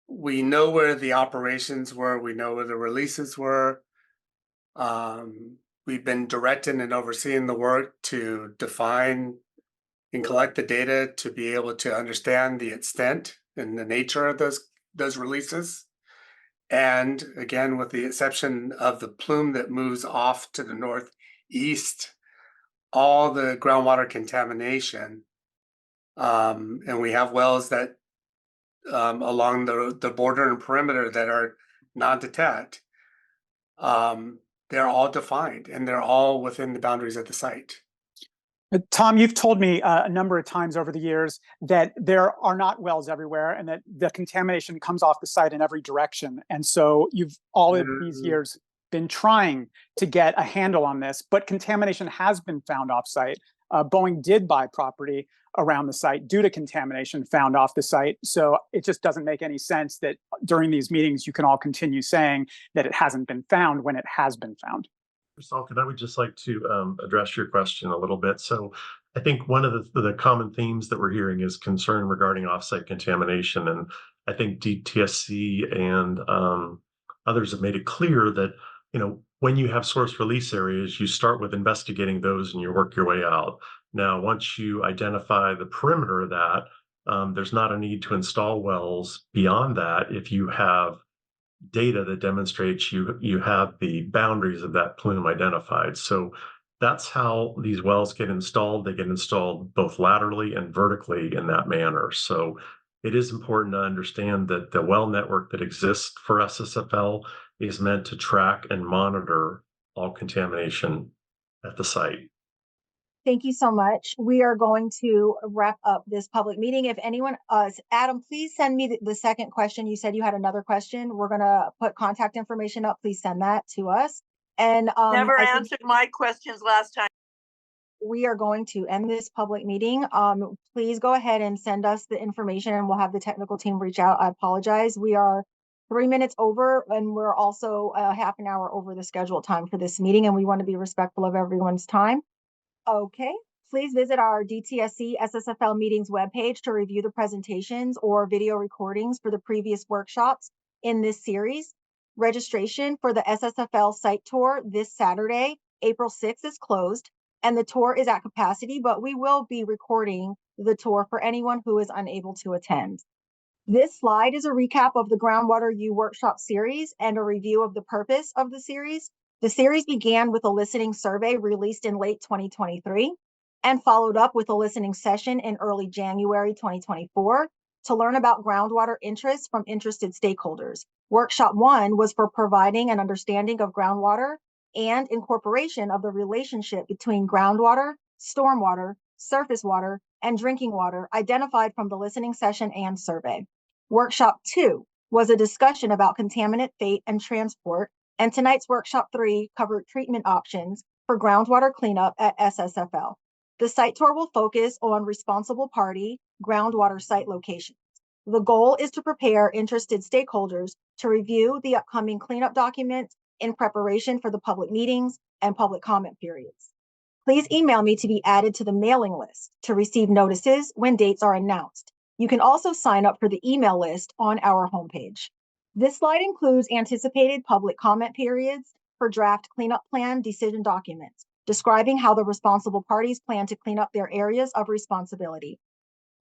we know where the operations were. We know where the releases were. We've been directing and overseeing the work to define and collect the data to be able to understand the extent and the nature of those releases. And again, with the exception of the plume that moves off to the northeast, all the groundwater contamination, and we have wells that along the border and perimeter that are non-detect, they're all defined and they're all within the boundaries of the site. Tom, you've told me a number of times over the years that there are not wells everywhere and that the contamination comes off the site in every direction. And so you've all of these years been trying to get a handle on this, but contamination has been found off site. Boeing did buy property around the site due to contamination found off the site. So it just doesn't make any sense that during these meetings, you can all continue saying that it hasn't been found when it has been found. Salkin, I would just like to address your question a little bit. So I think one of the common themes that we're hearing is concern regarding offsite contamination. And I think DTSC and others have made it clear that, when you have source release areas, you start with investigating those and you work your way out. Now, once you identify the perimeter of that, there's not a need to install wells beyond that if you have data that demonstrates you have the boundaries of that plume identified. So that's how these wells get installed. They get installed both laterally and vertically in that manner. So it is important to understand that the well network that exists for SSFL is meant to track and monitor all contamination at the site. Thank you so much. We are going to wrap up this public meeting. If anyone, Adam, please send me the second question. You said you had another question. We're going to put contact information up. Please send that to us. And never answered my questions last time. We are going to end this public meeting. Please go ahead and send us the information and we'll have the technical team reach out. I apologize. We are 3 minutes over and we're also a half an hour over the scheduled time for this meeting, and we want to be respectful of everyone's time. Okay, please visit our DTSC SSFL meetings webpage to review the presentations or video recordings for the previous workshops in this series. Registration for the SSFL site tour this Saturday, April 6th is closed, and the tour is at capacity, but we will be recording the tour for anyone who is unable to attend. This slide is a recap of the Groundwater U workshop series and a review of the purpose of the series. The series began with a listening survey released in late 2023 and followed up with a listening session in early January 2024 to learn about groundwater interests from interested stakeholders. Workshop 1 was for providing an understanding of groundwater and incorporation of the relationship between groundwater, stormwater, surface water, and drinking water identified from the listening session and survey. Workshop 2 was a discussion about contaminant fate and transport, and tonight's workshop 3 covered treatment options for groundwater cleanup at SSFL. The site tour will focus on responsible party groundwater site locations. The goal is to prepare interested stakeholders to review the upcoming cleanup documents in preparation for the public meetings and public comment periods. Please email me to be added to the mailing list to receive notices when dates are announced. You can also sign up for the email list on our homepage. This slide includes anticipated public comment periods for draft cleanup plan decision documents, describing how the responsible parties plan to clean up their areas of responsibility.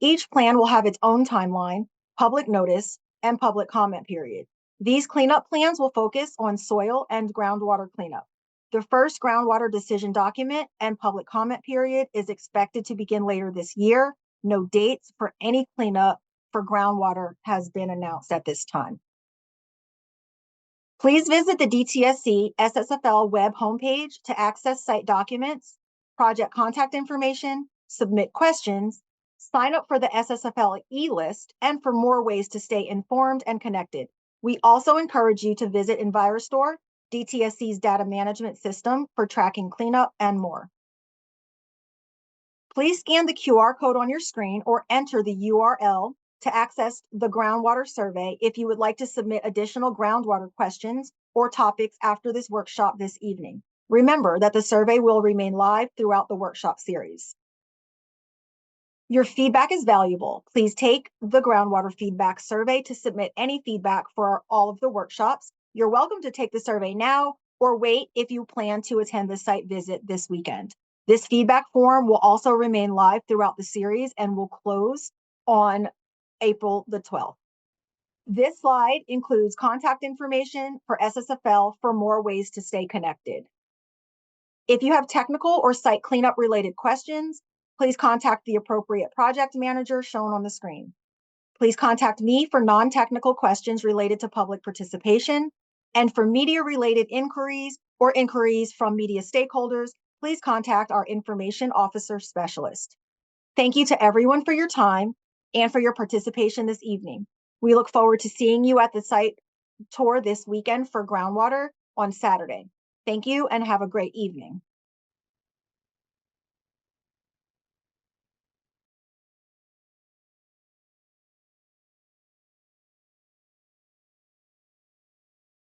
Each plan will have its own timeline, public notice, and public comment period. These cleanup plans will focus on soil and groundwater cleanup. The first groundwater decision document and public comment period is expected to begin later this year. No dates for any cleanup for groundwater has been announced at this time. Please visit the DTSC SSFL web homepage to access site documents, project contact information, submit questions, Sign up for the SSFL e-list and for more ways to stay informed and connected. We also encourage you to visit Envirostore, DTSC's data management system, for tracking cleanup and more. Please scan the QR code on your screen or enter the URL to access the groundwater survey if you would like to submit additional groundwater questions or topics after this workshop this evening. Remember that the survey will remain live throughout the workshop series. Your feedback is valuable. Please take the groundwater feedback survey to submit any feedback for all of the workshops. You're welcome to take the survey now or wait if you plan to attend the site visit this weekend. This feedback form will also remain live throughout the series and will close on April the 12th. This slide includes contact information for SSFL for more ways to stay connected. If you have technical or site cleanup related questions, please contact the appropriate project manager shown on the screen. Please contact me for non-technical questions related to public participation, and for media-related inquiries or inquiries from media stakeholders, please contact our information officer specialist. Thank you to everyone for your time and for your participation this evening. We look forward to seeing you at the site tour this weekend for groundwater on Saturday. Thank you and have a great evening.